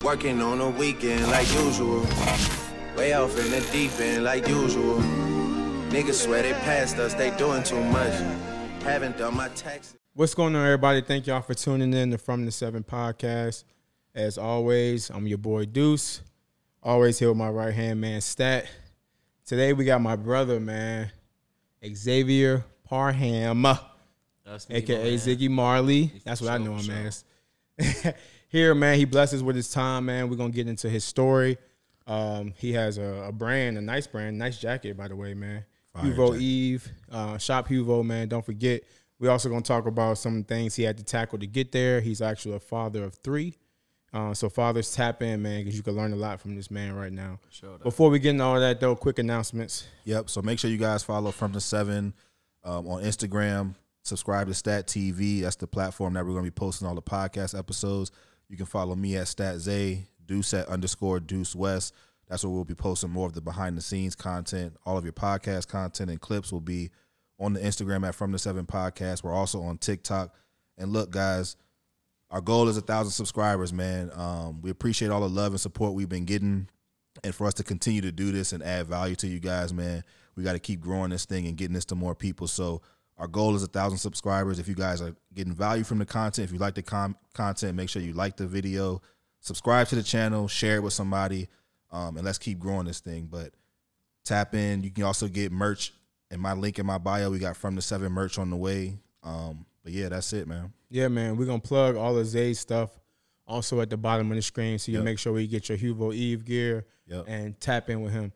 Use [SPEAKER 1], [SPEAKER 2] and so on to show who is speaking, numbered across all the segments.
[SPEAKER 1] Working on a weekend like usual. Way off in the deep end like usual. Niggas swear they passed us, they doing too much. Haven't done my taxes.
[SPEAKER 2] What's going on, everybody? Thank y'all for tuning in to From the 7 podcast. As always, I'm your boy Deuce. Always here with my right-hand man, Stat. Today we got my brother, man, Zay Parham, a.k.a. Ziggy Marley. That's what I know him as. Here, man, he blesses with his time, man. We're going to get into his story. He has a nice jacket, by the way, man. HUVO Eve, shop HUVO, man. Don't forget. We also going to talk about some things he had to tackle to get there. He's actually a father of 3. So fathers, tap in, man, because you can learn a lot from this man right now. Sure. Before we get into all that, though, quick announcements.
[SPEAKER 3] Yep. So make sure you guys follow From the 7 on Instagram. Subscribe to Stat TV. That's the platform that we're going to be posting all the podcast episodes. You can follow me at Stat Zay, Deuce at _Deuce West. That's where we'll be posting more of the behind-the-scenes content. All of your podcast content and clips will be on the Instagram at From the 7 Podcast. We're also on TikTok. And look, guys, our goal is 1,000 subscribers, man. We appreciate all the love and support we've been getting. And for us to continue to do this and add value to you guys, man, we got to keep growing this thing and getting this to more people. So our goal is 1,000 subscribers. If you guys are getting value from the content, if you like the content, make sure you like the video, subscribe to the channel, share it with somebody, and let's keep growing this thing. But tap in. You can also get merch in my link in my bio. We got From the 7 merch on the way. But, yeah, that's it, man.
[SPEAKER 2] Yeah, man. We're going to plug all of Zay's stuff also at the bottom of the screen so you make sure you get your HUVO Eve gear and tap in with him.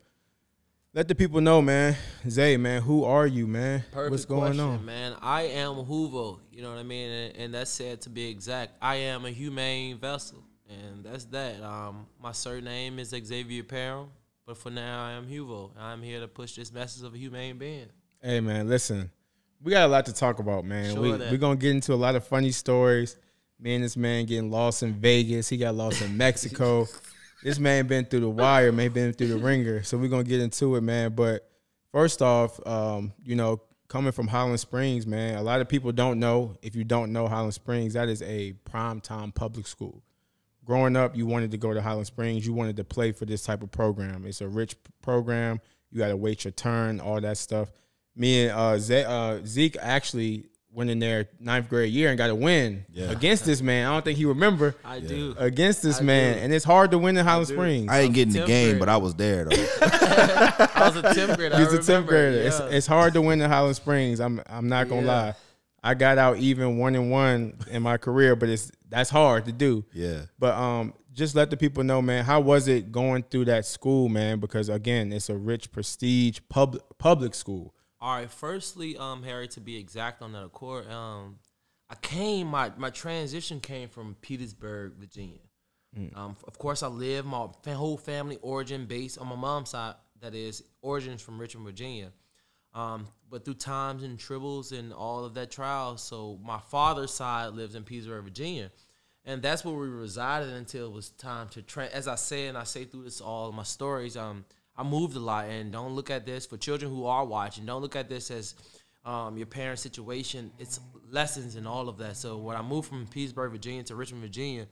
[SPEAKER 2] Let the people know, man. Zay, man, who are you, man?
[SPEAKER 4] Perfect
[SPEAKER 2] What's going
[SPEAKER 4] question,
[SPEAKER 2] on?
[SPEAKER 4] Man, I am HUVO, you know what I mean? And that's said to be exact. I am a humane vessel, and that's that. My surname is Zay Parham, but for now I am HUVO. I'm here to push this message of a humane being.
[SPEAKER 2] Hey, man, listen. We got a lot to talk about, man.
[SPEAKER 4] Sure
[SPEAKER 2] We're going to get into a lot of funny stories. Me and this man getting lost in Vegas. He got lost in Mexico. This man been through the wire, man, been through the ringer. So we're going to get into it, man. But first off, you know, coming from Highland Springs, man, a lot of people don't know. If you don't know Highland Springs, that is a primetime public school. Growing up, you wanted to go to Highland Springs. You wanted to play for this type of program. It's a rich program. You got to wait your turn, all that stuff. Me and Zeke actually went in there 9th grade year and got a win against this man. I don't think he remember.
[SPEAKER 4] I do.
[SPEAKER 2] Against this man. And it's hard to win in Highland Springs.
[SPEAKER 3] I ain't getting the game, but I was there, though.
[SPEAKER 4] I was a 10th grader.
[SPEAKER 2] He's a 10th grader. Yeah. It's hard to win in Highland Springs. I'm not going to lie. I got out even 1-1 in my career, but that's hard to do. Yeah. But just let the people know, man, how was it going through that school, man? Because, again, it's a rich, prestige public school.
[SPEAKER 4] All right, firstly, Harry, to be exact on that accord, my transition came from Petersburg, Virginia. Of course, I live my whole family origin based on my mom's side, that is, origins from Richmond, Virginia. But through times and tribbles and all of that trials, so my father's side lives in Petersburg, Virginia. And that's where we resided until it was time to as I say, and I say through this all of my stories, I moved a lot, and don't look at this, for children who are watching, don't look at this as your parents' situation. It's lessons and all of that. So when I moved from Petersburg, Virginia to Richmond, Virginia,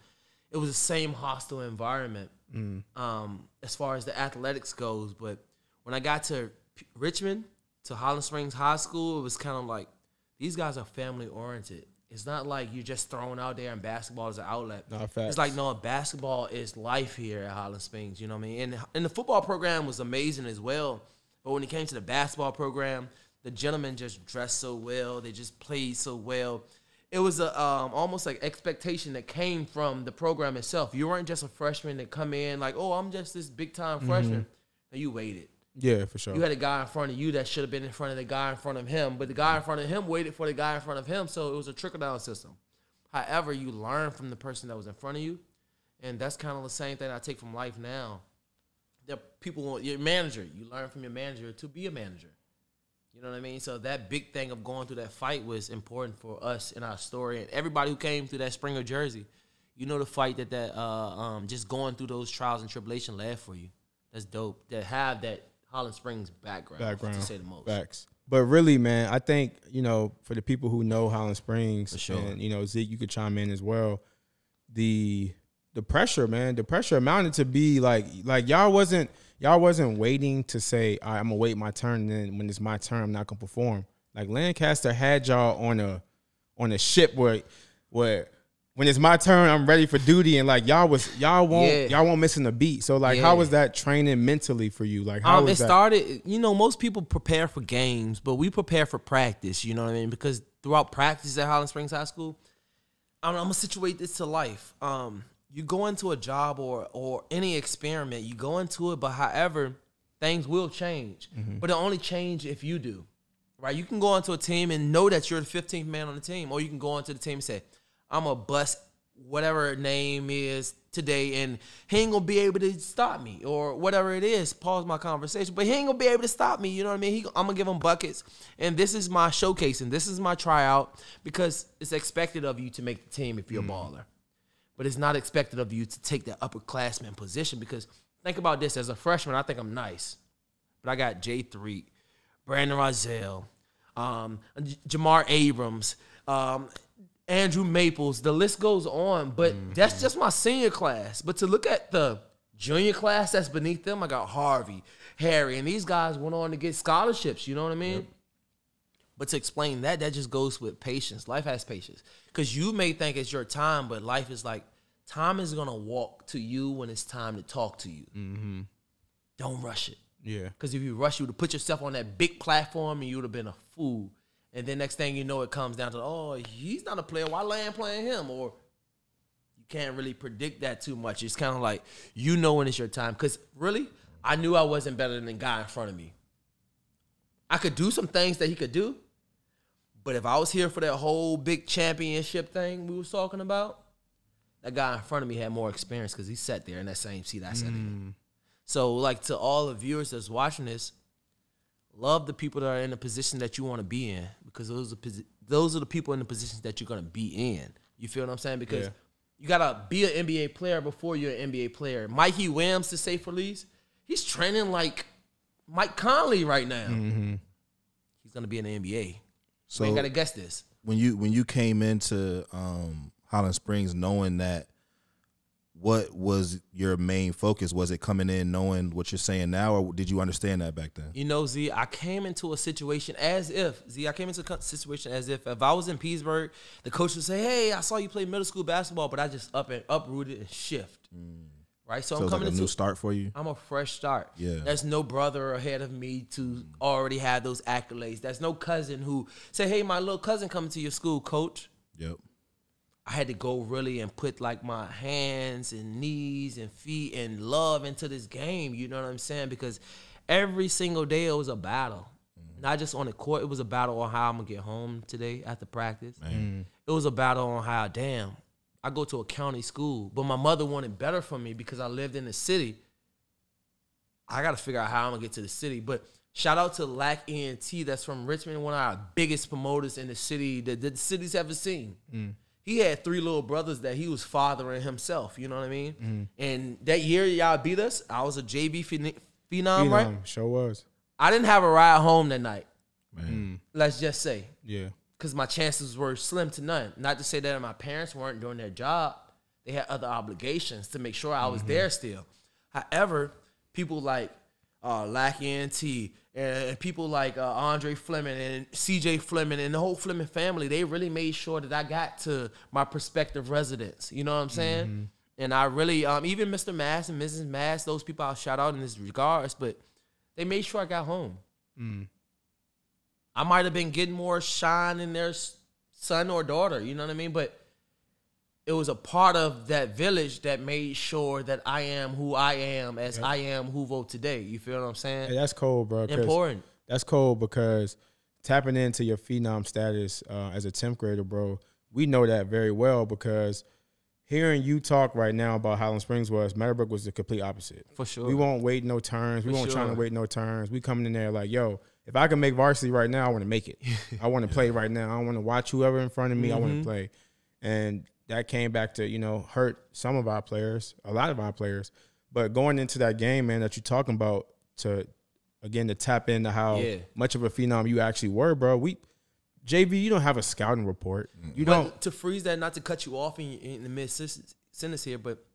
[SPEAKER 4] it was the same hostile environment as far as the athletics goes. But when I got to Richmond, to Highland Springs High School, it was kind of like, these guys are family-oriented. It's not like you're just thrown out there and basketball is an outlet. No, it's like, no, basketball is life here at Highland Springs, you know what I mean? And the football program was amazing as well. But when it came to the basketball program, the gentlemen just dressed so well. They just played so well. It was a almost like expectation that came from the program itself. You weren't just a freshman that come in like, oh, I'm just this big-time freshman. No, you waited.
[SPEAKER 2] Yeah, for sure.
[SPEAKER 4] You had a guy in front of you that should have been in front of the guy in front of him, but the guy in front of him waited for the guy in front of him, so it was a trickle-down system. However, you learn from the person that was in front of you, and that's kind of the same thing I take from life now. That people want your manager. You learn from your manager to be a manager. You know what I mean? So that big thing of going through that fight was important for us in our story, and everybody who came through that Springer jersey, you know the fight that just going through those trials and tribulation led for you. That's dope. That have that Highland Springs background, to say the most.
[SPEAKER 2] Facts. But really, man, I think, you know, for the people who know Highland Springs, and, you know, Zeke, you could chime in as well, the the pressure, man. The pressure amounted to be like y'all wasn't waiting to say, all right, I'm gonna wait my turn, and then when it's my turn, I'm not gonna perform. Like Lancaster had y'all on a ship where when it's my turn, I'm ready for duty, and like y'all won't missing a beat. So like, how was that training mentally for you? Like how was
[SPEAKER 4] it started, most people prepare for games, but we prepare for practice, you know what I mean? Because throughout practice at Highland Springs High School, I'm gonna situate this to life. You go into a job or any experiment, you go into it, but however, things will change. But it only change if you do, right? You can go onto a team and know that you're the 15th man on the team, or you can go onto the team and say, I'm going to bust whatever name is today, and he ain't going to be able to stop me, or whatever it is. Pause my conversation. But he ain't going to be able to stop me, you know what I mean? I'm going to give him buckets, and this is my showcase, and this is my tryout, because it's expected of you to make the team if you're a baller. But it's not expected of you to take that upperclassman position, because think about this. As a freshman, I think I'm nice. But I got J3, Brandon Rozelle, Jamar Abrams, Andrew Maples, the list goes on, but that's just my senior class. But to look at the junior class that's beneath them, I got Harvey, Harry, and these guys went on to get scholarships, you know what I mean? Yep. But to explain that just goes with patience. Life has patience. Because you may think it's your time, but life is like, time is going to walk to you when it's time to talk to you. Don't rush it. Yeah. Because if you rush, you would have put yourself on that big platform and you would have been a fool. And then next thing you know, it comes down to, oh, he's not a player. Why Land playing him? Or you can't really predict that too much. It's kind of like, when it's your time. Because really, I knew I wasn't better than the guy in front of me. I could do some things that he could do. But if I was here for that whole big championship thing we was talking about, that guy in front of me had more experience because he sat there in that same seat I sat in. So, like, to all the viewers that's watching this, love the people that are in the position that you want to be in, because those are the people in the positions that you're going to be in. You feel what I'm saying? Because you got to be an NBA player before you're an NBA player. Mikey Williams, to say for least, he's training like Mike Conley right now. He's going to be in the NBA. So you ain't got to guess this.
[SPEAKER 3] When you came into Highland Springs knowing that, what was your main focus? Was it coming in knowing what you're saying now, or did you understand that back then?
[SPEAKER 2] Z,
[SPEAKER 4] I came into a situation as if I was in Petersburg, the coach would say, hey, I saw you play middle school basketball, but I just uprooted and shift. Right? So I'm coming
[SPEAKER 3] like a new start for you?
[SPEAKER 4] I'm a fresh start.
[SPEAKER 3] Yeah.
[SPEAKER 4] There's no brother ahead of me to already have those accolades. There's no cousin who say, hey, my little cousin coming to your school, coach.
[SPEAKER 3] Yep.
[SPEAKER 4] I had to go really and put like my hands and knees and feet and love into this game. You know what I'm saying? Because every single day it was a battle. Not just on the court. It was a battle on how I'm going to get home today after practice. It was a battle on how, I go to a county school, but my mother wanted better for me because I lived in the city. I got to figure out how I'm going to get to the city. But shout out to Lack ENT that's from Richmond, one of our biggest promoters in the city that the city's ever seen. He had 3 little brothers that he was fathering himself, you know what I mean? And that year y'all beat us, I was a JV phenom, right?
[SPEAKER 2] Sure was.
[SPEAKER 4] I didn't have a ride home that night. Let's just say.
[SPEAKER 2] Yeah.
[SPEAKER 4] Because my chances were slim to none. Not to say that my parents weren't doing their job. They had other obligations to make sure I was there still. However, people like Lack ENT and people like Andre Fleming and CJ Fleming and the whole Fleming family, they really made sure that I got to my prospective residence. You know what I'm saying? And I really, even Mr. Mass and Mrs. Mass, those people I'll shout out in this regards, but they made sure I got home. I might have been getting more shine than their son or daughter, you know what I mean? But it was a part of that village that made sure that I am who I am as I am HUVO today. You feel what I'm saying?
[SPEAKER 2] Hey, that's cold, bro.
[SPEAKER 4] Important.
[SPEAKER 2] That's cold because tapping into your phenom status as a 10th grader, bro, we know that very well because hearing you talk right now about Highland Springs Meadowbrook was the complete opposite.
[SPEAKER 4] For sure.
[SPEAKER 2] We won't wait no turns. We won't try to wait no turns. We coming in there like, yo, if I can make varsity right now, I want to make it. I want to play right now. I want to watch whoever in front of me. I want to play. And that came back to, hurt some of our players, a lot of our players. But going into that game, man, that you're talking about to tap into how much of a phenom you actually were, bro. JV, you don't have a scouting report. You don't.
[SPEAKER 4] To freeze that, not to cut you off in the mid-sentence here, but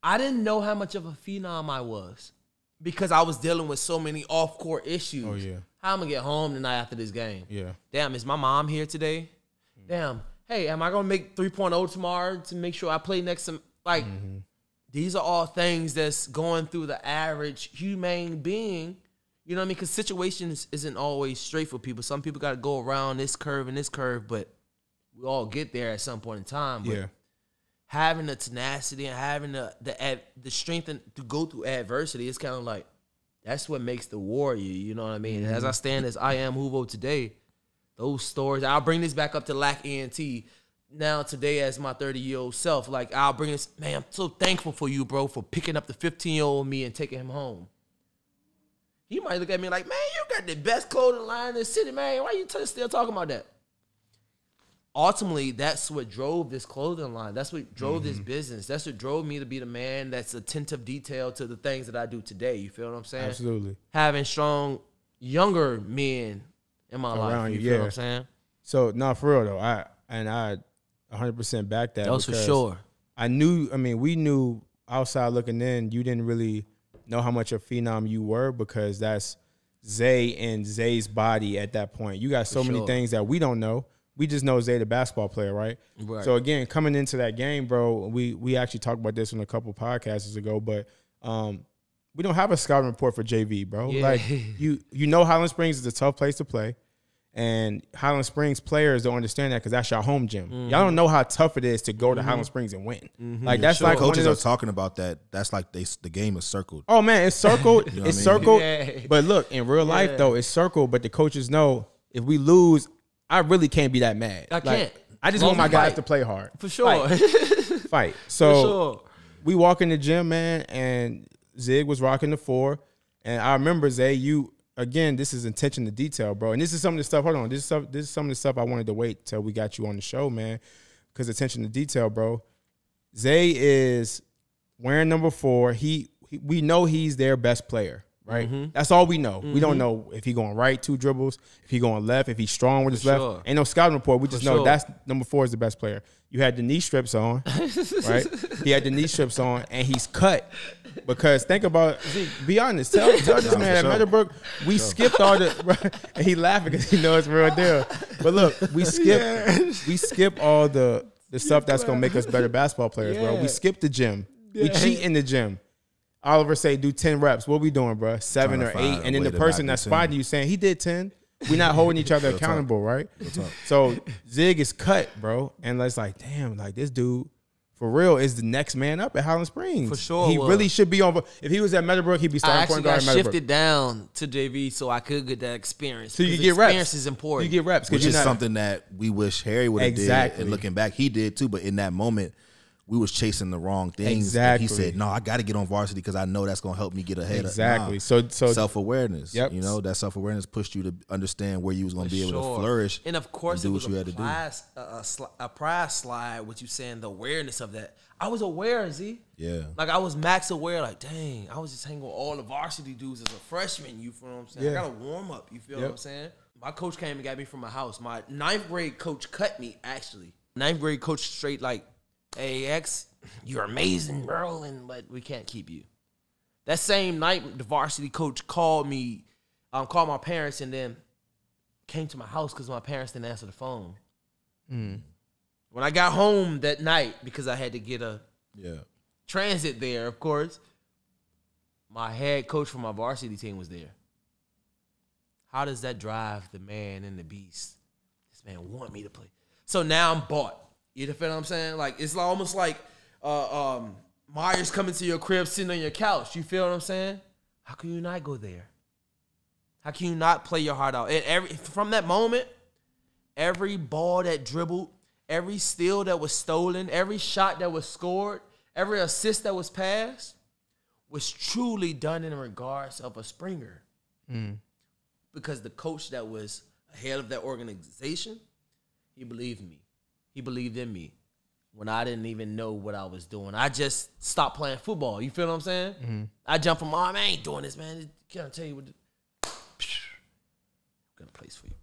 [SPEAKER 4] I didn't know how much of a phenom I was because I was dealing with so many off-court issues.
[SPEAKER 2] Oh, yeah.
[SPEAKER 4] How I'm going to get home tonight after this game?
[SPEAKER 2] Yeah.
[SPEAKER 4] Damn, is my mom here today? Damn. Hey, am I going to make 3.0 tomorrow to make sure I play next to, like, these are all things that's going through the average humane being. You know what I mean? Because situations isn't always straight for people. Some people got to go around this curve and this curve, but we all get there at some point in time. But having the tenacity and having the strength to go through adversity, it's kind of like, that's what makes the warrior, you know what I mean? As I stand as I am HUVO today, those stories, I'll bring this back up to LAC ENT now today as my 30-year-old self. Like, I'll bring this, man, I'm so thankful for you, bro, for picking up the 15-year-old me and taking him home. He might look at me like, man, you got the best clothing line in the city, man. Why you still talking about that? Ultimately, that's what drove this clothing line. That's what drove this business. That's what drove me to be the man that's attentive detail to the things that I do today. You feel what I'm saying?
[SPEAKER 2] Absolutely.
[SPEAKER 4] Having strong, younger men in my life. You feel what I'm saying?
[SPEAKER 2] So, no, for real, though. I 100% back that.
[SPEAKER 4] That was for sure.
[SPEAKER 2] We knew outside looking in, you didn't really know how much of a phenom you were because that's Zay and Zay's body at that point. You got so many things that we don't know. We just know Zay the basketball player, right? So, again, coming into that game, bro, we actually talked about this on a couple podcasts ago, but we don't have a scouting report for JV, bro.
[SPEAKER 4] Yeah.
[SPEAKER 2] Like, you know Highland Springs is a tough place to play, and Highland Springs players don't understand that because that's your home gym. Y'all don't know how tough it is to go to Highland Springs and win. Like, that's like
[SPEAKER 3] coaches are talking about that. That's like the game is circled.
[SPEAKER 2] Oh, man, it's circled.
[SPEAKER 3] You know
[SPEAKER 2] it's
[SPEAKER 3] what I mean?
[SPEAKER 2] circled.
[SPEAKER 4] Yeah.
[SPEAKER 2] But, look, in real life, though, it's circled, but the coaches know if we lose – I really can't be that mad.
[SPEAKER 4] I can't.
[SPEAKER 2] I just want my guys to play hard.
[SPEAKER 4] For sure.
[SPEAKER 2] Fight. So
[SPEAKER 4] For sure.
[SPEAKER 2] we walk in the gym, man, and Zig was rocking the 4. And I remember, Zay, again, this is attention to detail, bro. And this is some of the stuff, hold on. This is some of the stuff I wanted to wait till we got you on the show, man, because attention to detail, bro. Zay is wearing number 4. We know he's their best player. Right? That's all we know. We don't know if he's going right 2 dribbles, if he's going left, if he's strong with his left. Ain't no scouting report. We just know that's number 4 is the best player. You had the knee strips on, right? He had the knee strips on, and he's cut. Because think about, be honest, tell this man at Meadowbrook, we skipped all the, and he laughing because he knows it's real deal. But look, we skip all the stuff that's going to make us better basketball players, bro. We skip the gym. We cheat in the gym. Oliver say do 10 reps. What we doing, bro? 7 or 8. And then the person that's spotting you saying he did 10. We're not holding each other accountable, right? So Zig is cut, bro. And it's like, damn, like this dude, for real, is the next man up at Highland Springs.
[SPEAKER 4] For sure.
[SPEAKER 2] He really should be on. If he was at Meadowbrook, he'd be starting point guard at Meadowbrook.
[SPEAKER 4] I shifted down to JV so I could get that experience.
[SPEAKER 2] So you get reps.
[SPEAKER 4] Experience is important.
[SPEAKER 2] You get reps.
[SPEAKER 3] Which is something that we wish Harry would have did. And looking back, he did too. But in that moment, we was chasing the wrong things.
[SPEAKER 2] Exactly.
[SPEAKER 3] And he said, no, I got to get on varsity because I know that's going to help me get ahead.
[SPEAKER 2] Exactly.
[SPEAKER 3] So
[SPEAKER 2] Self-awareness.
[SPEAKER 3] self-awareness. You know, that self-awareness pushed you to understand where you was going to be able to flourish.
[SPEAKER 4] And of course,
[SPEAKER 3] and do
[SPEAKER 4] it was
[SPEAKER 3] what you had to do.
[SPEAKER 4] a prize slide, what you saying, the awareness of that. I was aware, Z.
[SPEAKER 3] Yeah.
[SPEAKER 4] Like, I was max aware, like, dang, I was just hanging with all the varsity dudes as a freshman, you feel what I'm saying? I got to warm up, you feel what I'm saying? My coach came and got me from my house. My 9th grade coach cut me, actually. 9th grade coach straight like, hey, X, you're amazing, bro, but we can't keep you. That same night, the varsity coach called me, called my parents, and then came to my house because my parents didn't answer the phone. When I got home that night, because I had to get a transit there, of course, my head coach for my varsity team was there. How does that drive the man and the beast? This man want me to play. So now I'm bought. You feel what I'm saying? Like, it's almost like Myers coming to your crib, sitting on your couch. You feel what I'm saying? How can you not go there? How can you not play your heart out? And from that moment, every ball that dribbled, every steal that was stolen, every shot that was scored, every assist that was passed was truly done in regards of a Springer. Because the coach that was ahead of that organization, he believed in me. He believed in me when I didn't even know what I was doing. I just stopped playing football. You feel what I'm saying? I jumped from, I ain't doing this, man. Can't tell you what. Got a place for you.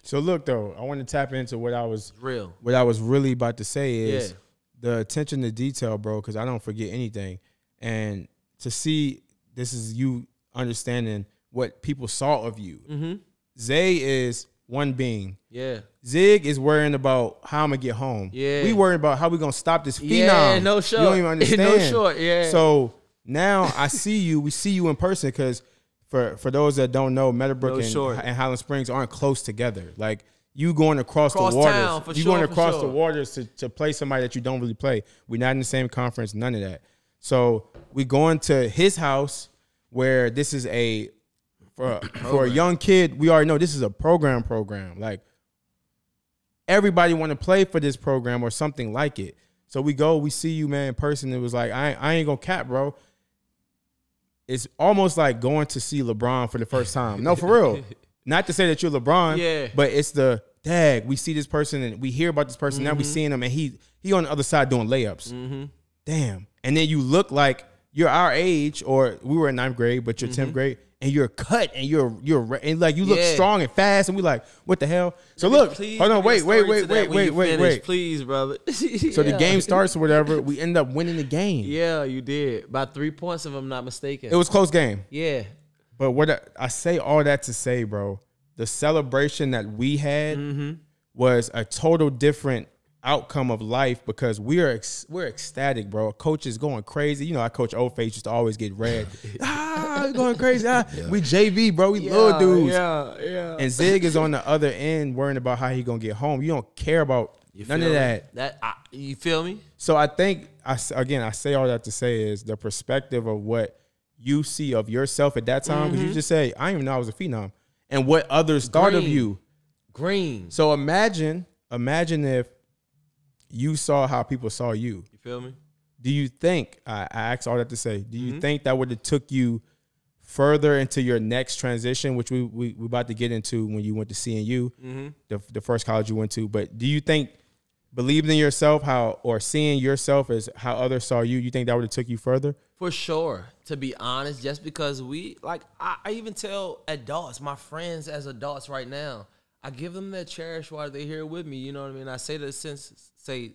[SPEAKER 2] So look, though, I want to tap into what I was
[SPEAKER 4] real.
[SPEAKER 2] What I was really about to say is the attention to detail, bro, because I don't forget anything. and to see this is you understanding what people saw of you.
[SPEAKER 4] Mm-hmm.
[SPEAKER 2] Zay is one being.
[SPEAKER 4] Yeah.
[SPEAKER 2] Zig is worrying about how I'm gonna get home.
[SPEAKER 4] Yeah.
[SPEAKER 2] We worrying about how we gonna stop this phenom.
[SPEAKER 4] Yeah, no short.
[SPEAKER 2] You don't even understand.
[SPEAKER 4] No short, yeah.
[SPEAKER 2] So now I see you. We see you in person because for those that don't know, Meadowbrook and Highland Springs aren't close together. Like you going across the waters.
[SPEAKER 4] Town, for
[SPEAKER 2] you
[SPEAKER 4] sure,
[SPEAKER 2] going across
[SPEAKER 4] for
[SPEAKER 2] the
[SPEAKER 4] sure.
[SPEAKER 2] waters to play somebody that you don't really play. We're not in the same conference, none of that. So we going to his house where this is for a young kid, we already know this is a program. Like everybody want to play for this program or something like it. So we go, we see you, man, in person. It was like, I ain't gonna cap, bro. It's almost like going to see LeBron for the first time. No, for real. Not to say that you're LeBron,
[SPEAKER 4] Yeah.
[SPEAKER 2] but it's the dag. We see this person and we hear about this person. Now we seeing him and he on the other side doing layups.
[SPEAKER 4] Mm-hmm.
[SPEAKER 2] Damn. And then you look like you're our age, or we were in 9th grade, but you're 10th grade, and you're cut and you're and like you look
[SPEAKER 4] Yeah.
[SPEAKER 2] strong and fast, and we like, what the hell? So look,
[SPEAKER 4] Please
[SPEAKER 2] hold on,
[SPEAKER 4] give me a story to that when you
[SPEAKER 2] wait.
[SPEAKER 4] finish, please, brother.
[SPEAKER 2] So the game starts or whatever. We end up winning the game.
[SPEAKER 4] Yeah, you did by 3 points, if I'm not mistaken.
[SPEAKER 2] It was a close game.
[SPEAKER 4] Yeah.
[SPEAKER 2] But what I say all that to say, bro, the celebration that we had was a total different outcome of life because we're ecstatic, bro. Coach is going crazy. You know, our coach Old Face used to always get red. Going crazy. We JV, bro. We little dudes.
[SPEAKER 4] Yeah.
[SPEAKER 2] And Zig is on the other end worrying about how he gonna get home. You don't care about none of that.
[SPEAKER 4] You feel me?
[SPEAKER 2] So I think, I say all that to say is the perspective of what you see of yourself at that time, because you just say, I didn't even know I was a phenom, and what others thought of you.
[SPEAKER 4] Green.
[SPEAKER 2] So imagine if you saw how people saw you.
[SPEAKER 4] You feel me?
[SPEAKER 2] Do you think, I asked all that to say, do you think that would have took you further into your next transition, which we about to get into when you went to CNU, the first college you went to, but do you think believing in yourself or seeing yourself as how others saw you, you think that would have took you further?
[SPEAKER 4] For sure. To be honest, just because I even tell adults, my friends as adults right now, I give them that cherish while they're here with me. You know what I mean? I say that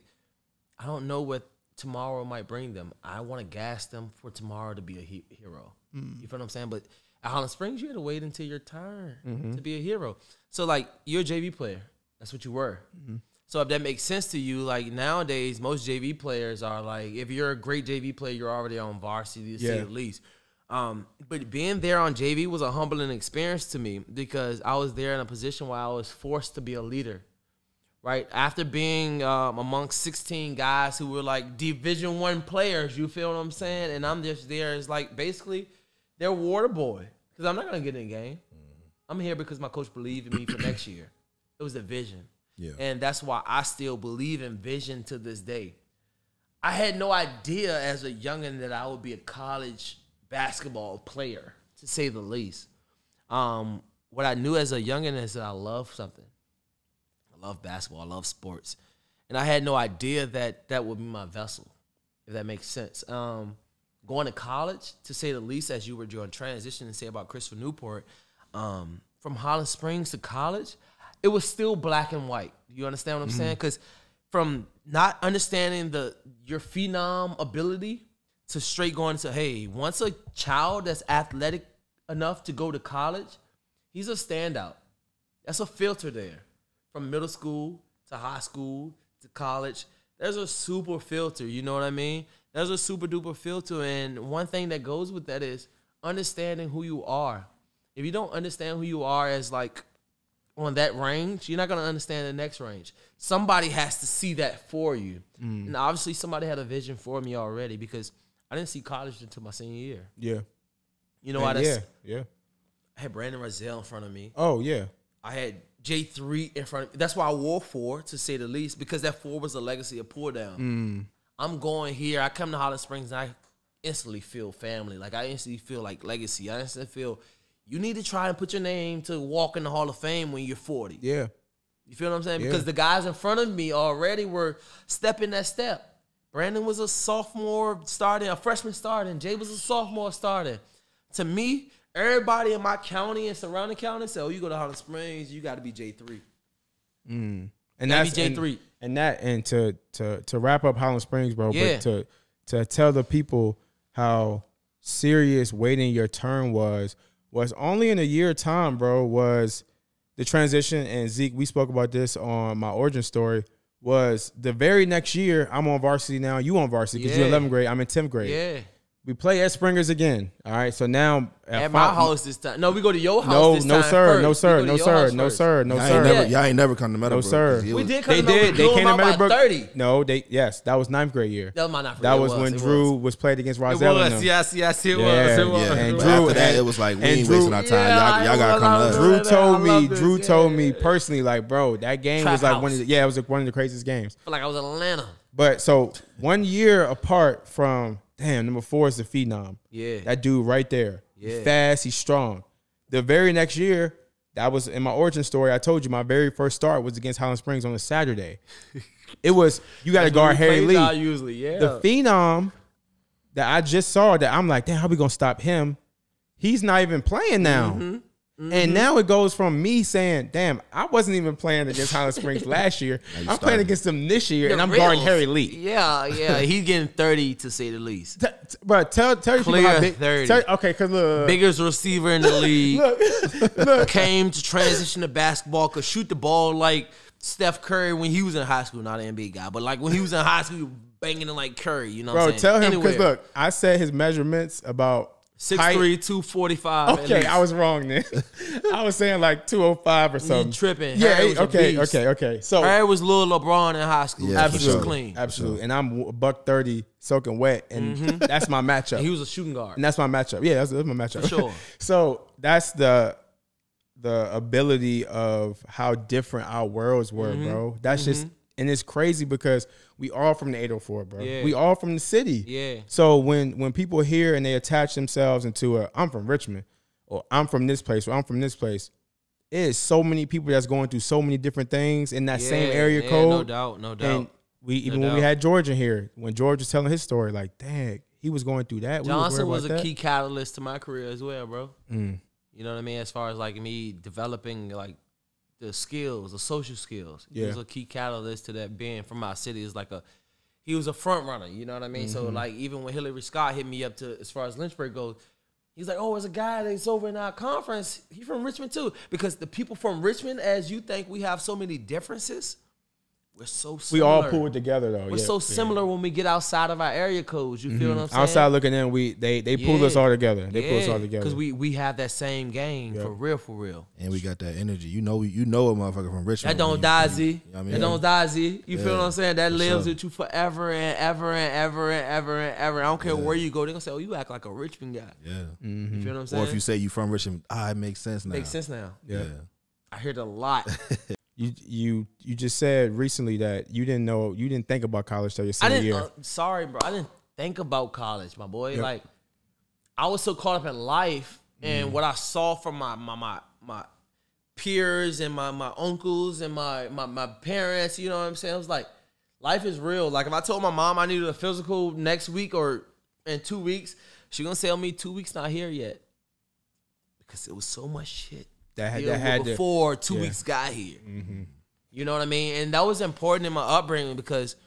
[SPEAKER 4] I don't know what tomorrow might bring them. I want to gas them for tomorrow to be a hero. You feel what I'm saying? But at Highland Springs, you had to wait until your turn to be a hero. So, like, you're a JV player. That's what you were. So if that makes sense to you, like nowadays, most JV players are like, if you're a great JV player, you're already on varsity to say the least. But being there on JV was a humbling experience to me because I was there in a position where I was forced to be a leader, right? After being amongst 16 guys who were like Division I players, you feel what I'm saying? And I'm just there as like basically their water boy because I'm not going to get in the game. I'm here because my coach believed in me for next year. It was a vision. Yeah. And that's why I still believe in vision to this day. I had no idea as a youngin' that I would be a college basketball player, to say the least. What I knew as a youngin' is that I love something. I love basketball. I love sports. And I had no idea that that would be my vessel, if that makes sense. Going to college, to say the least, as you were doing transition and say about Christopher Newport, from Highland Springs to college, it was still black and white. You understand what I'm saying? Because from not understanding your phenom ability to straight going to, hey, once a child that's athletic enough to go to college, he's a standout. That's a filter there. From middle school to high school to college, there's a super filter, you know what I mean? There's a super duper filter, and one thing that goes with that is understanding who you are. If you don't understand who you are as like on that range, you're not going to understand the next range. Somebody has to see that for you. And obviously somebody had a vision for me already because I didn't see college until my senior year.
[SPEAKER 2] Yeah.
[SPEAKER 4] You know why?
[SPEAKER 2] Yeah.
[SPEAKER 4] I had Brandon Rozelle in front of me.
[SPEAKER 2] Oh, yeah.
[SPEAKER 4] I had J3 in front of me. That's why I wore 4, to say the least, because that 4 was a legacy of pull down. I'm going here. I come to Highland Springs and I instantly feel family. Like I instantly feel like legacy. I instantly feel you need to try and put your name to walk in the Hall of Fame when you're 40.
[SPEAKER 2] Yeah.
[SPEAKER 4] You feel what I'm saying?
[SPEAKER 2] Yeah.
[SPEAKER 4] Because the guys in front of me already were stepping that step. Brandon was a sophomore starting, a freshman starting. Jay was a sophomore starting. To me, everybody in my county and surrounding counties said, oh, you go to Highland Springs, you got to be J3.
[SPEAKER 2] And that's
[SPEAKER 4] J3.
[SPEAKER 2] And to wrap up Highland Springs, bro,
[SPEAKER 4] Yeah.
[SPEAKER 2] but to tell the people how serious waiting your turn was only in a year time, bro, was the transition. And Zeke, we spoke about this on my origin story, was the very next year, I'm on varsity now, you on varsity because you're 11th grade, I'm in 10th grade.
[SPEAKER 4] Yeah.
[SPEAKER 2] We play at Springers again. All right. So now
[SPEAKER 4] at my house this time. No, we go to your house this time.
[SPEAKER 2] No, sir.
[SPEAKER 3] Y'all ain't never come to Meadowbrook.
[SPEAKER 2] No, sir.
[SPEAKER 4] We did come to
[SPEAKER 2] Meadowbrook. They came to Meadowbrook.
[SPEAKER 4] 30.
[SPEAKER 2] No, yes, that was 9th grade year.
[SPEAKER 4] That was my 9th grade.
[SPEAKER 2] That was when Drew was played against Roselle.
[SPEAKER 4] It was. Yes, it was.
[SPEAKER 2] And Drew,
[SPEAKER 3] after that, it was like, we ain't wasting our time. Y'all gotta come to us.
[SPEAKER 2] Drew told me personally, like, bro, that game was like it was one of the craziest games.
[SPEAKER 4] I feel like I was in Atlanta.
[SPEAKER 2] But so 1 year apart from, number 4 is the Phenom.
[SPEAKER 4] Yeah.
[SPEAKER 2] That dude right there.
[SPEAKER 4] Yeah.
[SPEAKER 2] He's fast, he's strong. The very next year, that was in my origin story, I told you my very first start was against Highland Springs on a Saturday. It was, you got to guard Harry Lee. The Phenom that I just saw that I'm like, damn, how we going to stop him? He's not even playing now. Mm-hmm. Mm-hmm. And now it goes from me saying, damn, I wasn't even playing against Highland Springs last year. I'm playing against them this year, and I'm guarding Harry Lee.
[SPEAKER 4] Yeah. He's getting 30 to say the least.
[SPEAKER 2] But tell people how big.
[SPEAKER 4] 30.
[SPEAKER 2] Okay, because look.
[SPEAKER 4] Biggest receiver in the league. look. Came to transition to basketball, could shoot the ball like Steph Curry when he was in high school. Not an NBA guy, but like when he was in high school, banging it like Curry. You know what I'm saying?
[SPEAKER 2] Tell him, because look, I said his measurements about
[SPEAKER 4] 6'3", 245.
[SPEAKER 2] Okay, I was wrong then. I was saying like 205 or something.
[SPEAKER 4] You tripping.
[SPEAKER 2] Yeah, okay. So
[SPEAKER 4] Harry was little LeBron in high school.
[SPEAKER 3] Yeah,
[SPEAKER 4] absolutely clean.
[SPEAKER 2] Absolutely. And I'm $130 soaking wet, and that's my matchup.
[SPEAKER 4] And he was a shooting guard.
[SPEAKER 2] And that's my matchup. Yeah, that's my matchup.
[SPEAKER 4] For sure.
[SPEAKER 2] So that's the ability of how different our worlds were, bro. That's just, and it's crazy because we all from the 804, bro.
[SPEAKER 4] Yeah.
[SPEAKER 2] We all from the city.
[SPEAKER 4] Yeah.
[SPEAKER 2] So when people hear and they attach themselves into I'm from Richmond, or I'm from this place, or I'm from this place, it is so many people that's going through so many different things in that same area code.
[SPEAKER 4] No doubt.
[SPEAKER 2] And when we had George in here, when George was telling his story, like, dang, he was going through that.
[SPEAKER 4] Johnson was a key catalyst to my career as well, bro. You know what I mean? As far as like me developing like the skills, the social skills. He was a key catalyst to that. Being from my city is like he was a front runner. You know what I mean? So like even when Hillary Scott hit me up to as far as Lynchburg goes, he's like, oh, there's a guy that's over in our conference. He's from Richmond too. Because the people from Richmond, as you think we have so many differences, we're so similar.
[SPEAKER 2] We all pull it together though.
[SPEAKER 4] We're so similar when we get outside of our area codes. You feel what I'm saying?
[SPEAKER 2] Outside looking in, they pull us all together. They pull us all together.
[SPEAKER 4] Because we have that same game for real.
[SPEAKER 3] And we got that energy. You know a motherfucker from Richmond.
[SPEAKER 4] That don't die, Z.
[SPEAKER 3] You know what I mean?
[SPEAKER 4] That don't die, Z. You feel what I'm saying? That lives with you forever and ever and ever and ever and ever. I don't care where you go. They're going to say, oh, you act like a Richmond guy.
[SPEAKER 3] Yeah.
[SPEAKER 4] You feel what I'm saying?
[SPEAKER 3] Or if you say you from Richmond, it makes sense now.
[SPEAKER 4] Makes sense now.
[SPEAKER 3] Yeah.
[SPEAKER 4] I hear it a lot.
[SPEAKER 2] You just said recently that you didn't think about college till your senior year.
[SPEAKER 4] Sorry, bro. I didn't think about college, my boy. Yep. Like, I was so caught up in life and what I saw from my peers and my uncles and my parents, you know what I'm saying? I was like, life is real. Like, if I told my mom I needed a physical next week or in 2 weeks, she gonna tell me 2 weeks not here yet. Because it was so much shit. That had before 2 weeks got here. You know what I mean? And that was important in my upbringing because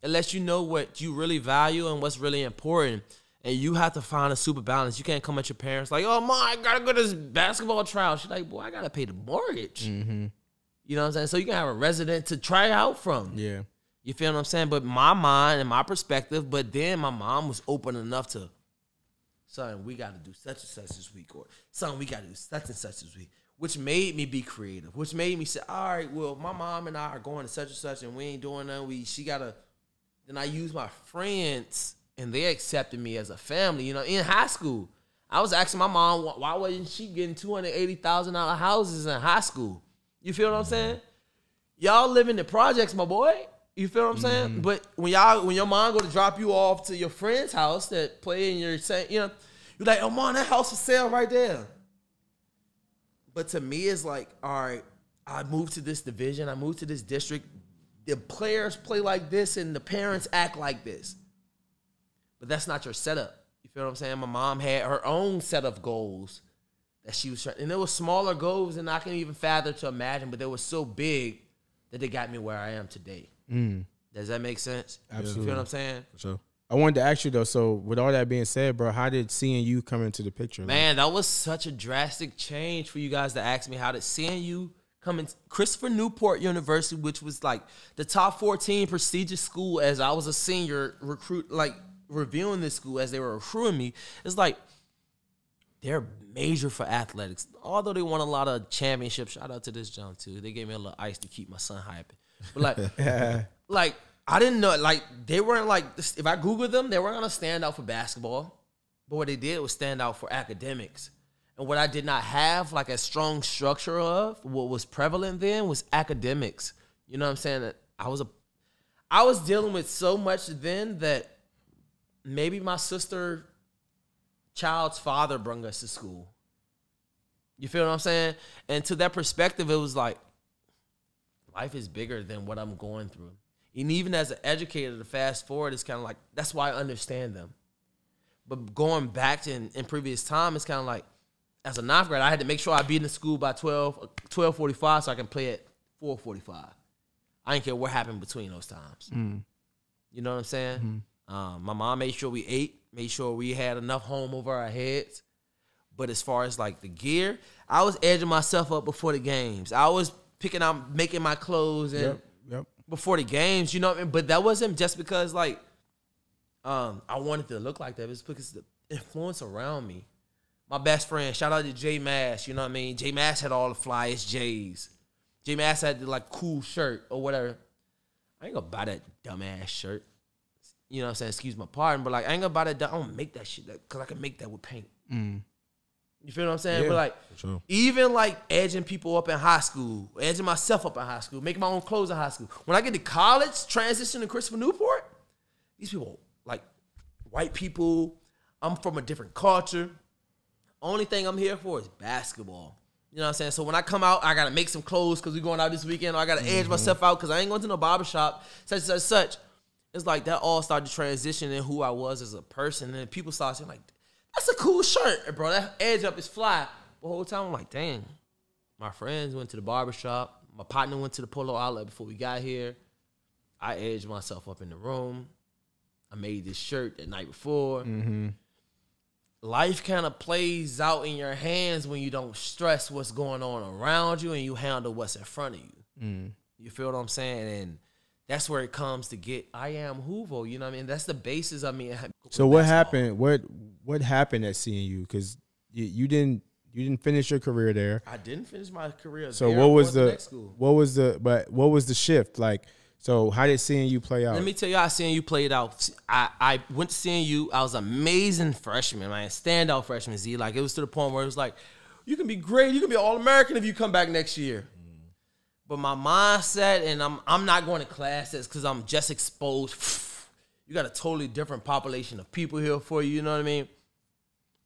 [SPEAKER 4] it lets you know what you really value and what's really important. And you have to find a super balance. You can't come at your parents like, oh, Mom, I got to go to this basketball trial. She's like, boy, I got to pay the mortgage. You know what I'm saying? So you can have a resident to try out from. Yeah. You feel what I'm saying? But my mind and my perspective, but then my mom was open enough to, son, we got to do such and such this week. Or, son, we got to do such and such this week. Which made me be creative, which made me say, all right, well, my mom and I are going to such and such, and we ain't doing nothing. Then I used my friends, and they accepted me as a family. You know, in high school, I was asking my mom, why wasn't she getting $280,000 houses in high school? You feel what I'm saying? Y'all live in the projects, my boy. You feel what I'm saying? But when your mom go to drop you off to your friend's house that play in your, you know, you're like, oh, Mom, that house for sale right there. But to me, it's like, all right, I moved to this division. I moved to this district. The players play like this and the parents act like this. But that's not your setup. You feel what I'm saying? My mom had her own set of goals that she was trying. And there were smaller goals than I can even fathom to imagine, but they were so big that they got me where I am today. Does that make sense?
[SPEAKER 2] Absolutely.
[SPEAKER 4] You feel what I'm saying?
[SPEAKER 3] For sure.
[SPEAKER 2] I wanted to ask you though. So with all that being said, bro, how did seeing you come into the picture?
[SPEAKER 4] Man, that was such a drastic change for you guys to ask me. How did seeing you come in? Christopher Newport University, which was like the top 14 prestigious school as I was a senior recruit, like reviewing this school as they were recruiting me. It's like they're major for athletics. Although they won a lot of championships. Shout out to this John too. They gave me a little ice to keep my son hyping. But like, like I didn't know, like they weren't like, if I Googled them, they weren't gonna stand out for basketball. But what they did was stand out for academics. And what I did not have like a strong structure of, what was prevalent then was academics. You know what I'm saying? That I was dealing with so much then that maybe my sister child's father brought us to school. You feel what I'm saying? And to that perspective, it was like, life is bigger than what I'm going through. And even as an educator, to fast forward, it's kind of like, that's why I understand them. But going back to in previous time, it's kind of like, as a ninth grader, I had to make sure I'd be in the school by 12:45 so I can play at 4:45. I didn't care what happened between those times. You know what I'm saying? My mom made sure we ate, made sure we had enough home over our heads. But as far as like the gear, I was edging myself up before the games. I was picking out, making my clothes and before the games, you know what I mean? But that wasn't just because like I wanted to look like that. It was because the influence around me. My best friend, shout out to J Mass, you know what I mean? J Mass had all the flyest J's. J Mass had the like cool shirt or whatever. I ain't gonna buy that dumbass shirt. You know what I'm saying? Excuse my pardon, but like I ain't gonna buy that. I don't make that shit because I can make that with paint. You feel what I'm saying?
[SPEAKER 2] Yeah,
[SPEAKER 4] but like, even like edging people up in high school, edging myself up in high school, making my own clothes in high school. When I get to college, transition to Christopher Newport, these people, like white people, I'm from a different culture. Only thing I'm here for is basketball. You know what I'm saying? So when I come out, I got to make some clothes because we're going out this weekend. Or I got to edge myself out because I ain't going to no barbershop, such. It's like that all started to transition in who I was as a person. And people started saying like, that's a cool shirt, bro. That edge up is fly. The whole time I'm like, dang. My friends went to the barbershop. My partner went to the Polo Outlet before we got here. I edged myself up in the room. I made this shirt the night before. Life kind of plays out in your hands when you don't stress what's going on around you and you handle what's in front of you. You feel what I'm saying? And that's where it comes to get, I am HUVO, you know what I mean? That's the basis of me.
[SPEAKER 2] So what happened? What happened at CNU? Because you didn't finish your career there.
[SPEAKER 4] I didn't finish my career.
[SPEAKER 2] So
[SPEAKER 4] there.
[SPEAKER 2] what was
[SPEAKER 4] the
[SPEAKER 2] the shift like? So how did CNU play out?
[SPEAKER 4] Let me tell you how CNU played out. I went to CNU. I was an amazing freshman, man. Standout freshman, Z. Like, it was to the point where it was like, you can be great. You can be All-American if you come back next year. But my mindset, and I'm not going to classes because I'm just exposed. You got a totally different population of people here for you. You know what I mean?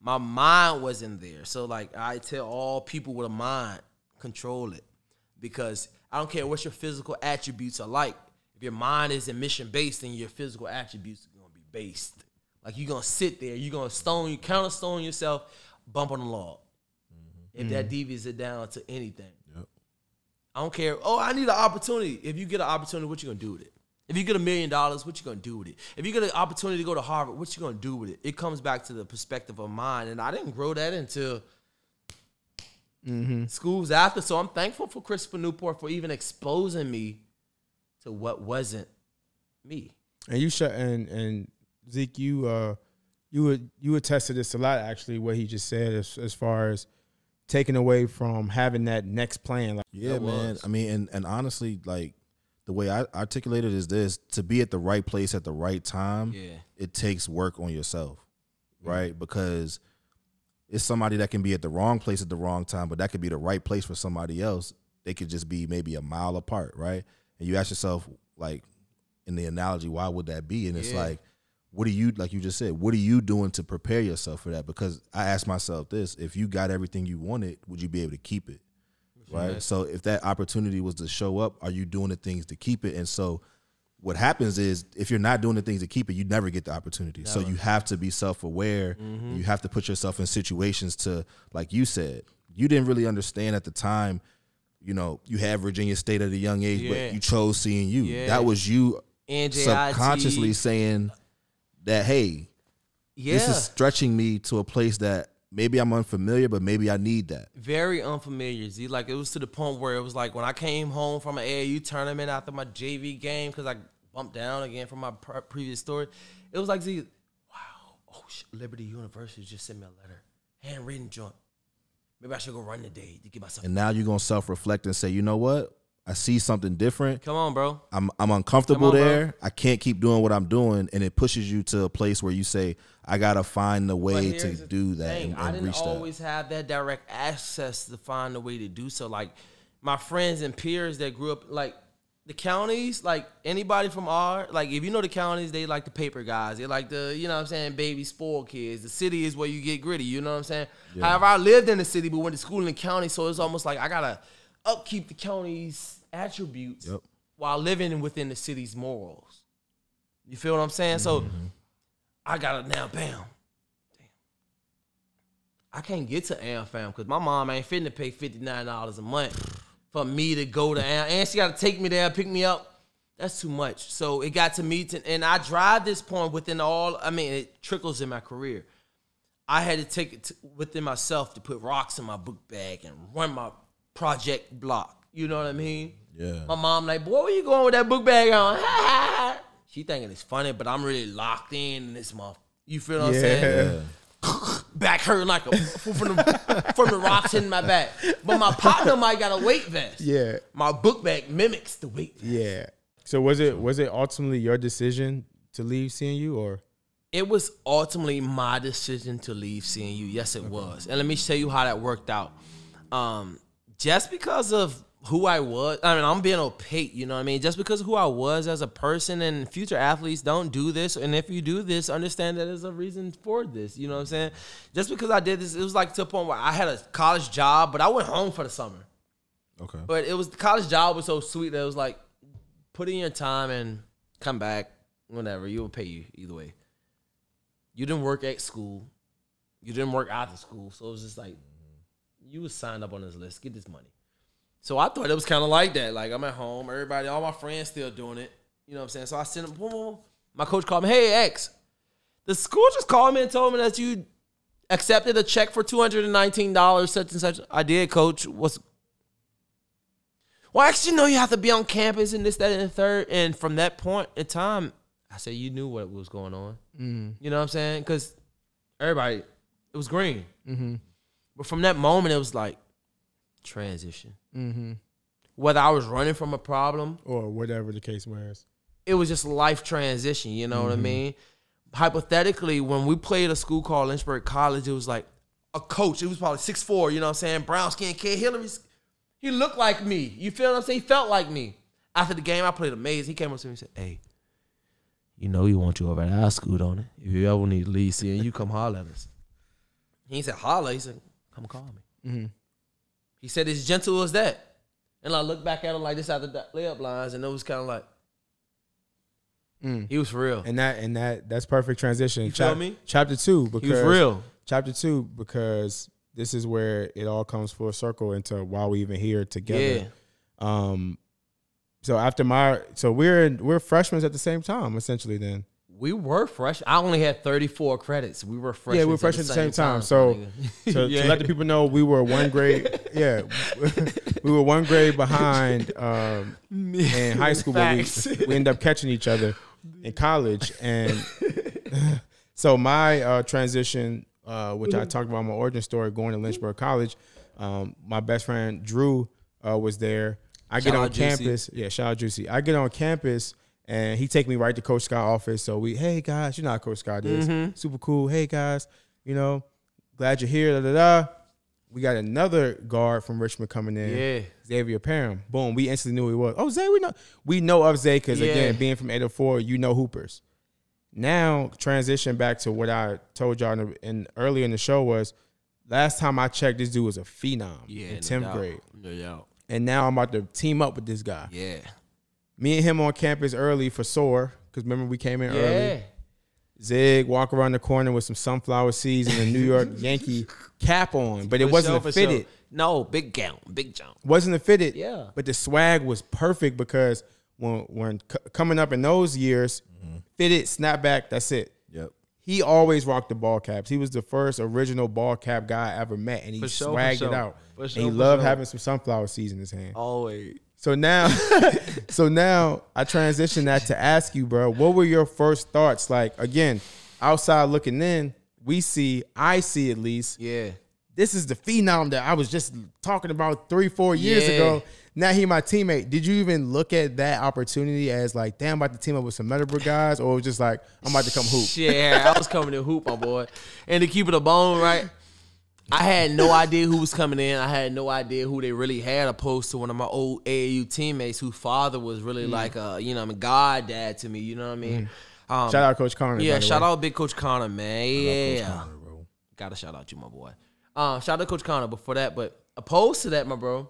[SPEAKER 4] My mind wasn't there. So, like, I tell all people with a mind, control it. Because I don't care what your physical attributes are like. If your mind isn't mission-based, then your physical attributes are going to be based. Like, you're going to sit there. You're going to counter-stone yourself, bump on the log. If that deviates it down to anything. I don't care. Oh, I need an opportunity. If you get an opportunity, what you going to do with it? If you get $1 million, what you going to do with it? If you get an opportunity to go to Harvard, what you going to do with it? It comes back to the perspective of mine. And I didn't grow that until schools after. So I'm thankful for Christopher Newport for even exposing me to what wasn't me.
[SPEAKER 2] And you and Zeke, you attested this a lot, actually, what he just said as far as taken away from having that next plan. Like,
[SPEAKER 3] yeah, man. I mean, and honestly, like, the way I articulate it is this: to be at the right place at the right time, it takes work on yourself, right? Because it's somebody that can be at the wrong place at the wrong time, but that could be the right place for somebody else. They could just be maybe a mile apart, right? And you ask yourself, like, in the analogy, why would that be? And it's like, what are you, like you just said, what are you doing to prepare yourself for that? Because I asked myself this: if you got everything you wanted, would you be able to keep it? Right. So if that opportunity was to show up, are you doing the things to keep it? And so what happens is, if you're not doing the things to keep it, you never get the opportunity. So you have to be self-aware. You have to put yourself in situations to, like you said, you didn't really understand at the time, you know, you had Virginia State at a young age, but you chose CNU. That was you
[SPEAKER 4] NJIT.
[SPEAKER 3] subconsciously saying, that, hey, this is stretching me to a place that maybe I'm unfamiliar, but maybe I need that.
[SPEAKER 4] Very unfamiliar, Z. Like, it was to the point where it was like when I came home from an AAU tournament after my JV game, because I bumped down again from my previous story, it was like, Z, wow, oh, Liberty University just sent me a letter, handwritten joint. Maybe I should go run today to get myself.
[SPEAKER 3] And now you're going to self-reflect and say, you know what? I see something different.
[SPEAKER 4] Come on, bro.
[SPEAKER 3] I'm uncomfortable there.
[SPEAKER 4] Bro.
[SPEAKER 3] I can't keep doing what I'm doing, and it pushes you to a place where you say, I gotta find a way to do that and
[SPEAKER 4] I didn't
[SPEAKER 3] reach that.
[SPEAKER 4] always have that direct access to find a way to do so. Like my friends and peers that grew up, like the counties, like anybody from like if you know the counties, they like the paper guys. They like the, you know what I'm saying, baby spoiled kids. The city is where you get gritty, you know what I'm saying? Yeah. However, I lived in the city but went to school in the county, so it's almost like I gotta upkeep the county's attributes while living within the city's morals. You feel what I'm saying? So I gotta now, bam. I can't get to AmFam because my mom ain't fitting to pay $59 a month for me to go to Am, and she gotta take me there, pick me up. That's too much. So it got to me, and I drive this point within it trickles in my career. I had to take it within myself to put rocks in my book bag and run my project block. You know what I mean?
[SPEAKER 3] Yeah.
[SPEAKER 4] My mom like, boy, where you going with that book bag on? She thinking it's funny, but I'm really locked in this month. You feel what I'm saying? Yeah. Back hurting like from the rocks hitting my back. But my partner might got a weight vest.
[SPEAKER 2] Yeah.
[SPEAKER 4] My book bag mimics the weight vest.
[SPEAKER 2] Yeah. So was it ultimately your decision to leave CNU, or?
[SPEAKER 4] It was ultimately my decision to leave CNU. Yes, it was. And let me show you how that worked out. Just because of who I was, I mean, I'm being opaque, you know what I mean? Just because of who I was as a person, and future athletes don't do this, and if you do this, understand that there's a reason for this, you know what I'm saying? Just because I did this, it was like to a point where I had a college job, but I went home for the summer.
[SPEAKER 3] Okay.
[SPEAKER 4] But it was, the college job was so sweet that it was like, put in your time and come back, whenever, you will pay you either way. You didn't work at school. You didn't work after school. So it was just like, you was signed up on this list, get this money. So I thought it was kind of like that. Like, I'm at home, everybody, all my friends still doing it. You know what I'm saying? So I sent them, boom, boom. My coach called me, hey, X, the school just called me and told me that you accepted a check for $219, such and such. I did, coach. Well, actually, no, you have to be on campus and this, that, and the third. And from that point in time, I said, you knew what was going on. Mm-hmm. You know what I'm saying? Because everybody, it was green. Mm-hmm. But from that moment, it was like transition. Mm-hmm. Whether I was running from a problem
[SPEAKER 2] or whatever the case was,
[SPEAKER 4] it was just life transition. You know what I mean? Hypothetically, when we played a school called Lynchburg College, it was like a coach. It was probably 6'4", you know what I'm saying? Brown skin kid. He looked like me. You feel what I'm saying? He felt like me. After the game, I played amazing. He came up to me and said, hey, you know we want you over at our school, don't it? If you ever need to leave, see, and you come holler at us. He said, holler. He said, come call me. Mm-hmm. He said, as gentle as that. And I looked back at him like this out the layup lines, and it was kind of like, he was for real.
[SPEAKER 2] And that's perfect transition.
[SPEAKER 4] You feel me?
[SPEAKER 2] Chapter 2, because
[SPEAKER 4] he was real.
[SPEAKER 2] Chapter 2, because this is where it all comes full circle into why we even here together. Yeah. So we're freshmen at the same time, essentially. Then
[SPEAKER 4] we were fresh. I only had 34 credits. We were freshmen.
[SPEAKER 2] Yeah, we were freshmen at the same time. So to let the people know, we were one grade. Yeah, we were one grade behind in high school, but we ended up catching each other in college. And so my transition, which I talked about in my origin story, going to Lynchburg College, my best friend Drew was there. I get on campus. Yeah, shout out Juicy. I get on campus, and he take me right to Coach Scott's office. So hey guys, you know how Coach Scott is. Super cool. Hey guys, glad you're here. Da, da, da. We got another guard from Richmond coming in. Yeah. Zay Parham. Boom. We instantly knew who he was. Oh, Zay, we know of Zay because again, being from 804, hoopers. Now transition back to what I told y'all earlier in the show was last time I checked, this dude was a phenom in 10th grade. No doubt. And now I'm about to team up with this guy. Yeah. Me and him on campus early for SOAR, because remember we came in early. Zig walk around the corner with some sunflower seeds and a New York Yankee cap on, but it wasn't a fitted.
[SPEAKER 4] No, big gown.
[SPEAKER 2] Wasn't a fitted. Yeah. But the swag was perfect because when coming up in those years, fitted, snapback, that's it. Yeah. he always rocked the ball caps. He was the first original ball cap guy I ever met, and he swagged it out. And he loved having some sunflower seeds in his hand.
[SPEAKER 4] Always.
[SPEAKER 2] So now, I transition that to ask you, bro, what were your first thoughts? Like, again, outside looking in, I see at least.
[SPEAKER 4] Yeah.
[SPEAKER 2] This is the phenom that I was just talking about 3-4 years ago. Now he my teammate. Did you even look at that opportunity as like, damn, I'm about to team up with some Meadowbrook guys, or it was just like, I'm about to come hoop?
[SPEAKER 4] Yeah, I was coming to hoop, my boy. And to keep it a bone, right? I had no idea who was coming in. I had no idea who they really had, opposed to one of my old AAU teammates whose father was really like a, god dad to me. You know what I mean?
[SPEAKER 2] Shout out Coach Connor.
[SPEAKER 4] Yeah, shout out Big Coach Connor, man. Yeah, Connor, bro. Gotta shout out you, my boy. Shout out to Coach Connor before that, but opposed to that, my bro,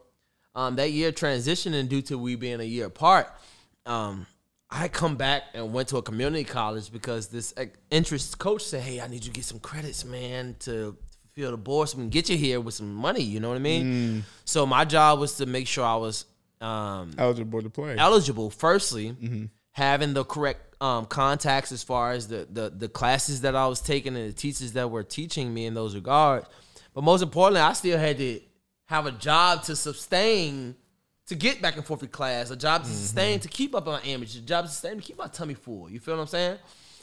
[SPEAKER 4] that year transitioning due to we being a year apart, I come back and went to a community college because this interest coach said, hey, I need you to get some credits, man, to fulfill the board so we can get you here with some money, you know what I mean? So my job was to make sure I was
[SPEAKER 2] eligible to play.
[SPEAKER 4] Eligible, firstly, having the correct contacts as far as the classes that I was taking and the teachers that were teaching me in those regards. But most importantly, I still had to have a job to sustain, to get back and forth with class, a job to sustain, to keep up my image, a job to sustain, to keep my tummy full. You feel what I'm saying?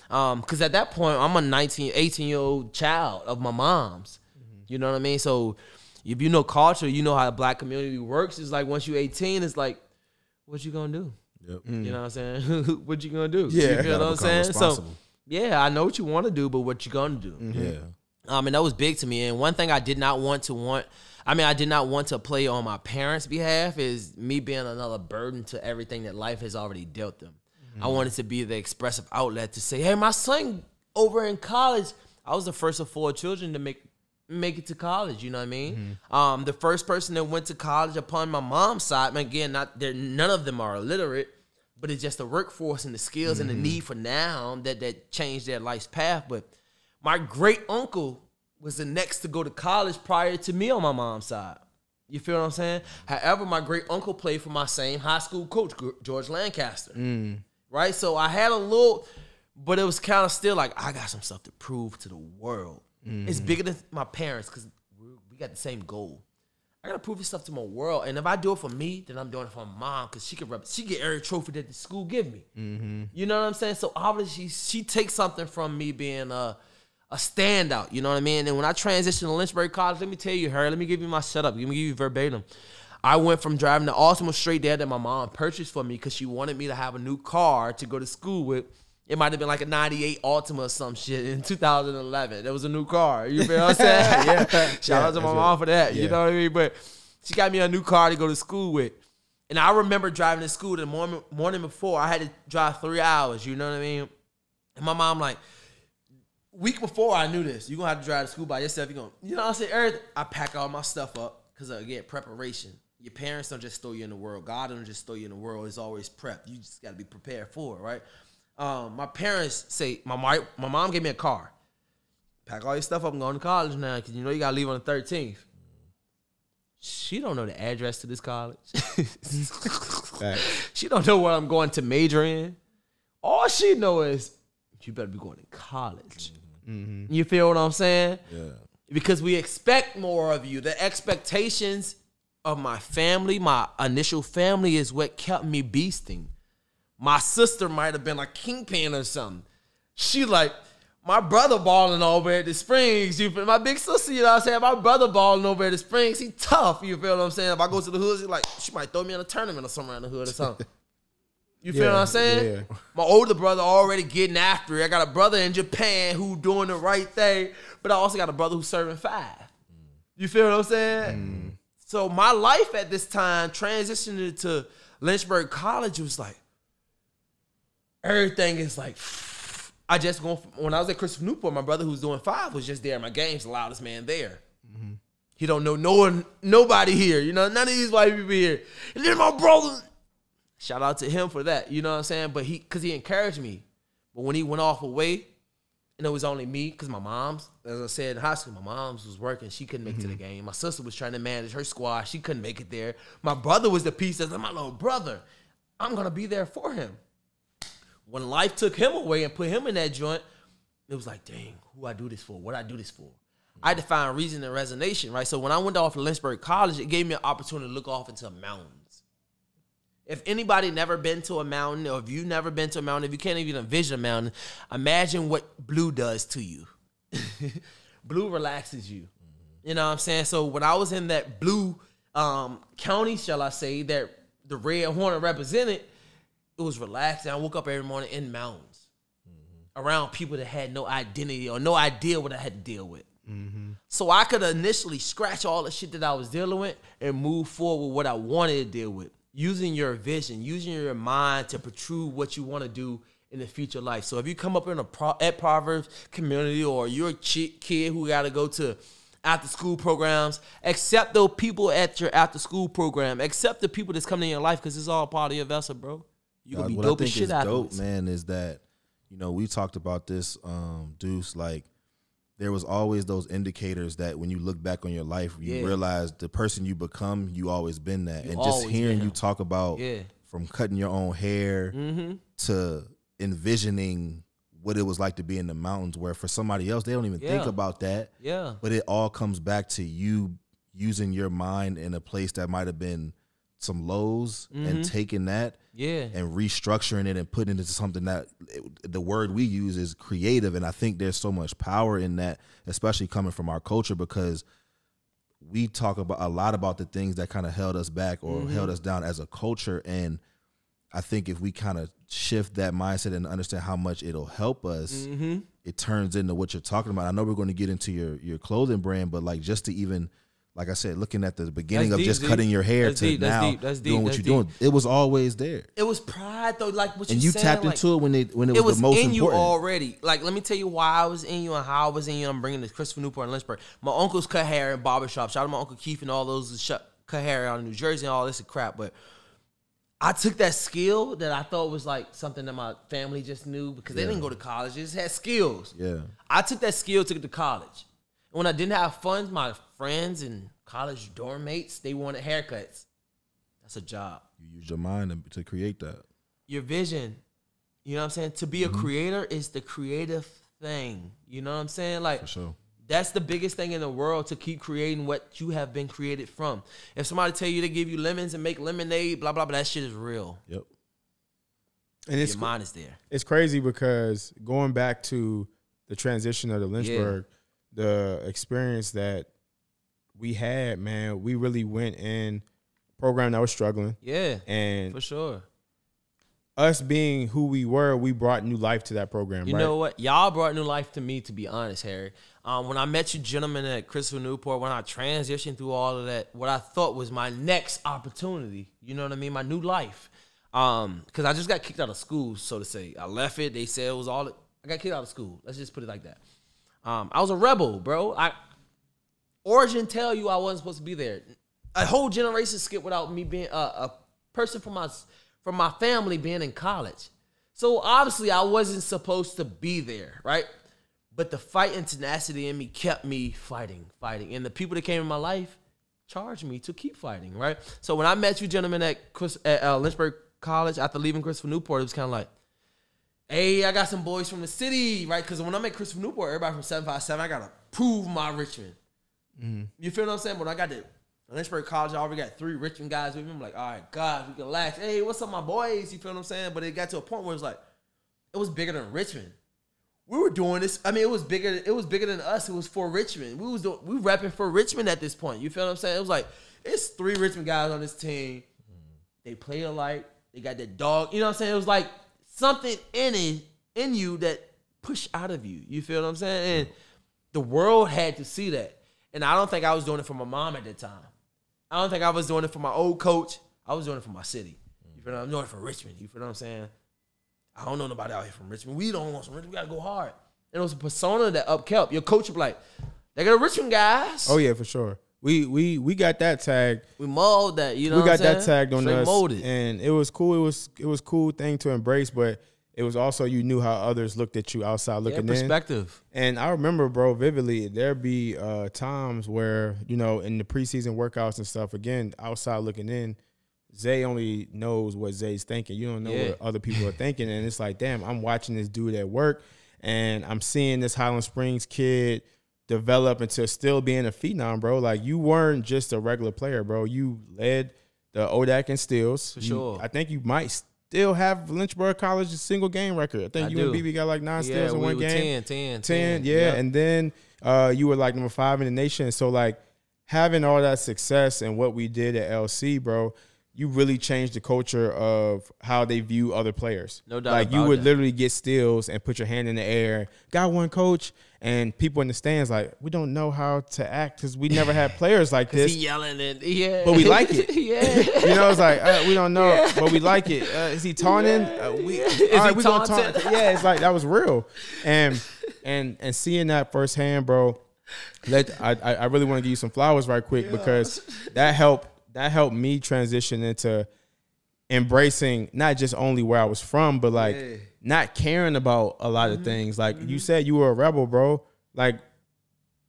[SPEAKER 4] Because at that point, I'm a 18-year-old child of my mom's. You know what I mean? So if you know culture, you know how the black community works. It's like once you're 18, it's like, what you gonna do? Yep. You know what I'm saying? What you gonna do?
[SPEAKER 2] Yeah.
[SPEAKER 4] You feel what I'm saying? So, yeah, I know what you want to do, but what you gonna do?
[SPEAKER 3] Yeah.
[SPEAKER 4] And that was big to me. And one thing I did not want to play on my parents' behalf is me being another burden to everything that life has already dealt them. I wanted to be the expressive outlet to say, hey, my son over in college, I was the first of 4 children to make it to college, you know what I mean? The first person that went to college upon my mom's side, again, none of them are illiterate, but it's just the workforce and the skills and the need for now that changed their life's path. But my great uncle was the next to go to college prior to me on my mom's side. You feel what I'm saying? However, my great uncle played for my same high school coach, George Lancaster. Right? So I had a little, but it was kind of still like, I got some stuff to prove to the world. It's bigger than my parents because we got the same goal. I got to prove this stuff to my world. And if I do it for me, then I'm doing it for my mom because she get every trophy that the school give me. You know what I'm saying? So obviously she takes something from me being a standout, you know what I mean? And when I transitioned to Lynchburg College, let me tell you, let me give you my setup. Let me give you verbatim. I went from driving the Altima straight there that my mom purchased for me because she wanted me to have a new car to go to school with. It might have been like a 98 Altima or some shit in 2011. It was a new car. You feel what I'm saying? Shout out to my mom for that. You know what I mean? But she got me a new car to go to school with. And I remember driving to school the morning before. I had to drive 3 hours. You know what I mean? And my mom like, week before I knew this, you're going to have to drive to school by yourself. You know what I'm saying? Everything. I pack all my stuff up because, again, preparation. Your parents don't just throw you in the world. God don't just throw you in the world. It's always prep. You just got to be prepared for it, right? My parents say, my mom gave me a car. Pack all your stuff up and go to college now because you know you got to leave on the 13th. She don't know the address to this college. She don't know what I'm going to major in. All she know is you better be going to college. You feel what I'm saying? Yeah. Because we expect more of you. The expectations of my family, my initial family, is what kept me beasting. My sister might have been like kingpin or something. She like, my brother balling over at the Springs. You feel my big sister, you know what I'm saying? My brother balling over at the Springs. He tough, you feel what I'm saying? If I go to the hood, she might throw me in a tournament or somewhere in the hood or something. You feel what I'm saying? Yeah. My older brother already getting after it. I got a brother in Japan who doing the right thing, but I also got a brother who's serving 5. You feel what I'm saying? So my life at this time, transitioning to Lynchburg College, was like, everything is like, when I was at Christopher Newport, my brother who's doing 5 was just there. My game's the loudest man there. He don't know nobody here. You know, none of these white people here. And then my brother, shout out to him for that. You know what I'm saying? But because he encouraged me. But when he went off away, and it was only me, because my mom's, as I said in high school, my mom's was working. She couldn't make it to the game. My sister was trying to manage her squad. She couldn't make it there. My brother was the piece that's my little brother. I'm going to be there for him. When life took him away and put him in that joint, it was like, dang, who I do this for? What I do this for? I had to find reason and resonation, right? So when I went off to Lynchburg College, it gave me an opportunity to look off into mountains. If anybody never been to a mountain, or if you never been to a mountain, if you can't even envision a mountain, imagine what blue does to you. Blue relaxes you. You know what I'm saying? So when I was in that blue county, shall I say, that the Red Hornet represented, it was relaxing. I woke up every morning in mountains around people that had no identity or no idea what I had to deal with. So I could initially scratch all the shit that I was dealing with and move forward with what I wanted to deal with, using your vision, using your mind to protrude what you want to do in the future life. So if you come up in at Proverbs community, or you're a kid who got to go to after school programs, accept those people at your after school program. Accept the people that's coming in your life, because it's all part of your vessel, bro. You gonna be dope as shit afterwards.
[SPEAKER 3] What I think is dope, man, is that, you know, we talked about this, Deuce, like, there was always those indicators that when you look back on your life, you realize the person you become, you always been that. And just hearing you talk about from cutting your own hair to envisioning what it was like to be in the mountains, where for somebody else, they don't even think about that. Yeah. But it all comes back to you using your mind in a place that might have been some lows and taking that and restructuring it and putting it into something that the word we use is creative. And I think there's so much power in that, especially coming from our culture, because we talk about a lot about the things that kind of held us back or held us down as a culture. And I think if we kind of shift that mindset and understand how much it'll help us, it turns into what you're talking about. I know we're going to get into your clothing brand, but like, just to even, like I said, looking at the beginning of just cutting your hair to now doing what you're doing, it was always there.
[SPEAKER 4] It was pride, though, like what
[SPEAKER 3] and
[SPEAKER 4] you
[SPEAKER 3] you
[SPEAKER 4] saying,
[SPEAKER 3] tapped
[SPEAKER 4] like,
[SPEAKER 3] into it when it was the most important.
[SPEAKER 4] It was in you already. Like, let me tell you why I was in you and how I was in you. I'm bringing this Christopher Newport in Lynchburg. My uncles cut hair in barbershop. Shout out to my Uncle Keith and all those cut hair out in New Jersey and all this crap. But I took that skill that I thought was like something that my family just knew, because they didn't go to college. They just had skills. Yeah. I took that skill, took it to college. And when I didn't have funds, my friends and college dorm mates, they wanted haircuts. That's a job.
[SPEAKER 3] You use your mind to create that.
[SPEAKER 4] Your vision. You know what I'm saying? To be a creator is the creative thing. You know what I'm saying? Like,
[SPEAKER 3] for sure.
[SPEAKER 4] That's the biggest thing in the world, to keep creating what you have been created from. If somebody tell you to give you lemons and make lemonade, blah, blah, blah, that shit is real. Yep.
[SPEAKER 2] And your
[SPEAKER 4] mind is there.
[SPEAKER 2] It's crazy, because going back to the transition of the Lynchburg, the experience that we had, man, we really went in a program that was struggling. Yeah, and
[SPEAKER 4] for sure.
[SPEAKER 2] Us being who we were, we brought new life to that program.
[SPEAKER 4] You know what? Y'all brought new life to me, to be honest, Harry. When I met you gentlemen at Christopher Newport, when I transitioned through all of that, what I thought was my next opportunity, you know what I mean? My new life. Because I just got kicked out of school, so to say. I left it. They said it was all, I got kicked out of school. Let's just put it like that. I was a rebel, bro. Origin tell you I wasn't supposed to be there. A whole generation skipped without me being a person from my family being in college. So obviously I wasn't supposed to be there, right? But the fight and tenacity in me kept me fighting. And the people that came in my life charged me to keep fighting, right? So when I met you gentlemen at Lynchburg College after leaving Christopher Newport, it was kind of like, hey, I got some boys from the city, right? Because when I'm at Christopher Newport, everybody from 757, I got to prove my Richmond. You feel what I'm saying? When I got to Lynchburg College, I already got 3 Richmond guys with me. I'm like, all right, God, we can relax. Hey, what's up, my boys? You feel what I'm saying? But it got to a point where it was bigger than Richmond. We were doing this. I mean, it was bigger than us. It was for Richmond. We repping for Richmond at this point. You feel what I'm saying? It was like, it's 3 Richmond guys on this team. They play alike. They got that dog. You know what I'm saying? It was like something in you that pushed out of you. You feel what I'm saying? And the world had to see that. And I don't think I was doing it for my mom at that time. I don't think I was doing it for my old coach. I was doing it for my city. You feel what I'm doing it for Richmond. You feel what I'm saying? I don't know nobody out here from Richmond. We don't want some Richmond. We got to go hard. And it was a persona that upkept. Your coach would be like, they got Richmond guys.
[SPEAKER 2] Oh, yeah, for sure. We got that tagged.
[SPEAKER 4] We mold that, you know
[SPEAKER 2] we
[SPEAKER 4] what I'm
[SPEAKER 2] got
[SPEAKER 4] saying?
[SPEAKER 2] that tagged on us.
[SPEAKER 4] Molded.
[SPEAKER 2] And it was cool. It was cool thing to embrace, but it was also, you knew how others looked at you outside looking in.
[SPEAKER 4] Perspective.
[SPEAKER 2] And I remember, bro, vividly, there'd be times where, you know, in the preseason workouts and stuff, again, outside looking in, Zay only knows what Zay's thinking. You don't know what other people are thinking. And it's like, damn, I'm watching this dude at work. And I'm seeing this Highland Springs kid develop into still being a phenom, bro. Like, you weren't just a regular player, bro. You led the ODAC in steals.
[SPEAKER 4] For sure.
[SPEAKER 2] I think you might still have Lynchburg College's single game record. I think you and BB got like 9 steals in one game. 10. Yeah.
[SPEAKER 4] Yep.
[SPEAKER 2] And then you were like number 5 in the nation. So, like, having all that success and what we did at LC, bro, you really changed the culture of how they view other players.
[SPEAKER 4] No doubt.
[SPEAKER 2] Like, you would literally get steals and put your hand in the air. Got one, coach. And people in the stands like, we don't know how to act because we never had players like this.
[SPEAKER 4] He yelling and
[SPEAKER 2] but we like it.
[SPEAKER 4] Yeah.
[SPEAKER 2] You know, it's like we don't know, but we like it. Is he taunting? We gonna taunt. Yeah, it's like that was real, and seeing that firsthand, bro. I really want to give you some flowers right quick because that helped me transition into embracing not just only where I was from, but like not caring about a lot of things. Like you said, you were a rebel, bro. Like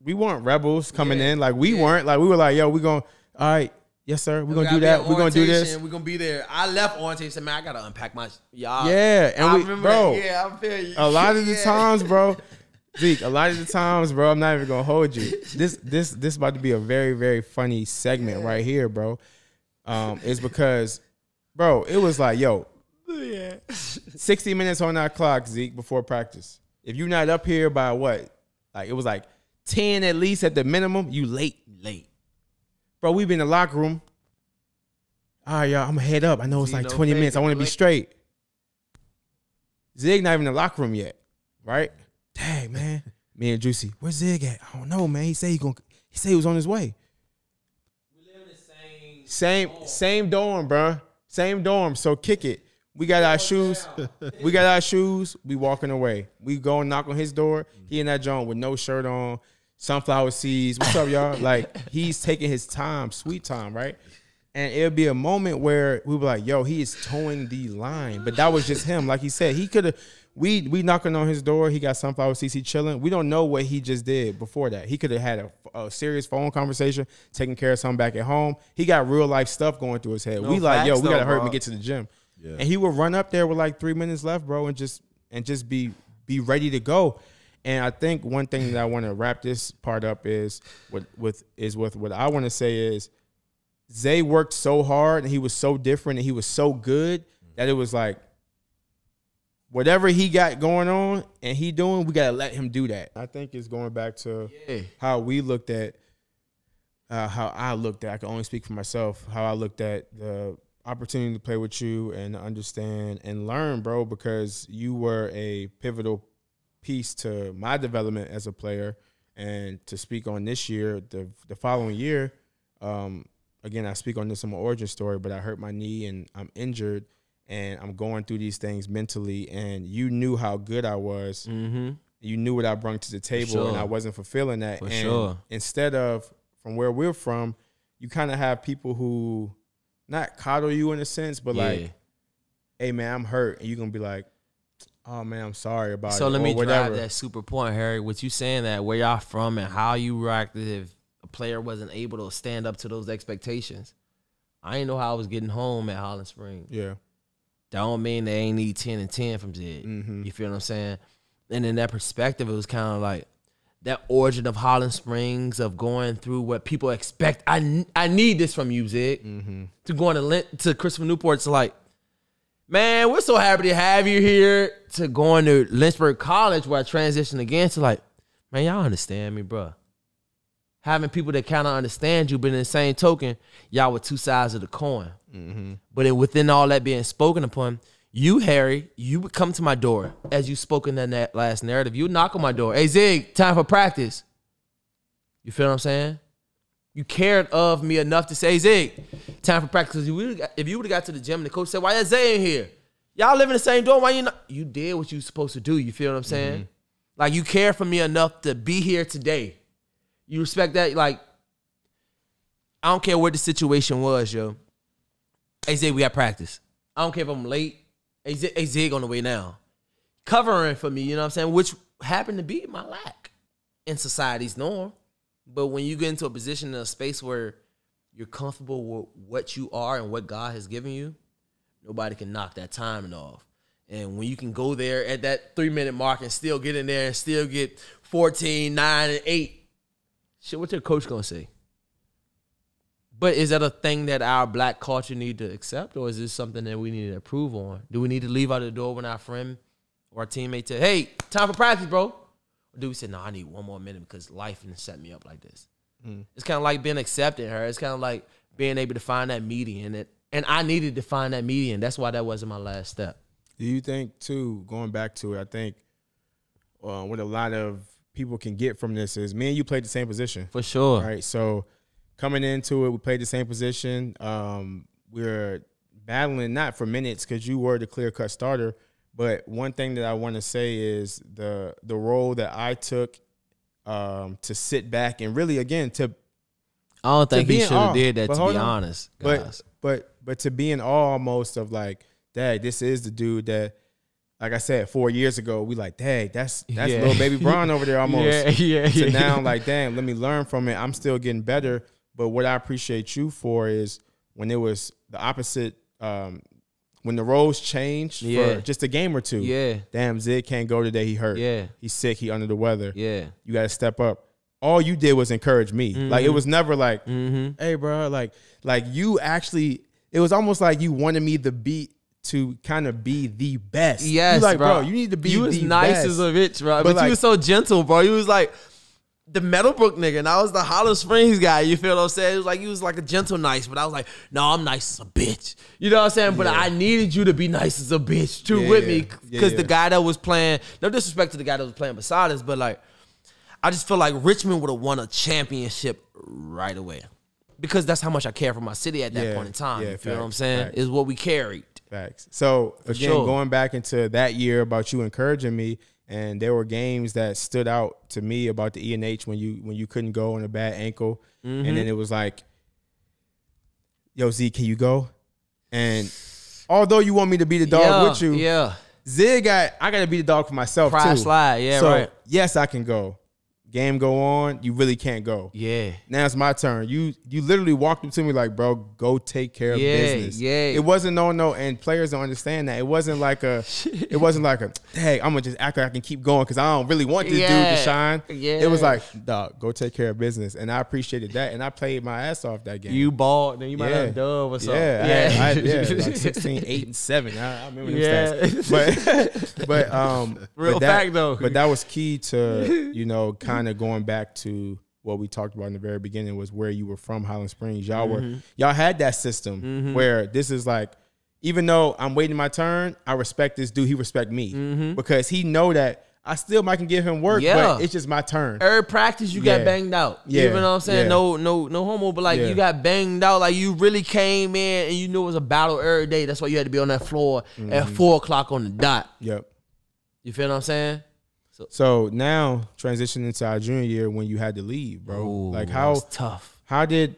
[SPEAKER 2] we weren't rebels coming in. Like we weren't. Like we were like, yo, we gonna, all right, yes sir, we're gonna do that. We're gonna do this.
[SPEAKER 4] We're gonna be there. I left orientation. Said, man, I gotta unpack my y'all.
[SPEAKER 2] Yeah, and
[SPEAKER 4] I
[SPEAKER 2] we,
[SPEAKER 4] remember
[SPEAKER 2] bro.
[SPEAKER 4] that. Yeah, I feel you.
[SPEAKER 2] A lot of the times, bro. Zeke, a lot of the times, bro, I'm not even gonna hold you. This about to be a very, very funny segment right here, bro. It's because, bro, it was like, yo, 60 minutes on that clock, Zeke, before practice. If you're not up here by what? Like, it was like 10 at least at the minimum, you late. Bro, we been in the locker room. All right, y'all, I'm gonna head up. I know it's like 20 minutes. I want to be straight. Zig not even in the locker room yet, right? Dang, man. Me and Juicy, where's Zig at? I don't know, man. He said he was on his way.
[SPEAKER 4] We live in the
[SPEAKER 2] same dorm, bro. Same dorm. So kick it. We got our shoes. We walking away. We go and knock on his door. He in that joint with no shirt on, sunflower seeds. What's up, y'all? Like, he's taking his time, sweet time, right? And it'll be a moment where we were like, yo, he is towing the line. But that was just him. Like he said, he could have, we knocking on his door. He got sunflower seeds. He chilling. We don't know what he just did before that. He could have had a serious phone conversation, taking care of something back at home. He got real life stuff going through his head. We like, yo, we got to hurry up and get to the gym. Yeah. And he would run up there with like 3 minutes left, bro, and just be ready to go. And I think one thing that I want to wrap this part up is what I want to say is Zay worked so hard and he was so different and he was so good that it was like whatever he got going on and he doing, we gotta let him do that. I think it's going back to how we looked at how I looked at. I can only speak for myself. How I looked at the opportunity to play with you and understand and learn, bro, because you were a pivotal piece to my development as a player. And to speak on this year, the following year, again, I speak on this in my origin story, but I hurt my knee and I'm injured and I'm going through these things mentally. And you knew how good I was. Mm-hmm. You knew what I brought to the table, and I wasn't fulfilling that. Instead of from where we're from, you kind of have people who not coddle you in a sense, but like, hey, man, I'm hurt. And you're going to be like, oh, man, I'm sorry about it.
[SPEAKER 4] So let me drive that super point, Harry. With you saying that, where y'all from and how you reacted if a player wasn't able to stand up to those expectations. I ain't know how I was getting home at Highland Springs.
[SPEAKER 2] Yeah.
[SPEAKER 4] That don't mean they ain't need 10 and 10 from Zig. Mm-hmm. You feel what I'm saying? And in that perspective, it was kind of like that origin of Highland Springs, of going through what people expect. I need this from you, Zig. Mm-hmm. To going to Christopher Newport, it's like, man, we're so happy to have you here, to going to Lynchburg College where I transitioned again to like, man, y'all understand me, bro. Having people that kind of understand you, but in the same token, y'all were two sides of the coin. Mm-hmm. But within all that being spoken upon, you, Harry, you would come to my door as you spoke in that last narrative. You would knock on my door. Hey, Zig, time for practice. You feel what I'm saying? You cared of me enough to say, Zig, time for practice. If you would have got to the gym and the coach said, why is Zay in here? Y'all live in the same dorm. Why you not? You did what you were supposed to do. You feel what I'm saying? Mm-hmm. Like, you care for me enough to be here today. You respect that? Like, I don't care what the situation was, yo. Hey, Zig, we got practice. I don't care if I'm late. Hey, Zig on the way now. Covering for me, you know what I'm saying? Which happened to be my lack in society's norm. But when you get into a position in a space where you're comfortable with what you are and what God has given you, nobody can knock that timing off. And when you can go there at that 3-minute mark and still get in there and still get 14, 9, and 8, shit, what's your coach going to say? But is that a thing that our black culture need to accept, or is this something that we need to improve on? Do we need to leave out the door when our friend or our teammate say, hey, time for practice, bro? Or do we say, no, I need one more minute because life didn't set me up like this? It's kind of like being accepted her. It's kind of like being able to find that median. And I needed to find that median. That's why that wasn't my last step.
[SPEAKER 2] Do you think, too, going back to it, I think what a lot of people can get from this is me and you played the same position.
[SPEAKER 4] For sure.
[SPEAKER 2] Right? So coming into it, we played the same position. We were battling not for minutes because you were the clear-cut starter, but one thing that I want to say is the role that I took to sit back and really, again,
[SPEAKER 4] I don't think he should have did that,
[SPEAKER 2] but
[SPEAKER 4] to be honest, guys.
[SPEAKER 2] But to be in awe almost of like, dang, this is the dude that, like I said, 4 years ago, we like, dang, that's little baby Bron over there almost. So now, like, dang, let me learn from it. I'm still getting better. But what I appreciate you for is when it was the opposite, when the roles changed for just a game or two.
[SPEAKER 4] Yeah.
[SPEAKER 2] Damn, Zay can't go today. He hurt.
[SPEAKER 4] Yeah.
[SPEAKER 2] He's sick. He under the weather.
[SPEAKER 4] Yeah.
[SPEAKER 2] You got to step up. All you did was encourage me. Like, it was never like, hey, bro, like you actually, it was almost like you wanted me to kind of be the best.
[SPEAKER 4] Yes,
[SPEAKER 2] you like,
[SPEAKER 4] bro,
[SPEAKER 2] you need to be
[SPEAKER 4] you was nice
[SPEAKER 2] best.
[SPEAKER 4] as a bitch, bro. But
[SPEAKER 2] like,
[SPEAKER 4] you was so gentle, bro. You was like the Meadowbrook nigga, and I was the Highland Springs guy. You feel what I'm saying? It was like you was like a gentle nice, but I was like, no, I'm nice as a bitch. You know what I'm saying? But I needed you to be nice as a bitch too with me, because the guy that was playing, no disrespect to the guy that was playing beside us, but like, I just feel like Richmond would have won a championship right away, because that's how much I care for my city at that point in time. You feel what I'm saying?
[SPEAKER 2] Facts.
[SPEAKER 4] Is what we carried.
[SPEAKER 2] Facts. So again, going back into that year about you encouraging me, and there were games that stood out to me about the E&H when you couldn't go on a bad ankle, and then it was like, yo, Z, can you go? And although you want me to be the dog with you, Zay I got to be the dog for myself
[SPEAKER 4] Pride
[SPEAKER 2] too.
[SPEAKER 4] slide,
[SPEAKER 2] so,
[SPEAKER 4] right.
[SPEAKER 2] Yes, I can go. Game go on, you really can't go.
[SPEAKER 4] Yeah.
[SPEAKER 2] Now it's my turn. You literally walked up to me like, bro, go take care of business.
[SPEAKER 4] Yeah.
[SPEAKER 2] It wasn't no, and players don't understand that. It wasn't like a, hey, I'm gonna just act like I can keep going because I don't really want this dude to shine.
[SPEAKER 4] Yeah.
[SPEAKER 2] It was like, dog, go take care of business. And I appreciated that. And I played my ass off that game.
[SPEAKER 4] You balled, then you might have a dub or something.
[SPEAKER 2] I like 16, 8, and 7. I remember them stats. But
[SPEAKER 4] real fact though.
[SPEAKER 2] But that was key to, kind of going back to what we talked about in the very beginning was where you were from, Highland Springs. Y'all had that system where this is like, even though I'm waiting my turn, I respect this dude. He respect me because he know that I still might can give him work, but it's just my turn.
[SPEAKER 4] Every practice you got banged out. You know what I'm saying? No homo, but like you got banged out. Like you really came in and you knew it was a battle every day. That's why you had to be on that floor at 4:00 on the dot.
[SPEAKER 2] Yep.
[SPEAKER 4] You feel what I'm saying?
[SPEAKER 2] So now transitioning into our junior year when you had to leave, bro.
[SPEAKER 4] Ooh,
[SPEAKER 2] like
[SPEAKER 4] that was tough.
[SPEAKER 2] How did?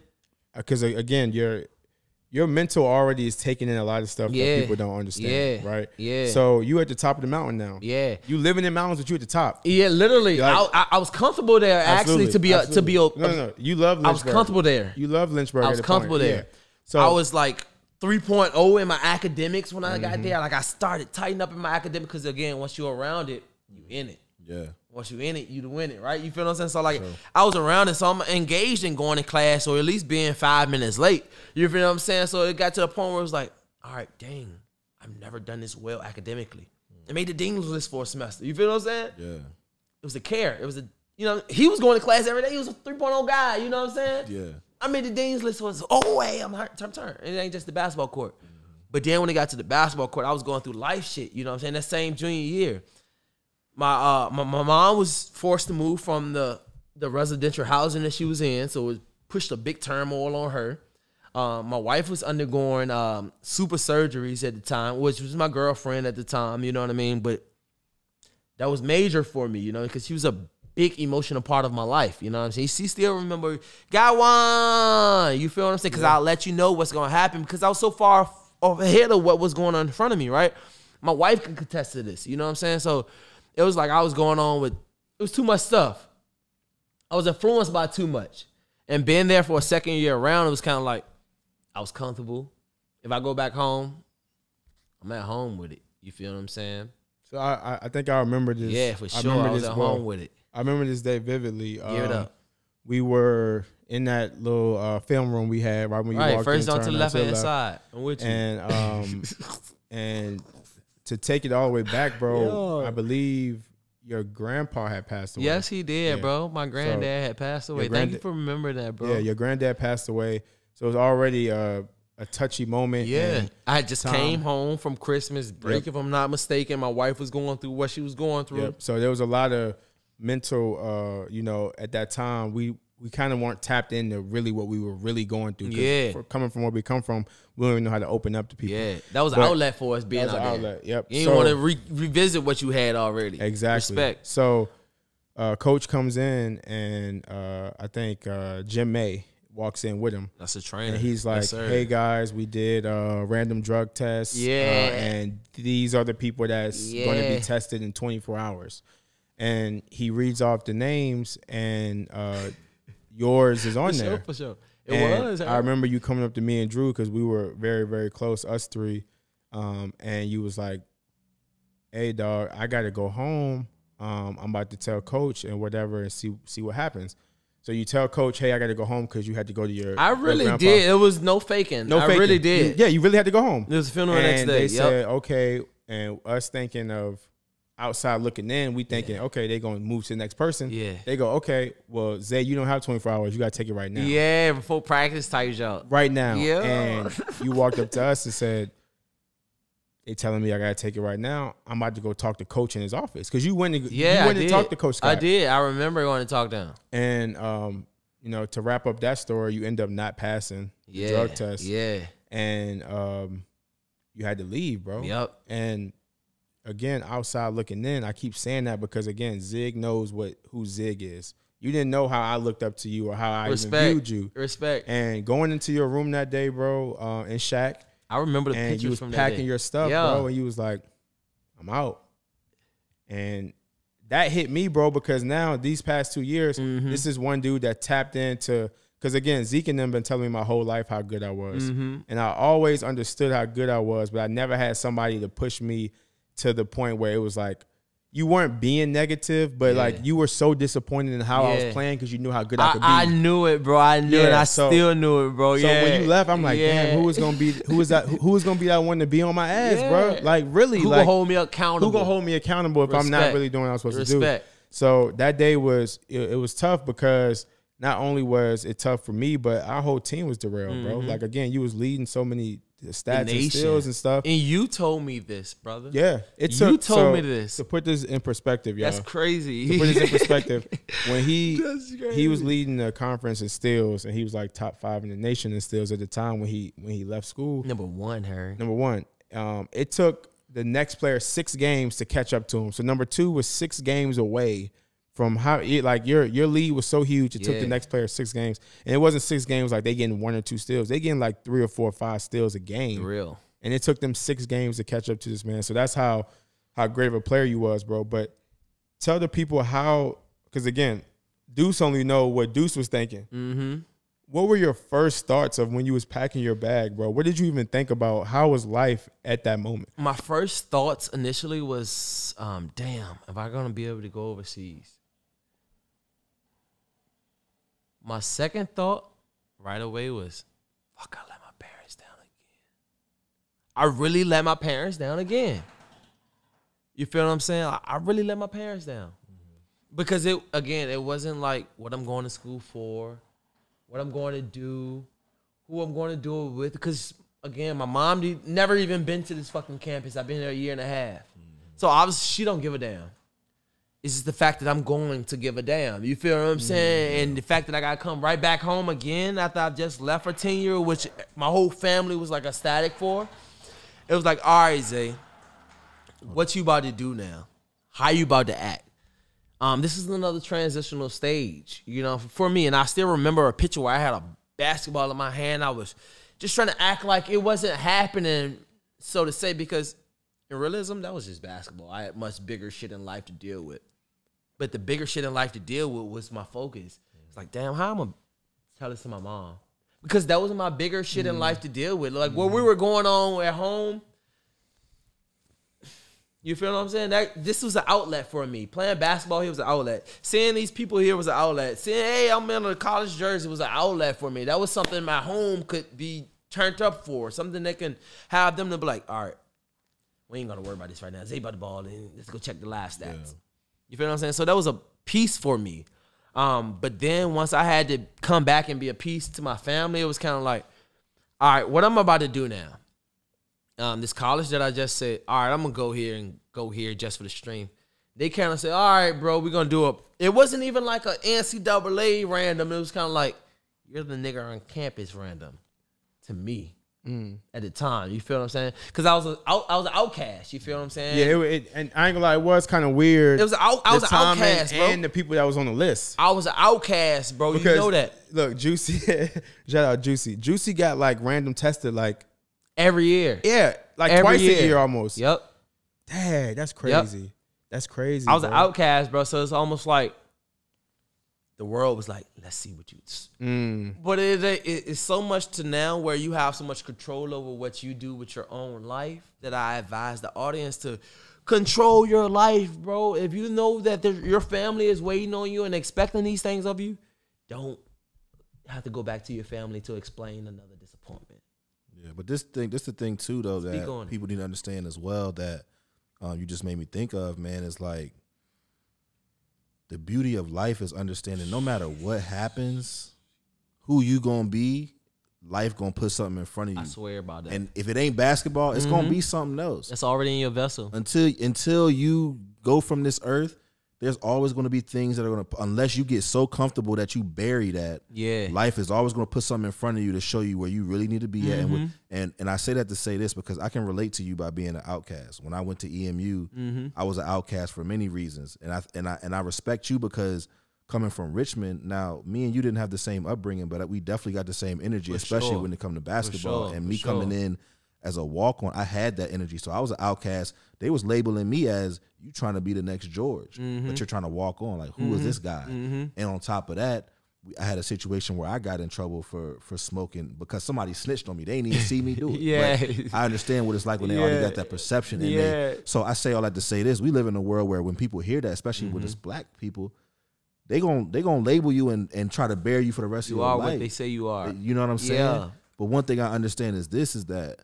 [SPEAKER 2] Because again, your mental already is taking in a lot of stuff that people don't understand, right? Yeah. So you at the top of the mountain now. Yeah. You living in mountains, but you at the top.
[SPEAKER 4] Yeah, literally. Like, I was comfortable there actually to be
[SPEAKER 2] no. You love Lynchburg.
[SPEAKER 4] I was comfortable there.
[SPEAKER 2] You love Lynchburg.
[SPEAKER 4] I was comfortable there. Yeah. So I was like 3.0 in my academics when I got there. Like I started tightening up in my academics because again, once you're around it, you in it. Yeah. Once you in it, you win it, right? You feel what I'm saying? So like I was around it, so I'm engaged in going to class or at least being 5 minutes late. You feel what I'm saying? So it got to the point where it was like, all right, dang, I've never done this well academically. It made the dean's list for a semester. You feel what I'm saying? Yeah. It was a care. It was he was going to class every day. He was a 3.0 guy. You know what I'm saying? Yeah. I made the dean's list was, I'm turn. It ain't just the basketball court. But then when it got to the basketball court, I was going through life shit. You know what I'm saying? That same junior year. My mom was forced to move from the residential housing that she was in, so it pushed a big turmoil on her. My wife was undergoing super surgeries at the time, which was my girlfriend at the time, you know what I mean? But that was major for me, because she was a big emotional part of my life, you know what I'm saying? She still remember, got one, you feel what I'm saying? Because I'll let you know what's going to happen because I was so far ahead of what was going on in front of me, right? My wife can contest to this, you know what I'm saying? So it was like I was going on with, it was too much stuff. I was influenced by too much. And being there for a second year around, it was kind of like, I was comfortable. If I go back home, I'm at home with it. You feel what I'm saying?
[SPEAKER 2] So I think I remember this.
[SPEAKER 4] Yeah, for sure. I was at home with it.
[SPEAKER 2] I remember this day vividly.
[SPEAKER 4] Give it up.
[SPEAKER 2] We were in that little film room we had right when you walked
[SPEAKER 4] first
[SPEAKER 2] in.
[SPEAKER 4] on to the left hand side. I'm with you.
[SPEAKER 2] And to take it all the way back, bro, I believe your grandpa had passed away.
[SPEAKER 4] Yes, he did, bro. My granddad had passed away. Thank you for remembering that, bro.
[SPEAKER 2] Yeah, your granddad passed away. So it was already a touchy moment.
[SPEAKER 4] Yeah. I just came home from Christmas break, if I'm not mistaken. My wife was going through what she was going through.
[SPEAKER 2] Yep. So there was a lot of mental, at that time, we kind of weren't tapped into really what we were really going through.
[SPEAKER 4] Yeah.
[SPEAKER 2] Coming from where we come from, we don't even know how to open up to people.
[SPEAKER 4] Yeah. That was an outlet for us being out there.
[SPEAKER 2] Outlet. Yep.
[SPEAKER 4] You didn't want to revisit what you had already.
[SPEAKER 2] Exactly.
[SPEAKER 4] Respect.
[SPEAKER 2] So coach comes in and I think Jim May walks in with him.
[SPEAKER 4] That's a trainer.
[SPEAKER 2] And he's like, hey, guys, we did a random drug test.
[SPEAKER 4] Yeah.
[SPEAKER 2] And these are the people that's going to be tested in 24 hours. And he reads off the names, and yours is on there.
[SPEAKER 4] For sure. It was.
[SPEAKER 2] I remember you coming up to me and Drew because we were very, very close, us three. And you was like, hey, dog, I got to go home. I'm about to tell coach and whatever and see what happens. So you tell coach, hey, I got to go home because you had to go to your
[SPEAKER 4] I really did. It was no faking. I really did.
[SPEAKER 2] You really had to go home.
[SPEAKER 4] There was a funeral the next day.
[SPEAKER 2] They said, okay, and us thinking of outside looking in, we thinking, okay, they're going to move to the next person.
[SPEAKER 4] Yeah.
[SPEAKER 2] They go, okay, well, Zay, you don't have 24 hours. You got to take it right now.
[SPEAKER 4] Yeah, before practice type job.
[SPEAKER 2] Right now.
[SPEAKER 4] Yeah.
[SPEAKER 2] And you walked up to us and said, they telling me I got to take it right now. I'm about to go talk to coach in his office. Because you went to talk to Coach Scott.
[SPEAKER 4] I did. I remember going to talk to him.
[SPEAKER 2] And, to wrap up that story, you end up not passing the drug test.
[SPEAKER 4] Yeah.
[SPEAKER 2] And you had to leave, bro.
[SPEAKER 4] Yep.
[SPEAKER 2] And, again, outside looking in, I keep saying that because, again, Zig knows who Zig is. You didn't know how I looked up to you or how I even viewed you.
[SPEAKER 4] Respect.
[SPEAKER 2] And going into your room that day, bro, in Shaq,
[SPEAKER 4] I remember the pictures
[SPEAKER 2] you was
[SPEAKER 4] from that
[SPEAKER 2] packing
[SPEAKER 4] day.
[SPEAKER 2] your stuff, bro, and you was like, I'm out. And that hit me, bro, because now these past 2 years, this is one dude that tapped into, because again, Zeke and them been telling me my whole life how good I was. And I always understood how good I was, but I never had somebody to push me to the point where it was like, you weren't being negative, but like you were so disappointed in how I was playing because you knew how good I could be.
[SPEAKER 4] I knew it, bro. I knew it. I still knew it, bro.
[SPEAKER 2] So when you left, I'm like, damn, who was gonna be that one to be on my ass, bro? Like really,
[SPEAKER 4] who gonna hold me accountable?
[SPEAKER 2] Who gonna hold me accountable if I'm not really doing what I'm supposed to do? So that day was tough because not only was it tough for me, but our whole team was derailed, bro. Like again, you was leading so many stats and steals and stuff.
[SPEAKER 4] And you told me this, brother.
[SPEAKER 2] Yeah.
[SPEAKER 4] You told me this.
[SPEAKER 2] To put this in perspective, y'all.
[SPEAKER 4] That's crazy.
[SPEAKER 2] To put this in perspective, when he was leading the conference in steals, and he was like top 5 in the nation in steals at the time when he left school.
[SPEAKER 4] Number one.
[SPEAKER 2] It took the next player 6 games to catch up to him. So number 2 was 6 games away from how your lead was so huge. It took the next player 6 games, and it wasn't 6 games like they getting 1 or 2 steals. They getting like 3 or 4 or 5 steals a game.
[SPEAKER 4] Real.
[SPEAKER 2] And it took them 6 games to catch up to this man. So that's how great of a player you was, bro. But tell the people how, because again, Deuce only know what Deuce was thinking. What were your first thoughts of when you was packing your bag, bro? What did you even think about? How was life at that moment?
[SPEAKER 4] My first thoughts initially was, damn, am I gonna be able to go overseas? My second thought right away was, fuck, I let my parents down again. I really let my parents down again. You feel what I'm saying? I really let my parents down. Because it wasn't like what I'm going to school for, what I'm going to do, who I'm going to do it with. Because, again, my mom never even been to this fucking campus. I've been there a year and a half. So, obviously, she don't give a damn. It's just the fact that I'm going to give a damn. You feel what I'm saying? And the fact that I got to come right back home again after I just left for 10 years, which my whole family was like ecstatic for. It was like, all right, Zay, what you about to do now? How you about to act? This is another transitional stage, for me. And I still remember a picture where I had a basketball in my hand. I was just trying to act like it wasn't happening, so to say, because in realism, that was just basketball. I had much bigger shit in life to deal with. But the bigger shit in life to deal with was my focus. It's like, damn, how am I tell this to my mom? Because that was my bigger shit in life to deal with. Like, what we were going on at home, You feel what I'm saying? This was an outlet for me. Playing basketball here was an outlet. Seeing these people here was an outlet. Seeing, hey, I'm in a college jersey was an outlet for me. That was something my home could be turned up for. Something that can have them to be like, all right, we ain't gonna worry about this right now. Zay about the ball, and let's go check the live stats. Yeah. You feel what I'm saying? So that was a piece for me. But then once I had to come back and be a piece to my family, it was kind of like, all right, what I'm about to do now. This college that I just said, all right, I'm going to go here just for the stream. They kind of say, all right, bro, we're going to do it. It wasn't even like an NCAA random. It was kind of like, you're the nigga on campus random to me at the time. You feel what I'm saying? Because I was an outcast. You feel what I'm saying?
[SPEAKER 2] Yeah, and I ain't gonna lie, it was kind of weird.
[SPEAKER 4] I was an outcast, bro.
[SPEAKER 2] And the people that was on the list.
[SPEAKER 4] I was an outcast, bro. Because, you know that.
[SPEAKER 2] Look, Juicy, shout out Juicy. Juicy got like random tested like
[SPEAKER 4] every year.
[SPEAKER 2] Yeah, like twice a year almost.
[SPEAKER 4] Yep.
[SPEAKER 2] Dang, that's crazy. Yep. That's crazy.
[SPEAKER 4] I was an outcast, bro. So it's almost like the world was like, let's see what you. But it's so much to now where you have so much control over what you do with your own life that I advise the audience to control your life, bro. If you know that your family is waiting on you and expecting these things of you, don't have to go back to your family to explain another disappointment.
[SPEAKER 3] Yeah, but this the thing too, though, that people need to understand as well that you just made me think of, man, is like the beauty of life is understanding no matter what happens, who you gonna be, life gonna put something in front of you.
[SPEAKER 4] I swear about that.
[SPEAKER 3] And if it ain't basketball, it's gonna be something else.
[SPEAKER 4] It's already in your vessel.
[SPEAKER 3] Until you go from this earth, there's always going to be things that are going to, unless you get so comfortable that you bury that, life is always going to put something in front of you to show you where you really need to be at. And I say that to say this because I can relate to you by being an outcast. When I went to EMU, I was an outcast for many reasons. And I respect you because coming from Richmond, now me and you didn't have the same upbringing, but we definitely got the same energy, especially when it comes to basketball. And me coming in as a walk-on, I had that energy. So I was an outcast. They was labeling me as you trying to be the next George, but you're trying to walk on. Like, who is this guy? And on top of that, I had a situation where I got in trouble for smoking because somebody snitched on me. They didn't even see me do it. But I understand what it's like when they already got that perception. And so I say all that to say this. We live in a world where when people hear that, especially with us black people, they gonna label you and try to bury you for the rest of your life. You are what
[SPEAKER 4] they say you are.
[SPEAKER 3] You know what I'm saying? Yeah. But one thing I understand is that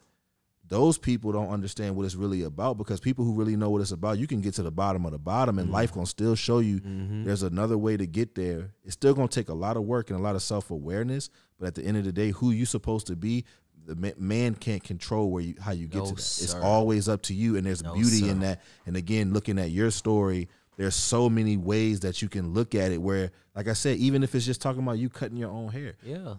[SPEAKER 3] those people don't understand what it's really about, because people who really know what it's about, you can get to the bottom of the bottom and life gonna still show you there's another way to get there. It's still gonna take a lot of work and a lot of self-awareness, but at the end of the day, who you supposed to be, the man can't control how you get to that. Sir. It's always up to you, and there's beauty in that. And again, looking at your story, there's so many ways that you can look at it where, like I said, even if it's just talking about you cutting your own hair,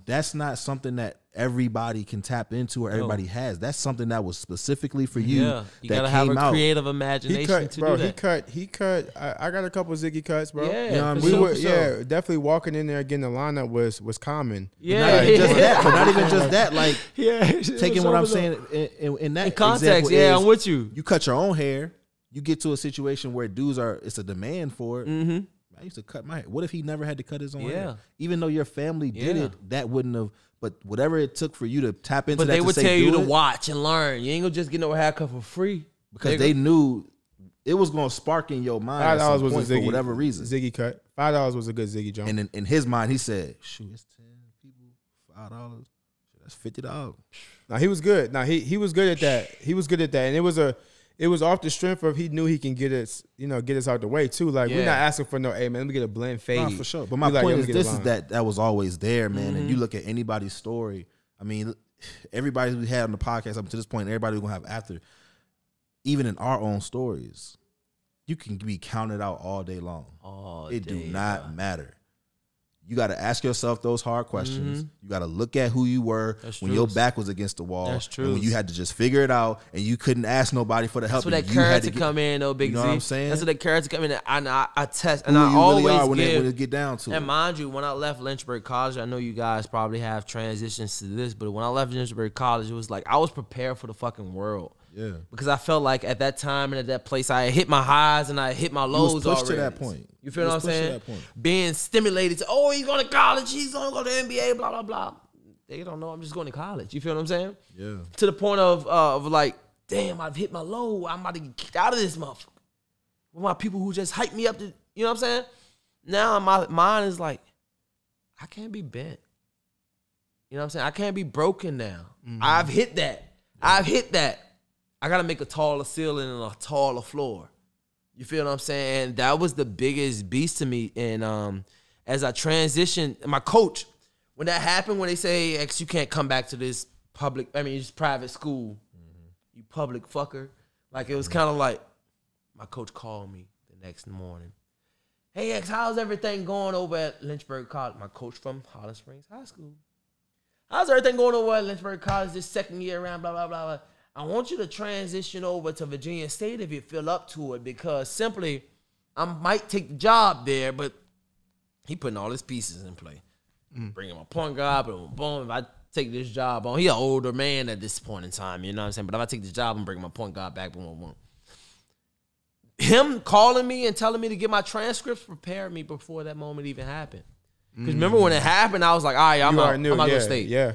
[SPEAKER 3] that's not something that everybody can tap into or everybody has. That's something that was specifically for you.
[SPEAKER 4] Yeah, you gotta have a creative imagination to do that.
[SPEAKER 2] He cut. I got a couple Ziggy cuts, bro.
[SPEAKER 4] Yeah,
[SPEAKER 2] you know what I mean? Definitely walking in there getting the lineup was common.
[SPEAKER 3] Yeah, not even just that. Like, taking what I'm saying in that
[SPEAKER 4] context. Yeah, I'm with you.
[SPEAKER 3] You cut your own hair. You get to a situation where it's a demand for it. I used to cut my hair. What if he never had to cut his own hair? Even though your family did it, that wouldn't have. But whatever it took for you to tap into that,
[SPEAKER 4] but they would tell you to watch and learn. You ain't gonna just get no haircut for free
[SPEAKER 3] because they knew it was gonna spark in your mind at some point for whatever reason.
[SPEAKER 2] Ziggy cut. $5 was a good Ziggy jump.
[SPEAKER 3] And in his mind, he said, "Shoot, it's 10 people, $5. That's $50."
[SPEAKER 2] Now he was good. Now he was good at that. He was good at that, and it was off the strength of he knew he can get us out the way too. Like we're not asking for no, hey man, let me get a blend fade.
[SPEAKER 3] No, for sure. But my point is that was always there, man. And you look at anybody's story. I mean, everybody we had on the podcast up to this point, everybody we're gonna have after, even in our own stories, you can be counted out all day long. It do not matter. You got to ask yourself those hard questions. You got to look at who you were when your back was against the wall.
[SPEAKER 4] That's true.
[SPEAKER 3] And when you had to just figure it out and you couldn't ask nobody for the help.
[SPEAKER 4] That's where that character come in, though, Big Z.
[SPEAKER 3] You know what I'm saying?
[SPEAKER 4] That's where that character come in. And I test.
[SPEAKER 3] And
[SPEAKER 4] I always
[SPEAKER 3] really are when it get down to it.
[SPEAKER 4] And mind you, when I left Lynchburg College, I know you guys probably have transitions to this, but when I left Lynchburg College, it was like I was prepared for the fucking world.
[SPEAKER 3] Yeah. Because
[SPEAKER 4] I felt like at that time and at that place, I had hit my highs and I hit my lows already.
[SPEAKER 3] You was pushed to that point.
[SPEAKER 4] You feel what I'm saying? Being stimulated to, he's going to college, he's going to go to the NBA, blah, blah, blah. They don't know I'm just going to college. You feel what I'm saying?
[SPEAKER 3] Yeah.
[SPEAKER 4] To the point of like damn, I've hit my low. I'm about to get kicked out of this motherfucker. With my people who just hype me up to, you know what I'm saying? Now my mind is like, I can't be bent. You know what I'm saying? I can't be broken now. I've hit that. I've hit that. I got to make a taller ceiling and a taller floor. You feel what I'm saying? That was the biggest beast to me. And as I transitioned, my coach, when that happened, when they say, X, you can't come back to this this private school, you public fucker. Like, it was kind of like, my coach called me the next morning. Hey, X, how's everything going over at Lynchburg College? My coach from Highland Springs High School. How's everything going over at Lynchburg College this second year around, blah, blah, blah, blah. I want you to transition over to Virginia State if you feel up to it, because simply, I might take the job there, but he putting all his pieces in play. Bringing my point guard, boom, boom. If I take this job on, he an older man at this point in time, you know what I'm saying? But if I take this job and bring my point guard back, boom, boom, boom. Him calling me and telling me to get my transcripts prepared me before that moment even happened. Because remember when it happened, I was like, all right, I'm out of state.
[SPEAKER 2] Yeah,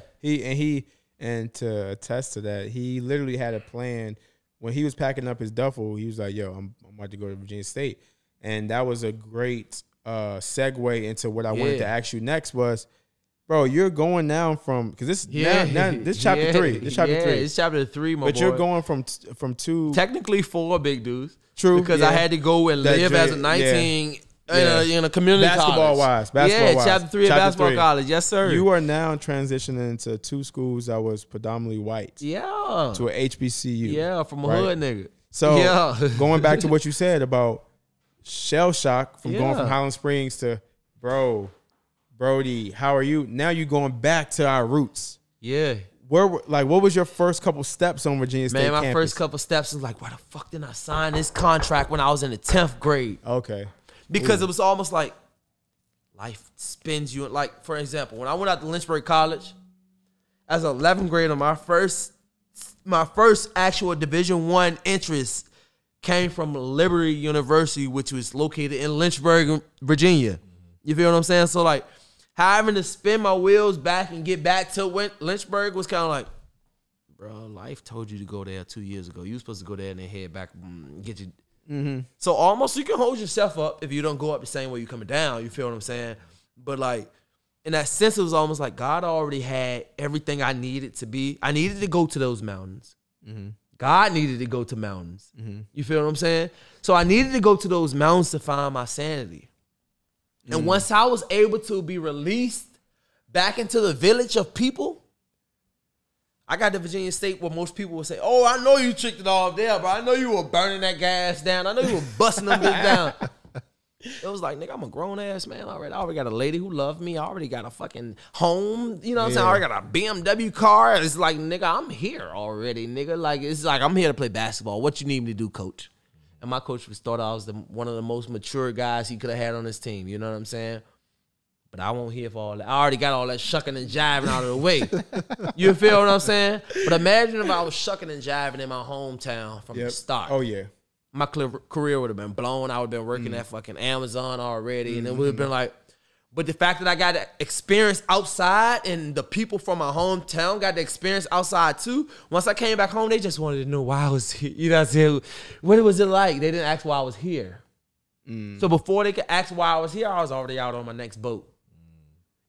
[SPEAKER 2] and to attest to that, he literally had a plan. When he was packing up his duffel, he was like, yo, I'm about to go to Virginia State. And that was a great segue into what I wanted to ask you next was, bro, you're going now from, because this this chapter 3. This chapter 3.
[SPEAKER 4] It's chapter 3, my boy.
[SPEAKER 2] But you're going from 2.
[SPEAKER 4] Technically 4 big dudes.
[SPEAKER 2] True.
[SPEAKER 4] Because I had to go and live as a 19 in a community college.
[SPEAKER 2] Basketball-wise.
[SPEAKER 4] Chapter 3 of basketball college. Yes, sir.
[SPEAKER 2] You are now transitioning into 2 schools that was predominantly white.
[SPEAKER 4] Yeah.
[SPEAKER 2] To a HBCU.
[SPEAKER 4] Yeah, from a hood nigga.
[SPEAKER 2] So going back to what you said about shell shock from going from Highland Springs to, Brody, how are you? Now you're going back to our roots.
[SPEAKER 4] Yeah.
[SPEAKER 2] What was your first couple steps on Virginia State campus?
[SPEAKER 4] Man, my first couple steps was like, why the fuck didn't I sign this contract when I was in the 10th grade?
[SPEAKER 2] Okay.
[SPEAKER 4] Because it was almost like life spins you. Like, for example, when I went out to Lynchburg College, as an 11th grader, my first actual Division I interest came from Liberty University, which was located in Lynchburg, Virginia. You feel what I'm saying? So, like, having to spin my wheels back and get back to Lynchburg was kind of like, bro, life told you to go there 2 years ago. You were supposed to go there and then head back and get you. So almost you can hold yourself up if you don't go up the same way you're coming down. You feel what I'm saying? But, like, in that sense, it was almost like God already had everything I needed to be. I needed to go to those mountains. God needed to go to mountains. You feel what I'm saying? So I needed to go to those mountains to find my sanity. And once I was able to be released back into the village of people, I got to Virginia State where most people would say, oh, I know you tricked it off there, bro. I know you were burning that gas down. I know you were busting them bitch down. It was like, nigga, I'm a grown-ass man already. I already got a lady who loved me. I already got a fucking home. You know what I'm saying? I already got a BMW car. It's like, nigga, I'm here already, nigga. Like, it's like, I'm here to play basketball. What you need me to do, coach? And my coach thought I was one of the most mature guys he could have had on his team. You know what I'm saying? But I won't here for all that. I already got all that shucking and jiving out of the way. You feel what I'm saying? But imagine if I was shucking and jiving in my hometown from the start.
[SPEAKER 2] Oh, yeah.
[SPEAKER 4] My career would have been blown. I would have been working at fucking Amazon already. And it would have been like, but the fact that I got to experience outside and the people from my hometown got to experience outside too. Once I came back home, they just wanted to know why I was here. You know what I'm saying? What was it like? They didn't ask why I was here. So before they could ask why I was here, I was already out on my next boat.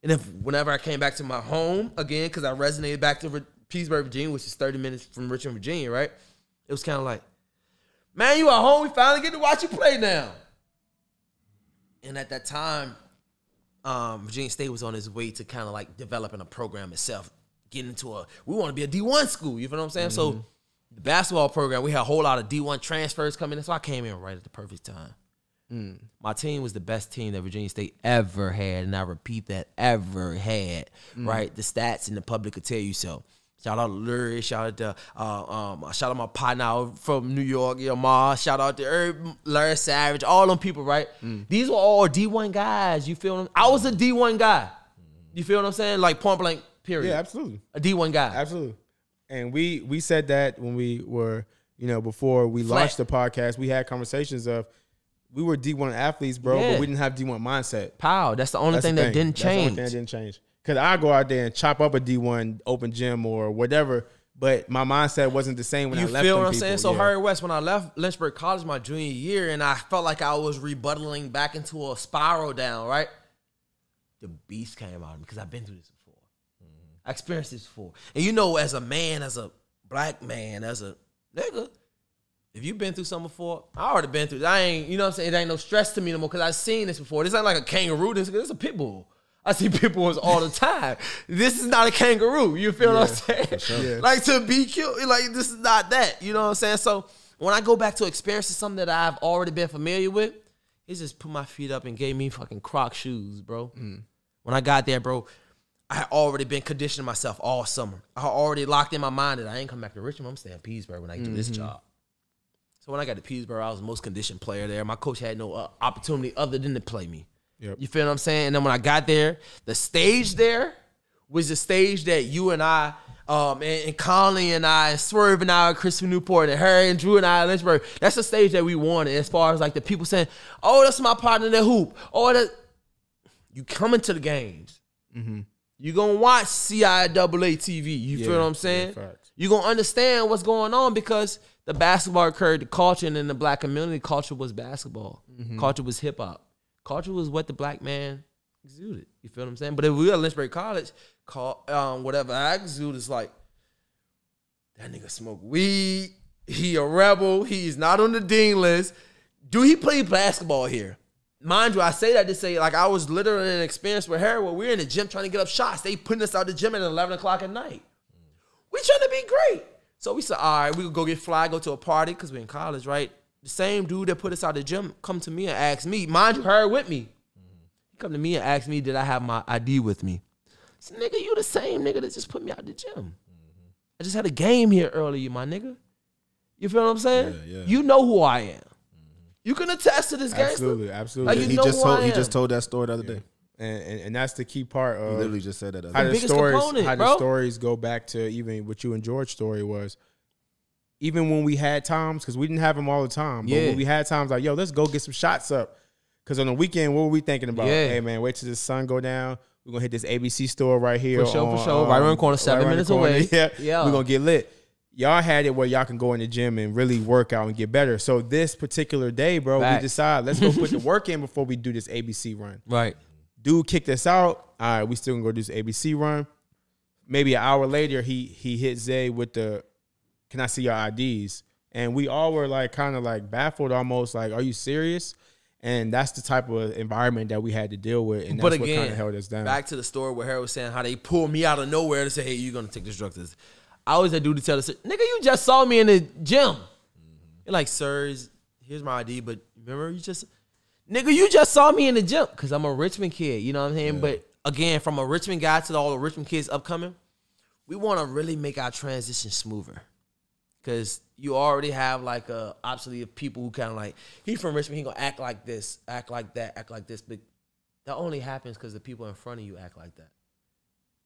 [SPEAKER 4] And whenever I came back to my home again, because I resonated back to Petersburg, Virginia, which is 30 minutes from Richmond, Virginia, right? It was kind of like, man, you at home. We finally get to watch you play now. And at that time, Virginia State was on its way to kind of like developing a program itself, getting into we want to be a D1 school. You feel what I'm saying? So the basketball program, we had a whole lot of D1 transfers coming in. So I came in right at the perfect time. My team was the best team that Virginia State ever had, and I repeat that, ever had. Right? The stats and the public could tell you so. Shout out to Lurie, shout out my partner out from New York, Ma. Shout out to Larry Savage, all them people, right? These were all D1 guys. You feel them? I was a D1 guy. You feel what I'm saying? Like point blank, period.
[SPEAKER 2] Yeah, absolutely.
[SPEAKER 4] A D1 guy.
[SPEAKER 2] Absolutely. And we said that when we were, before we launched the podcast, we had conversations of we were D1 athletes, bro, but we didn't have D1 mindset.
[SPEAKER 4] Pow. That's the only thing that didn't change.
[SPEAKER 2] That's the only thing that didn't change. Because I go out there and chop up a D1 open gym or whatever, but my mindset wasn't the same when I left them.
[SPEAKER 4] You feel what I'm
[SPEAKER 2] people.
[SPEAKER 4] saying? So
[SPEAKER 2] Yeah.
[SPEAKER 4] Harry West, when I left Lynchburg College my junior year, and I felt like I was rebuttaling back into a spiral down, right? The beast came out of me because I've been through this before. I experienced this before. And you know, as a man, as a black man, as a nigga, if you've been through something before, I already been through it. I ain't, you know what I'm saying? It ain't no stress to me no more because I've seen this before. This ain't like a kangaroo. This is a pit bull. I see pit bulls all the time. This is not a kangaroo. You feel what I'm saying?
[SPEAKER 3] Sure.
[SPEAKER 2] Yeah.
[SPEAKER 4] Like to be cute, like this is not that. You know what I'm saying? So when I go back to experiencing something that I've already been familiar with, it just put my feet up and gave me fucking Croc shoes, bro. When I got there, bro, I had already been conditioning myself all summer. I had already locked in my mind that I ain't come back to Richmond. I'm staying in Petersburg when I do this job. So when I got to Petersburg, I was the most conditioned player there. My coach had no opportunity other than to play me.
[SPEAKER 2] Yep.
[SPEAKER 4] You feel what I'm saying? And then when I got there, the stage there was the stage that you and I, and Conley and I, and Swerve and I, Christopher Newport, and Harry and Drew and I, Lynchburg. That's the stage that we wanted as far as like the people saying, oh, that's my partner in the hoop. Oh, that. You coming to the games. You gonna watch CIAA TV. You feel what I'm saying? You gonna understand what's going on because the basketball occurred, the culture, and in the black community, culture was basketball. Culture was hip hop. Culture was what the black man exuded. You feel what I'm saying? But if we were at Lynchburg College, whatever I exude is like, that nigga smoke weed. He a rebel. He's not on the dean list. Do he play basketball here? Mind you, I say that to say, like, I was literally in an experience with Harry where we're in the gym trying to get up shots. They putting us out the gym at 11 o'clock at night. We trying to be great. So we said, all right, we could go get fly, go to a party, because we're in college, right? The same dude that put us out the gym come to me and ask me, mind you, Harry with me. He come to me and ask me, did I have my ID with me? I said, nigga, you the same nigga that just put me out the gym. I just had a game here earlier, my nigga. You feel what I'm saying?
[SPEAKER 3] Yeah.
[SPEAKER 4] You know who I am. You can attest to this gangster.
[SPEAKER 2] Absolutely.
[SPEAKER 4] Like,
[SPEAKER 3] He just told that story the other day.
[SPEAKER 2] And that's the key part of
[SPEAKER 3] He literally just said that.
[SPEAKER 2] how the
[SPEAKER 4] biggest
[SPEAKER 2] stories,
[SPEAKER 4] component,
[SPEAKER 2] how
[SPEAKER 4] bro.
[SPEAKER 2] the stories go back to even what you and George's story was. Even when we had times, because we didn't have them all the time, but when we had times like, yo, let's go get some shots up. Because on the weekend, what were we thinking about?
[SPEAKER 4] Yeah.
[SPEAKER 2] Hey, man, wait till the sun go down. We're going to hit this ABC store right here.
[SPEAKER 4] For sure. Right around the corner, 7 minutes away.
[SPEAKER 2] Yeah. We're going to get lit. Y'all had it where y'all can go in the gym and really work out and get better. So this particular day, bro, we decided, let's go put the work in before we do this ABC run.
[SPEAKER 4] Right.
[SPEAKER 2] Dude kicked us out. All right, we still going to go do this ABC run. Maybe an hour later, he hit Zay with the, can I see your IDs? And we all were like kind of like baffled almost, like, are you serious? And that's the type of environment that we had to deal with. And that's what kind of held us down.
[SPEAKER 4] Back to the story where Harry was saying how they pulled me out of nowhere to say, hey, you're going to take this drug test. I always had dude to tell us, nigga, you just saw me in the gym. You're like, sir, here's my ID, but remember, you just saw me in the gym. Because I'm a Richmond kid, you know what I'm saying? Yeah. But again, from a Richmond guy to all the Richmond kids upcoming, we want to really make our transition smoother. Because you already have like a obsolete of people who kind of like, he from Richmond, he gonna act like this, act like that, act like this. But that only happens because the people in front of you act like that.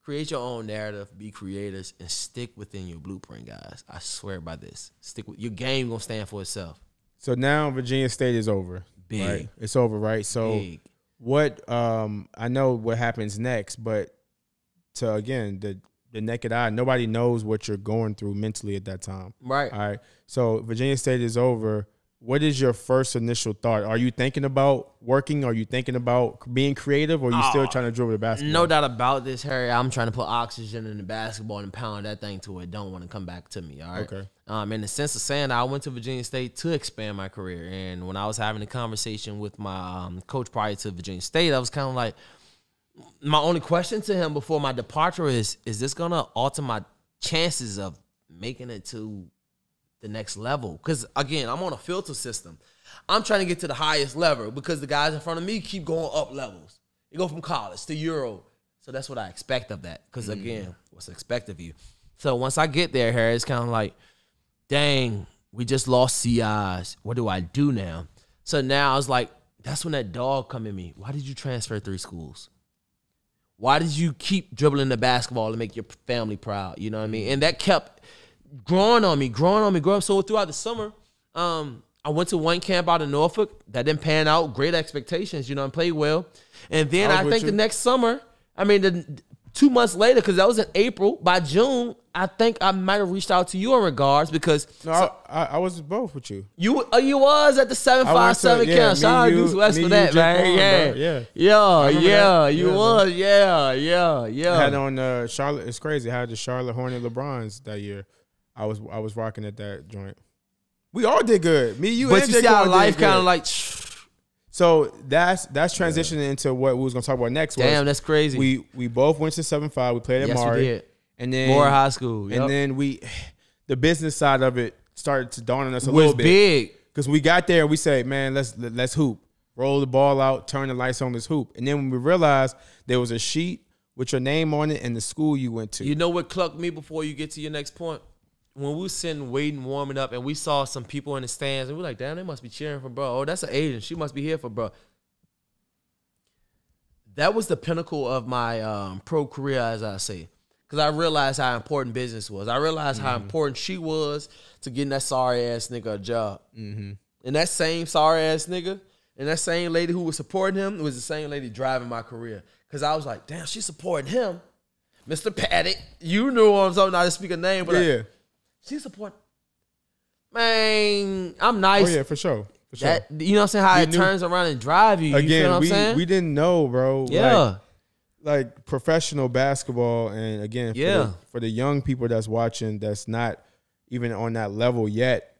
[SPEAKER 4] Create your own narrative, be creators, and stick within your blueprint, guys. I swear by this. Stick with your game gonna stand for itself.
[SPEAKER 2] So now Virginia State is over.
[SPEAKER 4] Big.
[SPEAKER 2] Right? It's over, right? So
[SPEAKER 4] Big.
[SPEAKER 2] What I know what happens next, but to again, the naked eye, nobody knows what you're going through mentally at that time.
[SPEAKER 4] Right.
[SPEAKER 2] All right. So Virginia State is over. What is your first initial thought? Are you thinking about working? Are you thinking about being creative? Or are you still trying to dribble the basketball?
[SPEAKER 4] No doubt about this, Harry. I'm trying to put oxygen in the basketball and pound that thing to it. Don't want to come back to me, all right? Okay. In the sense of saying I went to Virginia State to expand my career. And when I was having a conversation with my coach prior to Virginia State, I was kind of like, my only question to him before my departure is this going to alter my chances of making it to the next level? Because, again, I'm on a filter system. I'm trying to get to the highest level because the guys in front of me keep going up levels. You go from college to Euro. So that's what I expect of that because, again, what's expected of you. So once I get there, Harry, it's kind of like, dang, we just lost CIs. What do I do now? So now I was like, that's when that dog come in me. Why did you transfer 3 schools? Why did you keep dribbling the basketball to make your family proud? You know what I mean? And that kept growing on me. So throughout the summer, I went to one camp out in Norfolk. That didn't pan out. Great expectations, and played well. And then I think the next summer, 2 months later, because that was in April, by June, I think I might have reached out to you in regards because
[SPEAKER 2] No, I was both with you.
[SPEAKER 4] you was at the 757 camp. Shout out to Deuce West for that, man. Yeah. You was. Yeah.
[SPEAKER 2] I had on Charlotte. It's crazy. I had the Charlotte Hornet LeBrons that year. I was rocking at that joint. We all did good. Me, you,
[SPEAKER 4] but
[SPEAKER 2] and
[SPEAKER 4] you see how life kind of like.
[SPEAKER 2] So that's transitioning into what we was gonna talk about next.
[SPEAKER 4] Damn, that's crazy.
[SPEAKER 2] We both went to 7-5. We played at Maury.
[SPEAKER 4] We did.
[SPEAKER 2] And then
[SPEAKER 4] Moore High School. Yep.
[SPEAKER 2] And then the business side of it started to dawn on us a
[SPEAKER 4] was
[SPEAKER 2] little bit.
[SPEAKER 4] Big.
[SPEAKER 2] Because we got there and we said, man, let's hoop. Roll the ball out, turn the lights on, let's hoop. And then when we realized there was a sheet with your name on it and the school you went to.
[SPEAKER 4] You know what clucked me before you get to your next point? When we were sitting, waiting, warming up, and we saw some people in the stands, and we were like, damn, they must be cheering for bro. Oh, that's an Asian. She must be here for bro. That was the pinnacle of my pro career, as I say. Because I realized how important business was. I realized how important she was to getting that sorry-ass nigga a job. And that same sorry-ass nigga and that same lady who was supporting him was the same lady driving my career. Because I was like, damn, she's supporting him. Mr. Paddock, you knew what I'm talking about, not to speak a name, but
[SPEAKER 2] yeah.
[SPEAKER 4] Like, she's supporting. Man, I'm nice.
[SPEAKER 2] Oh, yeah, for sure.
[SPEAKER 4] That, you know what I'm saying? How it turns around and drive you. You feel what I'm saying?
[SPEAKER 2] We didn't know, bro.
[SPEAKER 4] Yeah.
[SPEAKER 2] Like professional basketball, and again, for the young people that's watching, that's not even on that level yet,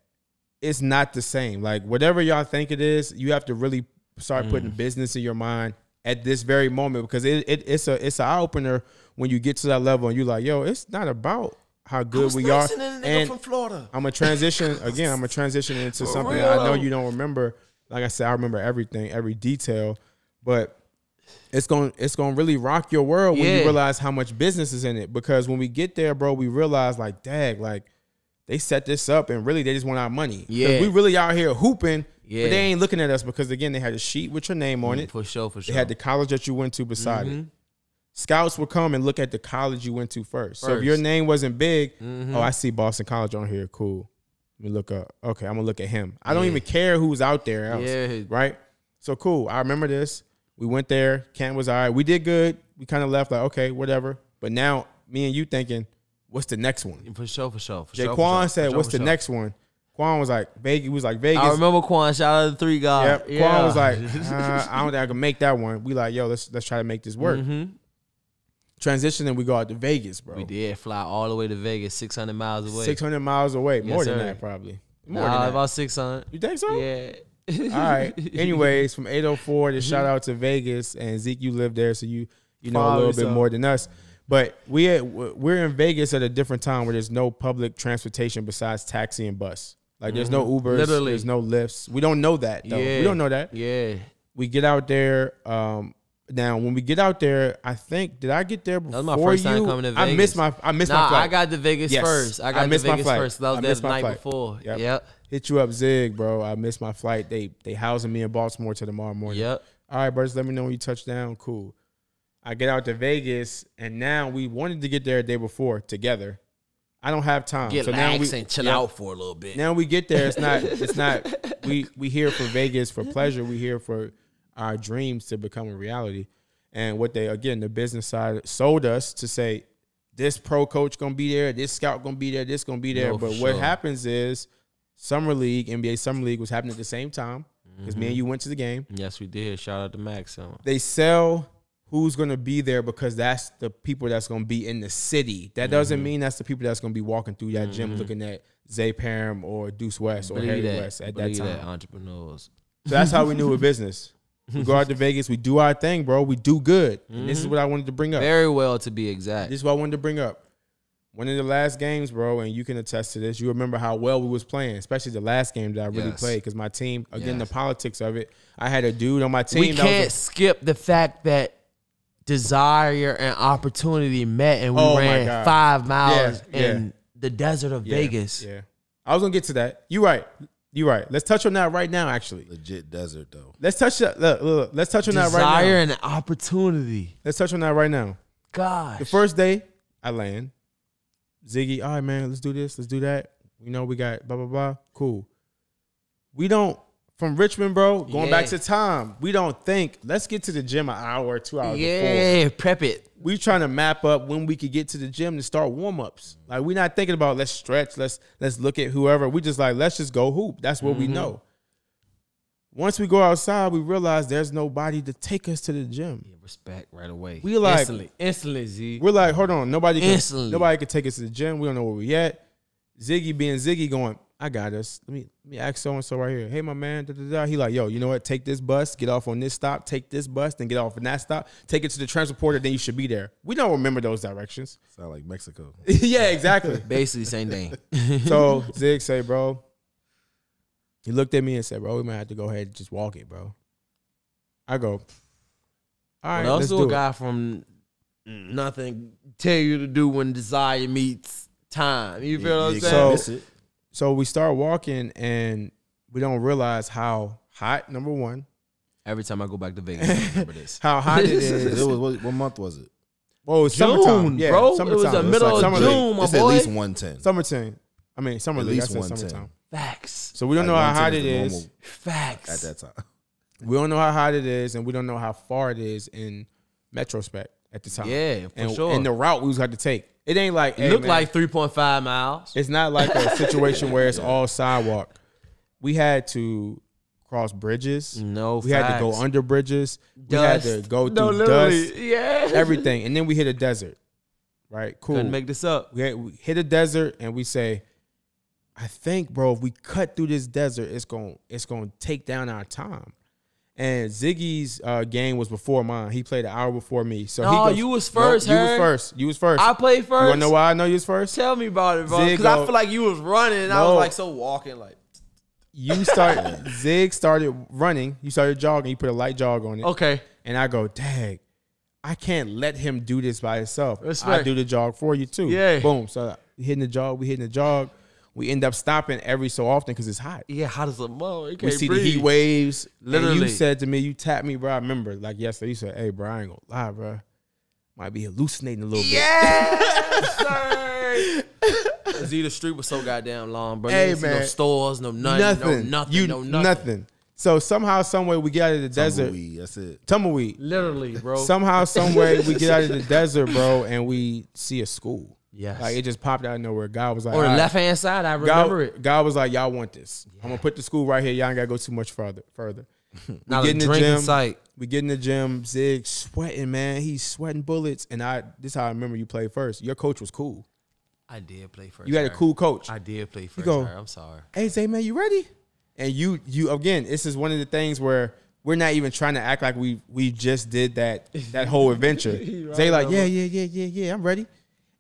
[SPEAKER 2] it's not the same. Like whatever y'all think it is, you have to really start putting business in your mind at this very moment, because it's an eye opener when you get to that level and you're like, yo, it's not about how good we are. And
[SPEAKER 4] from Florida.
[SPEAKER 2] I'm a transition again. I'm gonna transition into something I know you don't remember. Like I said, I remember everything, every detail, but it's gonna really rock your world when you realize how much business is in it. Because when we get there, bro, we realize like, dang, like they set this up and really they just want our money. Yeah, we really out here hooping. Yeah, but they ain't looking at us because again, they had a sheet with your name on it.
[SPEAKER 4] For sure.
[SPEAKER 2] They had the college that you went to beside it. Scouts would come and look at the college you went to first. So if your name wasn't big, oh, I see Boston College on here. Cool. Let me look up. Okay, I'm gonna look at him. I don't even care who's out there else. Right? So cool. I remember this. We went there. Camp was all right. We did good. We kind of left like, okay, whatever. But now me and you thinking, what's the next one?
[SPEAKER 4] For sure.
[SPEAKER 2] Jaquan said, what's the next one? Quan was like, Vegas. He was like, Vegas.
[SPEAKER 4] I remember Quan. Shout out to the 3 guy.
[SPEAKER 2] Yep. Yeah. Quan was like, I don't think I can make that one. We like, yo, let's try to make this work. Transitioning, we go out to Vegas, bro.
[SPEAKER 4] We did fly all the way to Vegas, 600 miles away.
[SPEAKER 2] 600 miles away.
[SPEAKER 4] Yes,
[SPEAKER 2] More than
[SPEAKER 4] sir.
[SPEAKER 2] that, probably. More than that.
[SPEAKER 4] About 600.
[SPEAKER 2] You think so?
[SPEAKER 4] Yeah.
[SPEAKER 2] All right. Anyways, from 804 to shout out to Vegas, and Zeke, you live there, so you know a little bit more than us. But we're in Vegas at a different time where there's no public transportation besides taxi and bus. Like there's no Ubers,
[SPEAKER 4] Literally.
[SPEAKER 2] There's no Lyfts. We don't know that though.
[SPEAKER 4] Yeah.
[SPEAKER 2] We don't know that.
[SPEAKER 4] Yeah.
[SPEAKER 2] We get out there. Now when we get out there, I think did I get there before you?
[SPEAKER 4] That was my first time coming to Vegas.
[SPEAKER 2] I missed my flight.
[SPEAKER 4] I got to Vegas first. I got to Vegas first. That was the night before. Yep.
[SPEAKER 2] Hit you up, Zig, bro. I missed my flight. They housing me in Baltimore till tomorrow morning.
[SPEAKER 4] Yep.
[SPEAKER 2] All right, bro. Just let me know when you touch down. Cool. I get out to Vegas, and now we wanted to get there a day before together. I don't have time.
[SPEAKER 4] Get lax and chill out for a little bit.
[SPEAKER 2] Now we get there. It's not. We here for Vegas for pleasure. We here for our dreams to become a reality. And what the business side sold us to say, this pro coach gonna be there, this scout gonna be there, this gonna be there. But what happens is Summer League, NBA Summer League was happening at the same time because me and you went to the game.
[SPEAKER 4] Yes, we did. Shout out to Max.
[SPEAKER 2] They sell who's going to be there because that's the people that's going to be in the city. That doesn't mean that's the people that's going to be walking through that gym looking at Zay Parham or Deuce West or Harry West at that time.
[SPEAKER 4] Entrepreneurs.
[SPEAKER 2] So that's how we knew with business. We go out to Vegas. We do our thing, bro. We do good. And this is what I wanted to bring up.
[SPEAKER 4] Very well, to be exact.
[SPEAKER 2] This is what I wanted to bring up. One of the last games, bro, and you can attest to this, you remember how well we was playing, especially the last game that I really played because my team, again, the politics of it, I had a dude on my team.
[SPEAKER 4] We can't skip the fact that desire and opportunity met and we ran 5 miles in the desert of Vegas.
[SPEAKER 2] Yeah. I was going to get to that. You're right. Let's touch on that right now, actually.
[SPEAKER 3] Legit desert, though.
[SPEAKER 2] Let's touch that. Look, let's touch on that right now.
[SPEAKER 4] Desire and opportunity.
[SPEAKER 2] Let's touch on that right now.
[SPEAKER 4] Gosh.
[SPEAKER 2] The first day, I land. Ziggy, all right, man, let's do this. Let's do that. We know we got blah, blah, blah. Cool. We don't, from Richmond, bro, going back to Tom, we don't think, let's get to the gym an hour or 2 hours before.
[SPEAKER 4] Prep it.
[SPEAKER 2] we trying to map up when we could get to the gym to start warm-ups. Like, we're not thinking about let's stretch, let's look at whoever. We just like, let's just go hoop. That's what we know. Once we go outside, we realize there's nobody to take us to the gym.
[SPEAKER 4] Yeah, respect right away.
[SPEAKER 2] We like
[SPEAKER 4] instantly, Z.
[SPEAKER 2] We're like, hold on, nobody can take us to the gym. We don't know where we at. Ziggy being Ziggy going, I got us. Let me ask so-and-so right here. Hey, my man, da-da-da. He like, yo, you know what? Take this bus, get off on this stop, take this bus, then get off on that stop, take it to the transporter, then you should be there. We don't remember those directions.
[SPEAKER 3] Sound like Mexico.
[SPEAKER 2] Yeah, exactly.
[SPEAKER 4] Basically, same thing.
[SPEAKER 2] So Zig say, bro, he looked at me and said, bro, we might have to go ahead and just walk it, bro. I go, all right,
[SPEAKER 4] What else
[SPEAKER 2] let's
[SPEAKER 4] do
[SPEAKER 2] do
[SPEAKER 4] a
[SPEAKER 2] it.
[SPEAKER 4] guy from nothing tell you to do when desire meets time? You feel what I'm saying?
[SPEAKER 2] So we start walking and we don't realize how hot, number one.
[SPEAKER 4] Every time I go back to Vegas, I remember this.
[SPEAKER 2] How hot it is.
[SPEAKER 3] What month was it?
[SPEAKER 2] Oh, it's
[SPEAKER 4] June,
[SPEAKER 2] summertime. Yeah,
[SPEAKER 4] bro.
[SPEAKER 2] summertime.
[SPEAKER 4] It was the
[SPEAKER 2] It's
[SPEAKER 4] middle of
[SPEAKER 2] summer
[SPEAKER 4] June,
[SPEAKER 2] league.
[SPEAKER 4] my
[SPEAKER 3] It's
[SPEAKER 4] boy.
[SPEAKER 3] at least 110.
[SPEAKER 2] Summertime. I mean, summer
[SPEAKER 3] At
[SPEAKER 2] league. I
[SPEAKER 3] least
[SPEAKER 2] said
[SPEAKER 3] 110.
[SPEAKER 2] summertime.
[SPEAKER 4] Facts.
[SPEAKER 2] So we don't
[SPEAKER 3] Like,
[SPEAKER 2] know how
[SPEAKER 3] 110
[SPEAKER 2] hot
[SPEAKER 3] is
[SPEAKER 2] it
[SPEAKER 3] the
[SPEAKER 2] is.
[SPEAKER 3] normal
[SPEAKER 4] Facts.
[SPEAKER 3] at that time.
[SPEAKER 2] We don't know how hot it is, and we don't know how far it is in retrospect at the time.
[SPEAKER 4] Yeah, for sure.
[SPEAKER 2] And the route we was had to take. It ain't like,
[SPEAKER 4] It
[SPEAKER 2] hey,
[SPEAKER 4] looked
[SPEAKER 2] man,
[SPEAKER 4] like 3.5 miles.
[SPEAKER 2] it's not like a situation where it's all sidewalk. We had to cross bridges.
[SPEAKER 4] No,
[SPEAKER 2] We had to go
[SPEAKER 4] facts.
[SPEAKER 2] under bridges.
[SPEAKER 4] Dust.
[SPEAKER 2] We had to go
[SPEAKER 4] No,
[SPEAKER 2] through
[SPEAKER 4] literally.
[SPEAKER 2] dust,
[SPEAKER 4] Yeah.
[SPEAKER 2] everything. And then we hit a desert. Right? Cool.
[SPEAKER 4] Couldn't make this up.
[SPEAKER 2] We hit a desert and we say, I think, bro, if we cut through this desert, it's gonna take down our time. And Ziggy's game was before mine. He played an hour before me. So
[SPEAKER 4] No,
[SPEAKER 2] he goes,
[SPEAKER 4] you was first,
[SPEAKER 2] You was
[SPEAKER 4] Harry.
[SPEAKER 2] first. You was first.
[SPEAKER 4] I played first.
[SPEAKER 2] You wanna know why I know you was first?
[SPEAKER 4] Tell me about it, bro.
[SPEAKER 2] Zig
[SPEAKER 4] Because I
[SPEAKER 2] go-
[SPEAKER 4] feel like you was running and I
[SPEAKER 2] No.
[SPEAKER 4] was like so walking like.
[SPEAKER 2] You started. Zig started running. You started jogging. You put a light jog on it.
[SPEAKER 4] Okay.
[SPEAKER 2] And I go, dang, I can't let him do this by himself.
[SPEAKER 4] Respect.
[SPEAKER 2] I do the jog for you too.
[SPEAKER 4] Yeah.
[SPEAKER 2] Boom. So we hitting the jog. We end up stopping every so often because it's hot.
[SPEAKER 4] Yeah, how does a mother?
[SPEAKER 2] We see the heat waves.
[SPEAKER 4] Literally.
[SPEAKER 2] And you said to me, you tapped me, bro. I remember, like yesterday, you said, hey, bro, I ain't gonna lie, bro. Might be hallucinating a little bit.
[SPEAKER 4] Yeah, sir. Z, the street was so goddamn long, bro.
[SPEAKER 2] Hey,
[SPEAKER 4] You didn't see
[SPEAKER 2] man.
[SPEAKER 4] no stores, no nothing.
[SPEAKER 2] Nothing. So somehow, some way, we get out of the desert.
[SPEAKER 3] Tumbleweed, that's it.
[SPEAKER 2] Tumbleweed.
[SPEAKER 4] Literally, bro.
[SPEAKER 2] Somehow, some way, we get out of the desert, bro, and we see a school.
[SPEAKER 4] Yes.
[SPEAKER 2] Like, it just popped out of nowhere. God was like,
[SPEAKER 4] Or the
[SPEAKER 2] all right.
[SPEAKER 4] left hand side, I remember it.
[SPEAKER 2] God was like, y'all want this. I'm gonna put the school right here. Y'all ain't gotta go too much further.
[SPEAKER 4] Now
[SPEAKER 2] get
[SPEAKER 4] the
[SPEAKER 2] in the
[SPEAKER 4] drink in
[SPEAKER 2] gym.
[SPEAKER 4] sight.
[SPEAKER 2] We get in the gym. Zig sweating, man. He's sweating bullets. And this is how I remember you played first. Your coach was cool.
[SPEAKER 4] I did play first.
[SPEAKER 2] You had a
[SPEAKER 4] sir.
[SPEAKER 2] cool coach.
[SPEAKER 4] I did play first.
[SPEAKER 2] go,
[SPEAKER 4] sir. I'm sorry.
[SPEAKER 2] Hey, Zay, man, you ready? And you again, this is one of the things where we're not even trying to act like we just did that whole adventure. Zay like, yeah, I'm ready.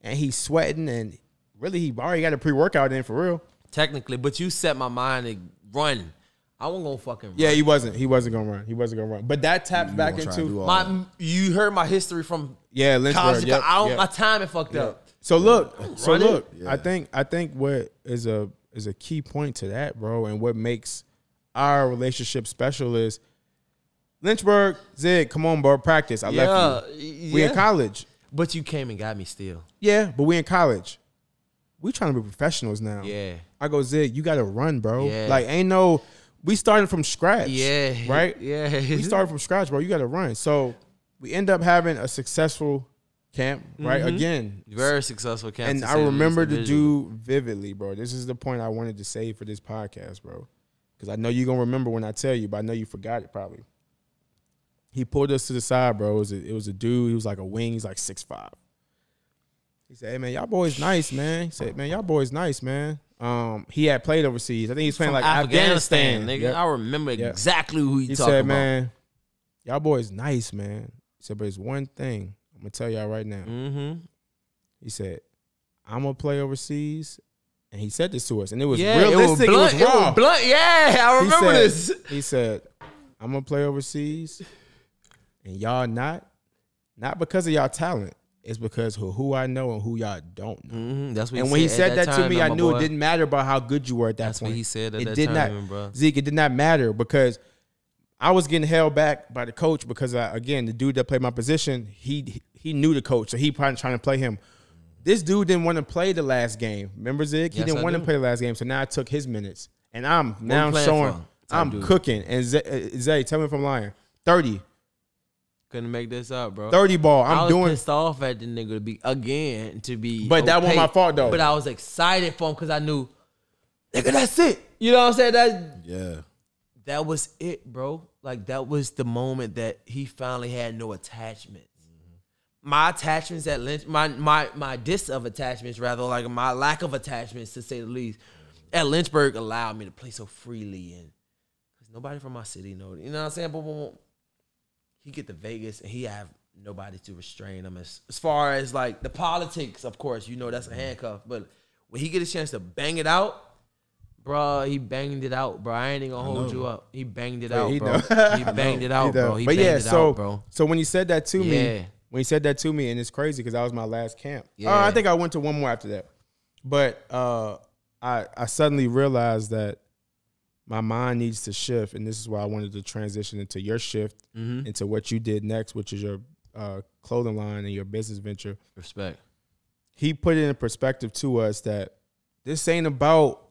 [SPEAKER 2] And he's sweating and really he already got a pre-workout in for real.
[SPEAKER 4] Technically, but you set my mind to run. I wasn't gonna fucking run.
[SPEAKER 2] Yeah, he wasn't gonna run. But that taps back
[SPEAKER 3] gonna try to do
[SPEAKER 2] into
[SPEAKER 3] all
[SPEAKER 4] You heard my history from
[SPEAKER 2] Lynchburg.
[SPEAKER 4] college.
[SPEAKER 2] Yep,
[SPEAKER 4] My
[SPEAKER 2] yep.
[SPEAKER 4] timing fucked up.
[SPEAKER 2] So look,
[SPEAKER 4] Running?
[SPEAKER 2] I think what is a key point to that, bro, and what makes our relationship special is Lynchburg, Zig, come on, bro, practice. I left you. We in college.
[SPEAKER 4] But you came and got me still.
[SPEAKER 2] Yeah, but we in college. We trying to be professionals now.
[SPEAKER 4] Yeah.
[SPEAKER 2] I go, Zig, you gotta run, bro.
[SPEAKER 4] Yeah.
[SPEAKER 2] Like we starting from scratch.
[SPEAKER 4] Yeah.
[SPEAKER 2] Right?
[SPEAKER 4] Yeah.
[SPEAKER 2] We started from scratch, bro. You gotta run. So we end up having a successful camp, right? Again.
[SPEAKER 4] Very successful camp.
[SPEAKER 2] And
[SPEAKER 4] to
[SPEAKER 2] I
[SPEAKER 4] say the
[SPEAKER 2] remember
[SPEAKER 4] least,
[SPEAKER 2] the dude vividly, bro. This is the point I wanted to say for this podcast, bro. Because I know you're going to remember when I tell you, but I know you forgot it probably. He pulled us to the side, bro. It was a dude. He was like a wing. He's like 6'5". He said, hey, man, y'all boys nice, man. He said, man, y'all boys nice, man. He had played overseas. I think he was playing
[SPEAKER 4] From
[SPEAKER 2] like Afghanistan.
[SPEAKER 4] nigga.
[SPEAKER 2] Yep.
[SPEAKER 4] I remember
[SPEAKER 2] Yep.
[SPEAKER 4] exactly who he
[SPEAKER 2] He
[SPEAKER 4] talking
[SPEAKER 2] said,
[SPEAKER 4] about.
[SPEAKER 2] man, y'all boys nice, man. He said, but it's one thing I'm going to tell y'all right now.
[SPEAKER 4] Mm-hmm.
[SPEAKER 2] He said, I'm going to play overseas. And he said this to us. And it was
[SPEAKER 4] Yeah,
[SPEAKER 2] realistic. It was raw.
[SPEAKER 4] It was blunt. Yeah, I remember this.
[SPEAKER 2] He said, I'm going to play overseas. And y'all not because of y'all talent. It's because of who I know and who y'all don't know.
[SPEAKER 4] Mm-hmm. That's what
[SPEAKER 2] And when he said that to
[SPEAKER 4] time,
[SPEAKER 2] me, I
[SPEAKER 4] my
[SPEAKER 2] knew
[SPEAKER 4] boy.
[SPEAKER 2] it didn't matter about how good you were at that
[SPEAKER 4] That's
[SPEAKER 2] point.
[SPEAKER 4] what he said at
[SPEAKER 2] it
[SPEAKER 4] that
[SPEAKER 2] did
[SPEAKER 4] time,
[SPEAKER 2] not,
[SPEAKER 4] bro.
[SPEAKER 2] Zeke, it did not matter because I was getting held back by the coach because, again, the dude that played my position, he knew the coach, so he probably trying to play him. This dude didn't want to play the last game. Remember, Zig? He
[SPEAKER 4] Yes,
[SPEAKER 2] didn't
[SPEAKER 4] I
[SPEAKER 2] want to
[SPEAKER 4] do.
[SPEAKER 2] play the last game, so now I took his minutes. And I'm
[SPEAKER 4] you
[SPEAKER 2] now
[SPEAKER 4] playing
[SPEAKER 2] showing,
[SPEAKER 4] for?
[SPEAKER 2] I'm
[SPEAKER 4] Dude.
[SPEAKER 2] cooking. And Zay, tell me if I'm lying. 30.
[SPEAKER 4] Couldn't make this up, bro.
[SPEAKER 2] 30 ball.
[SPEAKER 4] I was
[SPEAKER 2] doing
[SPEAKER 4] pissed off at the nigga to be.
[SPEAKER 2] But that wasn't my fault though.
[SPEAKER 4] But I was excited for him because I knew, nigga, that's it. You know what I'm saying? That was it, bro. Like that was the moment that he finally had no attachments. My attachments at Lynch, my dis of attachments, rather, like my lack of attachments, to say the least, at Lynchburg allowed me to play so freely, and because nobody from my city know it. You know what I'm saying? But he get to Vegas and he have nobody to restrain him as far as like the politics. Of course, you know that's a handcuff. But when he get a chance to bang it out, bro, he banged it out, bro. I ain't even gonna hold you up. He banged it out, bro. He banged it out, bro. He banged it out, bro.
[SPEAKER 2] So when you said that to me, and it's crazy because that was my last camp.
[SPEAKER 4] Yeah.
[SPEAKER 2] I think I went to one more after that. But I suddenly realized that my mind needs to shift, and this is why I wanted to transition into your shift, into what you did next, which is your clothing line and your business venture.
[SPEAKER 4] Respect.
[SPEAKER 2] He put it in perspective to us that this ain't about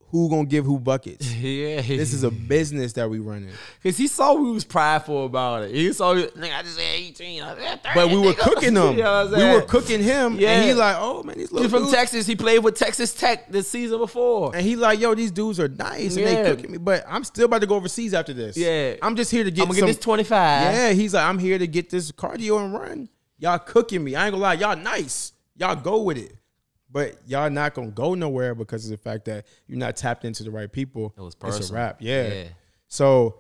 [SPEAKER 2] who gonna give who buckets.
[SPEAKER 4] Yeah.
[SPEAKER 2] This is a business that we running.
[SPEAKER 4] Cause he saw we was prideful about it. He saw, nigga, I just said 18. I said 30,
[SPEAKER 2] but we were cooking them.
[SPEAKER 4] You know what I'm
[SPEAKER 2] we
[SPEAKER 4] saying?
[SPEAKER 2] were cooking him.
[SPEAKER 4] Yeah.
[SPEAKER 2] And he like, oh man, these little
[SPEAKER 4] He's from
[SPEAKER 2] dudes.
[SPEAKER 4] Texas. He played with Texas Tech the season before.
[SPEAKER 2] And he like, yo, these dudes are nice and they cooking me. But I'm still about to go overseas after this.
[SPEAKER 4] Yeah.
[SPEAKER 2] I'm just here to get
[SPEAKER 4] I'm gonna get this 25.
[SPEAKER 2] Yeah, he's like, I'm here to get this cardio and run. Y'all cooking me. I ain't gonna lie, y'all nice. Y'all go with it. But y'all not gonna go nowhere because of the fact that you're not tapped into the right people.
[SPEAKER 4] It was personal.
[SPEAKER 2] It's a wrap. Yeah. So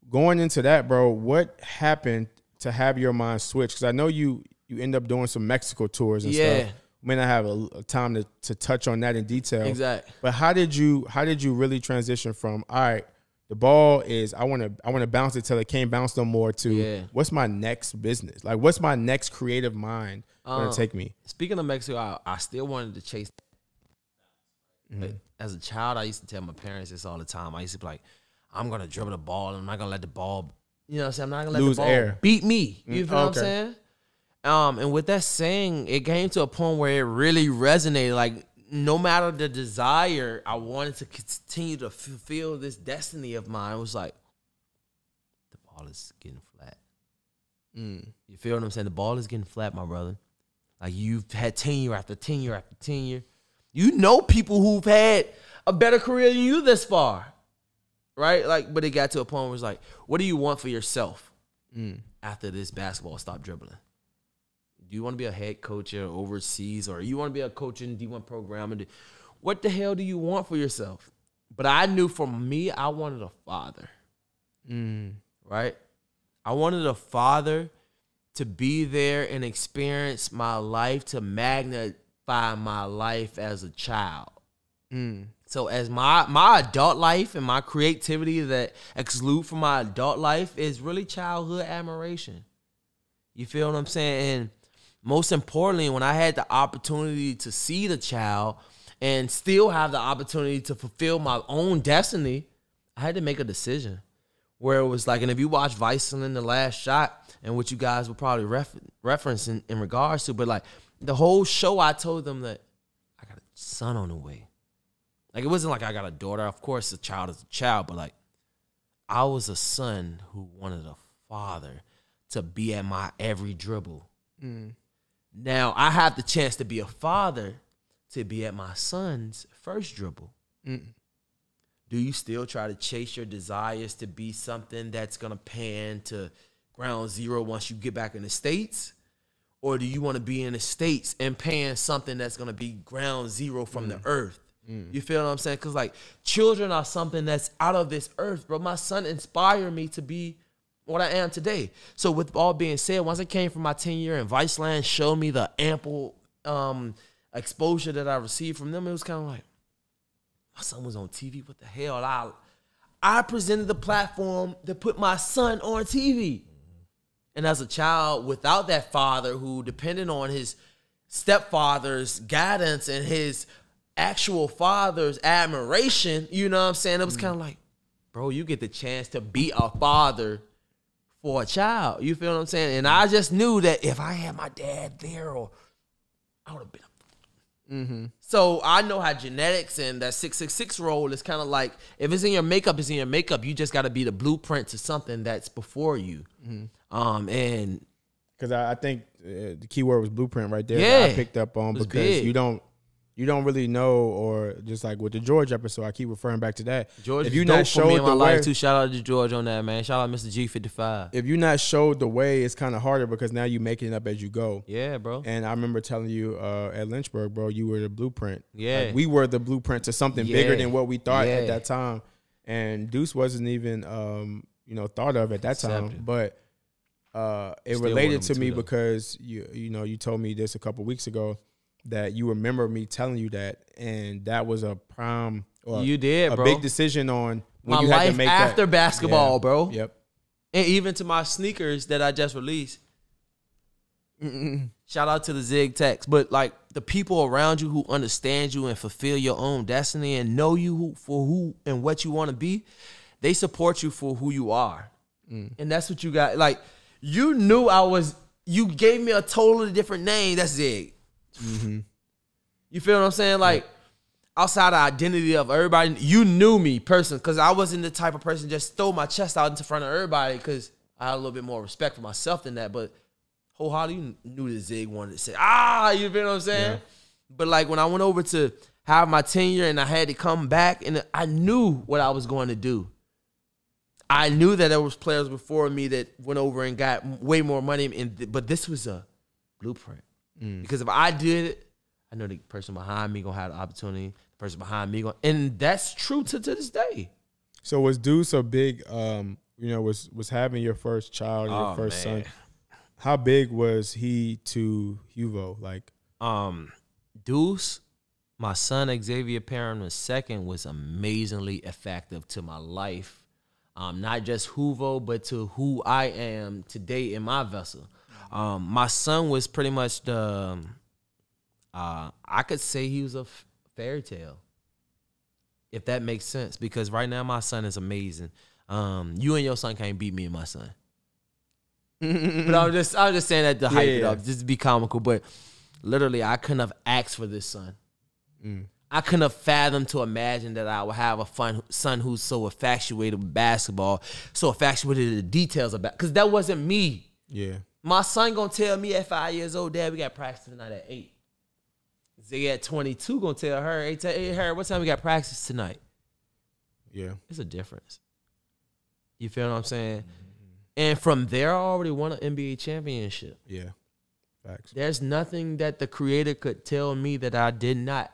[SPEAKER 2] going into that, bro, what happened to have your mind switch? Because I know you end up doing some Mexico tours and stuff. We may not have a time to touch on that in detail.
[SPEAKER 4] Exactly.
[SPEAKER 2] But how did you really transition from, all right, the ball is I want to bounce it till it can't bounce no more, to what's my next business? Like what's my next creative mind gonna take me?
[SPEAKER 4] Speaking of Mexico, I still wanted to chase. But as a child, I used to tell my parents this all the time. I used to be like, I'm gonna dribble the ball and I'm not gonna let the ball, you know what I'm saying? I'm not gonna let
[SPEAKER 2] lose
[SPEAKER 4] the ball
[SPEAKER 2] air.
[SPEAKER 4] beat me. You feel what I'm saying? And with that saying, it came to a point where it really resonated. Like, no matter the desire, I wanted to continue to fulfill this destiny of mine. It was like, the ball is getting flat. You feel what I'm saying? The ball is getting flat, my brother. Like, you've had tenure after tenure after tenure. You know people who've had a better career than you this far, right? Like, but it got to a point where it's like, what do you want for yourself after this basketball stop dribbling? Do you want to be a head coach or overseas, or you want to be a coach in D1 program? And what the hell do you want for yourself? But I knew for me, I wanted a father, right? I wanted a father to be there and experience my life, to magnify my life as a child. So as my adult life and my creativity that exclude from my adult life is really childhood admiration. You feel what I'm saying? And most importantly, when I had the opportunity to see the child and still have the opportunity to fulfill my own destiny, I had to make a decision where it was like, and if you watch Vice in The Last Shot, and what you guys will probably reference in regards to, but like the whole show, I told them that I got a son on the way. Like, it wasn't like I got a daughter. Of course, a child is a child, but like, I was a son who wanted a father to be at my every dribble. Now, I have the chance to be a father to be at my son's first dribble. Do you still try to chase your desires to be something that's going to pan to ground zero once you get back in the States? Or do you want to be in the States and pan something that's going to be ground zero from the earth? You feel what I'm saying? Because, like, children are something that's out of this earth, bro. My son inspired me to be what I am today. So with all being said, once I came from my tenure and Viceland showed me the ample exposure that I received from them, it was kind of like, my son was on TV. What the hell? I presented the platform to put my son on TV. And as a child, without that father who depended on his stepfather's guidance and his actual father's admiration, you know what I'm saying? It was kind of like, bro, you get the chance to be a father for a child. You feel what I'm saying? And I just knew that if I had my dad there, or I would have been So I know how genetics and that 666 role is kind of like, if it's in your makeup, it's in your makeup. You just got to be the blueprint to something that's before you. And
[SPEAKER 2] because I think the key word was blueprint right there.
[SPEAKER 4] Yeah.
[SPEAKER 2] That I picked up on
[SPEAKER 4] was
[SPEAKER 2] because
[SPEAKER 4] big.
[SPEAKER 2] you don't really know, or just like with the George episode, I keep referring back to that.
[SPEAKER 4] George
[SPEAKER 2] if
[SPEAKER 4] is
[SPEAKER 2] you
[SPEAKER 4] dope
[SPEAKER 2] not
[SPEAKER 4] for me
[SPEAKER 2] showed
[SPEAKER 4] in my
[SPEAKER 2] the
[SPEAKER 4] life
[SPEAKER 2] way,
[SPEAKER 4] too. Shout out to George on that, man. Shout out Mr. G55.
[SPEAKER 2] if you not showed the way, it's kind of harder because now you making it up as you go.
[SPEAKER 4] Yeah, bro.
[SPEAKER 2] And I remember telling you at Lynchburg, bro, you were the blueprint.
[SPEAKER 4] Yeah.
[SPEAKER 2] Like, we were the blueprint to something bigger than what we thought
[SPEAKER 4] Yeah.
[SPEAKER 2] at that time. And Deuce wasn't even, thought of at that time.
[SPEAKER 4] Accepted.
[SPEAKER 2] But it
[SPEAKER 4] Still
[SPEAKER 2] related
[SPEAKER 4] want
[SPEAKER 2] to
[SPEAKER 4] him
[SPEAKER 2] me
[SPEAKER 4] too, though.
[SPEAKER 2] because you told me this a couple weeks ago that you remember me telling you that, and that was a prime, or
[SPEAKER 4] You did,
[SPEAKER 2] a
[SPEAKER 4] bro.
[SPEAKER 2] big decision on when
[SPEAKER 4] My
[SPEAKER 2] you had to
[SPEAKER 4] life
[SPEAKER 2] make
[SPEAKER 4] after
[SPEAKER 2] that.
[SPEAKER 4] basketball,
[SPEAKER 2] Yeah.
[SPEAKER 4] bro.
[SPEAKER 2] Yep.
[SPEAKER 4] And even to my sneakers that I just released. Shout out to the Zig Techs. But like the people around you who understand you and fulfill your own destiny and know you for who and what you want to be, they support you for who you are. And that's what you got. Like, you knew you gave me a totally different name. That's Zig. You feel what I'm saying? Like, outside the identity of everybody, you knew me personally, because I wasn't the type of person to just throw my chest out into front of everybody, because I had a little bit more respect for myself than that. But wholeheartedly, you knew that Zig wanted to say, you feel what I'm saying?
[SPEAKER 2] Yeah.
[SPEAKER 4] But like when I went over to have my tenure and I had to come back, and I knew what I was going to do. I knew that there was players before me that went over and got way more money, but this was a blueprint. Because if I did it, I know the person behind me gonna have the opportunity. The person behind me and that's true to this day.
[SPEAKER 2] So was Deuce a big, was having your first child, your first son? How big was he to HUVO? Like,
[SPEAKER 4] Deuce, my son Xavier Parham II, was amazingly effective to my life. Not just HUVO, but to who I am today in my vessel. My son was pretty much I could say he was a fairy tale, if that makes sense. Because right now my son is amazing. You and your son can't beat me and my son. But I was just saying that to hype it up, just to be comical. But literally, I couldn't have asked for this son. I couldn't have fathomed to imagine that I would have a fun son who's so infatuated with basketball, so infatuated with the details about. Because that wasn't me.
[SPEAKER 2] yeah.
[SPEAKER 4] My son gonna tell me at 5 years old, Dad, we got practice tonight at 8. Zay at 22 gonna tell her, hey, her, what time we got practice tonight?
[SPEAKER 2] Yeah.
[SPEAKER 4] It's a difference. You feel what I'm saying? And from there, I already won an NBA championship.
[SPEAKER 2] Yeah. Facts.
[SPEAKER 4] There's nothing that the creator could tell me that I did not,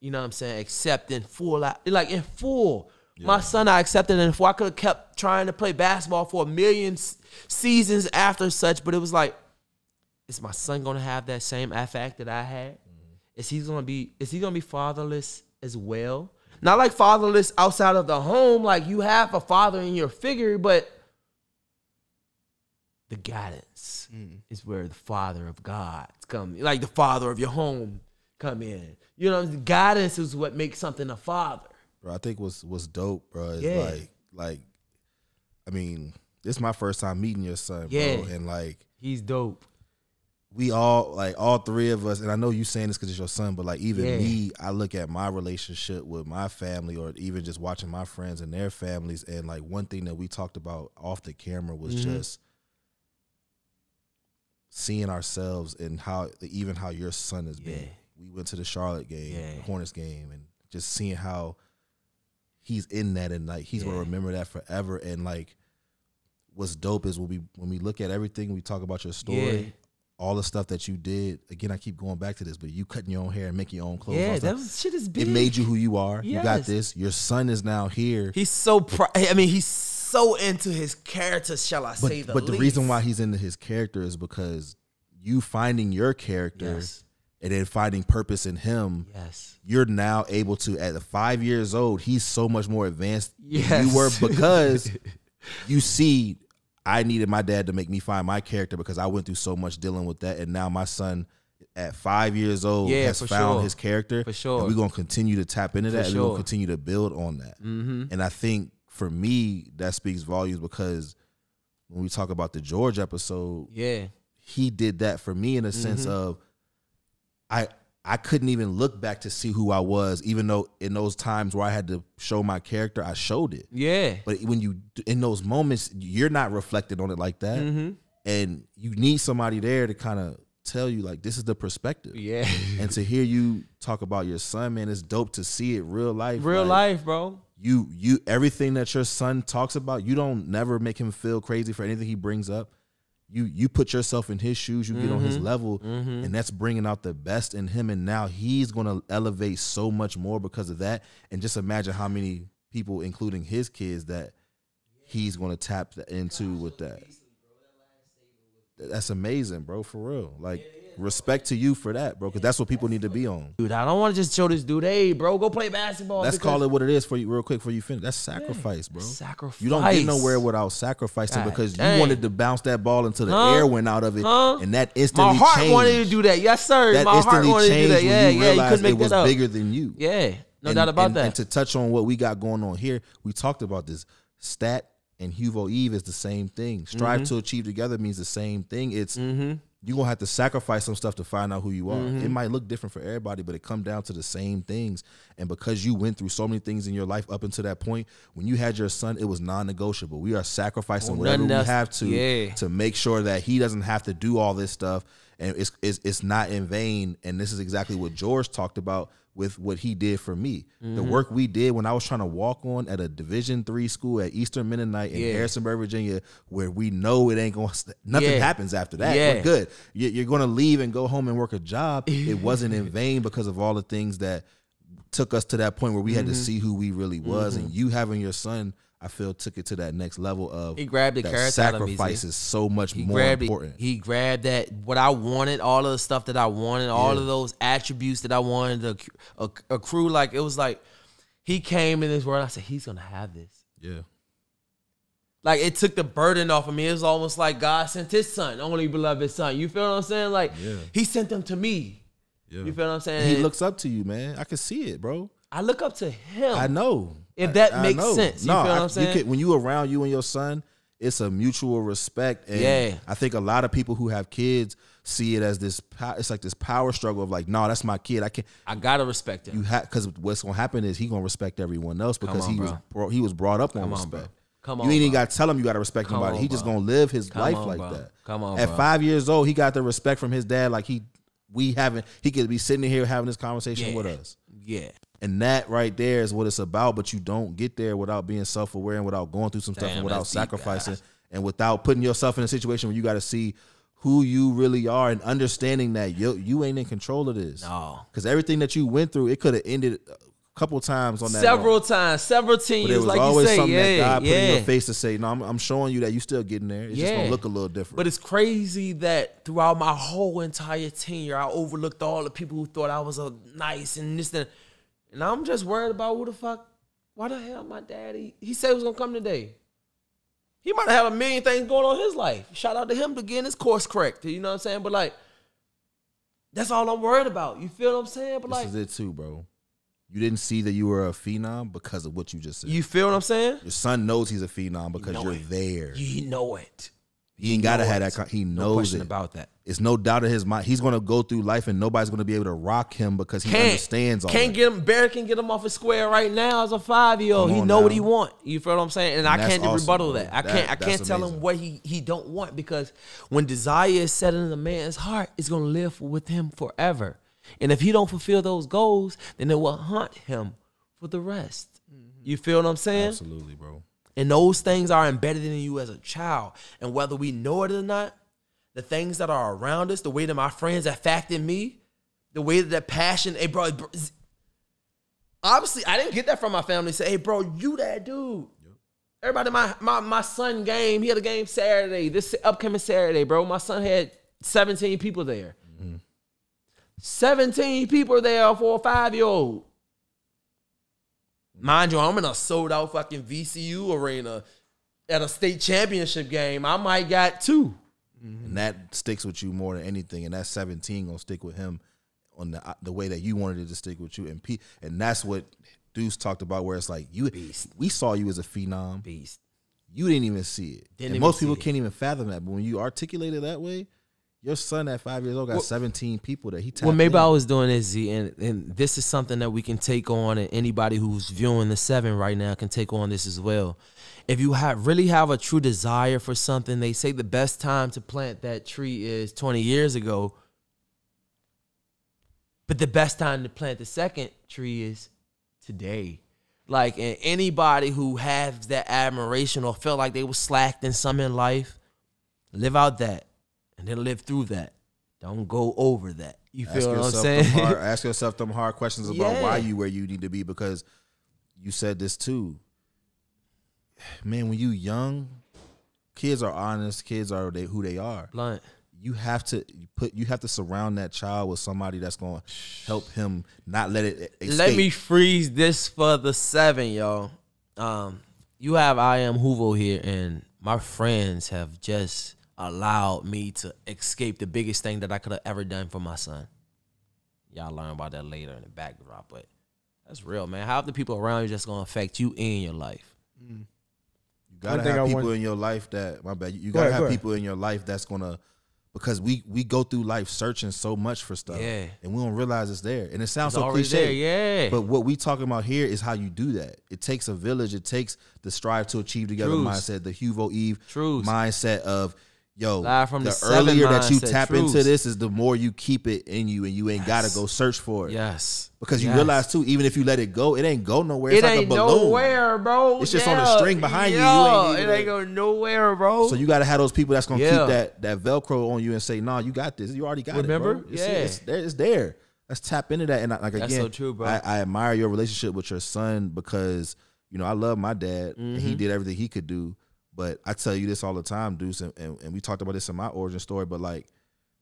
[SPEAKER 4] accept in full. Like in full. Yeah. My son, I accepted in full. I could have kept trying to play basketball for a million seasons after such, but it was like, is my son gonna have that same affect that I had? Is he gonna be fatherless as well? Not like fatherless outside of the home, like you have a father in your figure, but the guidance is where the father of God come, like the father of your home come in. The guidance is what makes something a father.
[SPEAKER 3] Bro, I think what's dope, bro, is I mean, this is my first time meeting your son, bro, and like
[SPEAKER 4] he's dope.
[SPEAKER 3] We all three of us, and I know you saying this because it's your son, but like even me, I look at my relationship with my family, or even just watching my friends and their families, and like one thing that we talked about off the camera was just seeing ourselves and how your son has been. We went to the Charlotte game, Hornets game, and just seeing how he's in that, and like he's gonna remember that forever. And like what's dope is when we look at everything, we talk about your story, all the stuff that you did. Again, I keep going back to this, but you cutting your own hair and making your own clothes.
[SPEAKER 4] Yeah, that shit is big.
[SPEAKER 3] It made you who you are.
[SPEAKER 4] Yes.
[SPEAKER 3] You got this. Your son is now here.
[SPEAKER 4] He's so he's so into his character, shall I say the least.
[SPEAKER 3] But the reason why he's into his character is because you finding your character and then finding purpose in him.
[SPEAKER 4] Yes.
[SPEAKER 3] You're now able to, at 5 years old, he's so much more advanced than you were, because you see, I needed my dad to make me find my character because I went through so much dealing with that. And now my son at 5 years old has found his character.
[SPEAKER 4] For sure.
[SPEAKER 3] And we're going to continue to tap into that. And we're going to continue to build on that. And I think for me, that speaks volumes, because when we talk about the George episode, he did that for me in a sense of, I couldn't even look back to see who I was, even though in those times where I had to show my character, I showed it.
[SPEAKER 4] Yeah.
[SPEAKER 3] But when you, in those moments, you're not reflected on it like that. And you need somebody there to kind of tell you, like, this is the perspective.
[SPEAKER 4] Yeah.
[SPEAKER 3] And to hear you talk about your son, man, it's dope to see it real life.
[SPEAKER 4] Real life, bro.
[SPEAKER 3] You everything that your son talks about, you don't never make him feel crazy for anything he brings up. You put yourself in his shoes, you get on his level, and that's bringing out the best in him. And now he's going to elevate so much more because of that. And just imagine how many people, including his kids, that he's going to tap into with that. That's amazing, bro, for real. Like, respect to you for that, bro, because that's what people need to be on.
[SPEAKER 4] Dude, I don't want to just show this dude, hey, bro, go play basketball.
[SPEAKER 3] Let's call it what it is for you real quick before you finish. That's sacrifice, bro.
[SPEAKER 4] Sacrifice.
[SPEAKER 3] You don't get nowhere without sacrificing, because
[SPEAKER 4] dang.
[SPEAKER 3] you wanted to bounce that ball into the air, went out of it, and that instantly
[SPEAKER 4] My heart
[SPEAKER 3] changed.
[SPEAKER 4] wanted to do that. Yes, sir.
[SPEAKER 3] That
[SPEAKER 4] My heart
[SPEAKER 3] instantly
[SPEAKER 4] wanted to do
[SPEAKER 3] changed
[SPEAKER 4] that.
[SPEAKER 3] when
[SPEAKER 4] Yeah,
[SPEAKER 3] you
[SPEAKER 4] yeah. You
[SPEAKER 3] realized
[SPEAKER 4] couldn't make
[SPEAKER 3] it was
[SPEAKER 4] that up.
[SPEAKER 3] bigger than you.
[SPEAKER 4] Yeah. No doubt about that.
[SPEAKER 3] And to touch on what we got going on here, we talked about this. Stat and HUVO Eve is the same thing. Strive to achieve together means the same thing. It's you're going to have to sacrifice some stuff to find out who you are. It might look different for everybody, but it comes down to the same things. And because you went through so many things in your life up until that point, when you had your son, it was non-negotiable. We are sacrificing whatever we have to make sure that he doesn't have to do all this stuff. And it's not in vain. And this is exactly what George talked about with what he did for me. The work we did when I was trying to walk on at a Division III school at Eastern Mennonite in Harrisonburg, Virginia, where we know it ain't going to, nothing happens after that. We're good. You're going to leave and go home and work a job. It wasn't in vain because of all the things that took us to that point where we had to see who we really was. And you having your son, I feel, took it to that next level of
[SPEAKER 4] he grabbed the carrot out of me.
[SPEAKER 3] Sacrifice is so much more important.
[SPEAKER 4] He grabbed that, what I wanted, all of the stuff that I wanted, all of those attributes that I wanted to accrue. Like, it was like he came in this world. I said, he's gonna have this.
[SPEAKER 3] Yeah.
[SPEAKER 4] Like, it took the burden off of me. It was almost like God sent his son, only beloved son. You feel what I'm saying? Like, he sent them to me. Yeah. You feel what I'm saying?
[SPEAKER 3] He looks up to you, man. I can see it, bro.
[SPEAKER 4] I look up to him.
[SPEAKER 3] I know.
[SPEAKER 4] If that makes sense. You feel what I'm saying?
[SPEAKER 3] When you around you and your son, it's a mutual respect. And I think a lot of people who have kids see it as this, it's like this power struggle of like, no, that's my kid.
[SPEAKER 4] I gotta respect him.
[SPEAKER 3] Because what's gonna happen is he gonna respect everyone else because he was brought up on respect.
[SPEAKER 4] Come on,
[SPEAKER 3] you ain't even got to tell him you got to respect him. He just gonna live his life like that.
[SPEAKER 4] Come on,
[SPEAKER 3] At 5 years old, he got the respect from his dad. Like he could be sitting here having this conversation with us.
[SPEAKER 4] Yeah.
[SPEAKER 3] And that right there is what it's about. But you don't get there without being self-aware and without going through some stuff and without sacrificing and without putting yourself in a situation where you got to see who you really are and understanding that you ain't in control of this.
[SPEAKER 4] No.
[SPEAKER 3] Because everything that you went through, it could have ended couple times on that.
[SPEAKER 4] Several teams,
[SPEAKER 3] but it was
[SPEAKER 4] like
[SPEAKER 3] always
[SPEAKER 4] you say,
[SPEAKER 3] something that God put in your face to say, no, I'm showing you that you still getting there. It's just gonna look a little different.
[SPEAKER 4] But it's crazy that throughout my whole entire tenure, I overlooked all the people who thought I was a nice and this and I'm just worried about why the hell my daddy, he said he was gonna come today. He might have a million things going on in his life. Shout out to him for getting his course correct. You know what I'm saying? But like, that's all I'm worried about. You feel what I'm saying? But
[SPEAKER 3] this is it too, bro. You didn't see that you were a phenom because of what you just said.
[SPEAKER 4] You feel what I'm saying?
[SPEAKER 3] Your son knows he's a phenom because you're there.
[SPEAKER 4] You know it.
[SPEAKER 3] He ain't got to have that. He knows
[SPEAKER 4] no question
[SPEAKER 3] it.
[SPEAKER 4] About that.
[SPEAKER 3] It's no doubt in his mind. He's going to go through life and nobody's going to be able to rock him because he understands all that.
[SPEAKER 4] Barry can get him off his square right now as a 5-year-old. He know what he want. You feel what I'm saying? And I can't rebuttal that. I can't tell him what he don't want, because when desire is set in a man's heart, it's going to live with him forever. And if he don't fulfill those goals, then it will haunt him for the rest. You feel what I'm saying?
[SPEAKER 3] Absolutely, bro.
[SPEAKER 4] And those things are embedded in you as a child. And whether we know it or not, the things that are around us, the way that my friends affected me, the way that passion, hey, bro, obviously, I didn't get that from my family. Say, hey, bro, you that dude. Yep. Everybody, my son game, he had a game Saturday, this upcoming Saturday, bro. My son had 17 people there. 17 people there for a 5-year-old. Mind you, I'm in a sold-out fucking VCU arena at a state championship game. I might got 2.
[SPEAKER 3] And that sticks with you more than anything. And that 17 gonna stick with him on the way that you wanted it to stick with you. And that's what Deuce talked about, where it's like we saw you as a phenom.
[SPEAKER 4] Beast.
[SPEAKER 3] You didn't even see it. And most people can't even fathom that. But when you articulate it that way, Your son at 5 years old got 17 people that he tapped
[SPEAKER 4] Well, maybe
[SPEAKER 3] in.
[SPEAKER 4] I was doing this, Z, and this is something that we can take on, and anybody who's viewing the 7 right now can take on this as well. If you really have a true desire for something, they say the best time to plant that tree is 20 years ago. But the best time to plant the second tree is today. Like, and anybody who has that admiration or felt like they were slacked in some in life, live out that and then live through that. Don't go over that. You feel what I'm saying?
[SPEAKER 3] Ask yourself them hard questions about why you where you need to be, because you said this too. Man, when you young, kids are honest. Kids are who they are.
[SPEAKER 4] Blunt.
[SPEAKER 3] You have to surround that child with somebody that's going to help him not let it escape.
[SPEAKER 4] Let me freeze this for the 7, y'all. You have I Am HUVO here, and my friends have just allowed me to escape the biggest thing that I could have ever done for my son. Y'all learn about that later in the backdrop, but that's real, man. How are the people around you just going to affect you in your life?
[SPEAKER 3] You got to have people in your life that, my bad, you got to have people in your life that's going to, because we go through life searching so much for stuff, and we don't realize it's there. And it sounds so cliche, but what we talking about here is how you do that. It takes a village. It takes the strive to achieve together mindset, the HUVO Eve mindset of, yo, the earlier that you tap into this is the more you keep it in you, and you ain't got to go search for it. Because you realize too, even if you let it go, it ain't go nowhere. It's like a balloon.
[SPEAKER 4] Nowhere, bro.
[SPEAKER 3] It's just on a string behind you.
[SPEAKER 4] It ain't go nowhere, bro.
[SPEAKER 3] So you got to have those people that's going to keep that Velcro on you and say, nah, you got this. You already got it, bro. It's there. Let's tap into that. And like, again, that's so true, bro. I admire your relationship with your son because, you know, I love my dad. And he did everything he could do. But I tell you this all the time, Deuce, and we talked about this in my origin story, but like,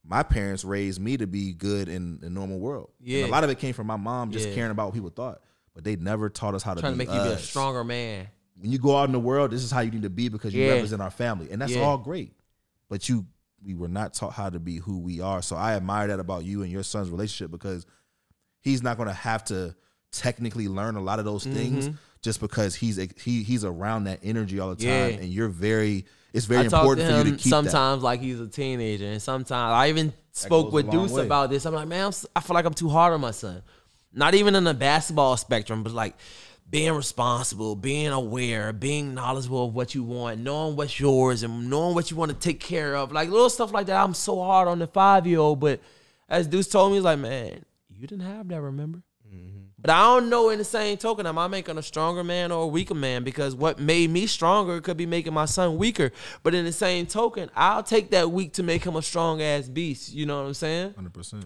[SPEAKER 3] my parents raised me to be good in the normal world. And a lot of it came from my mom just caring about what people thought. But they never taught us how to
[SPEAKER 4] make you be a stronger man.
[SPEAKER 3] When you go out in the world, this is how you need to be because you represent our family. And that's all great. But we were not taught how to be who we are. So I admire that about you and your son's relationship because he's not going to have to technically learn a lot of those things just because he's around that energy all the time. And you're it's very important for you to keep
[SPEAKER 4] sometimes like he's a teenager, and sometimes I even spoke with Deuce about this. I'm like, man, I feel like I'm too hard on my son. Not even in the basketball spectrum, but like being responsible, being aware, being knowledgeable of what you want, knowing what's yours, and knowing what you want to take care of. Like little stuff like that. I'm so hard on the 5-year-old, but as Deuce told me, he's like, man, you didn't have that, remember? But I don't know in the same token, am I making a stronger man or a weaker man? Because what made me stronger could be making my son weaker. But in the same token, I'll take that weak to make him a strong-ass beast. You know what I'm saying?
[SPEAKER 3] 100%.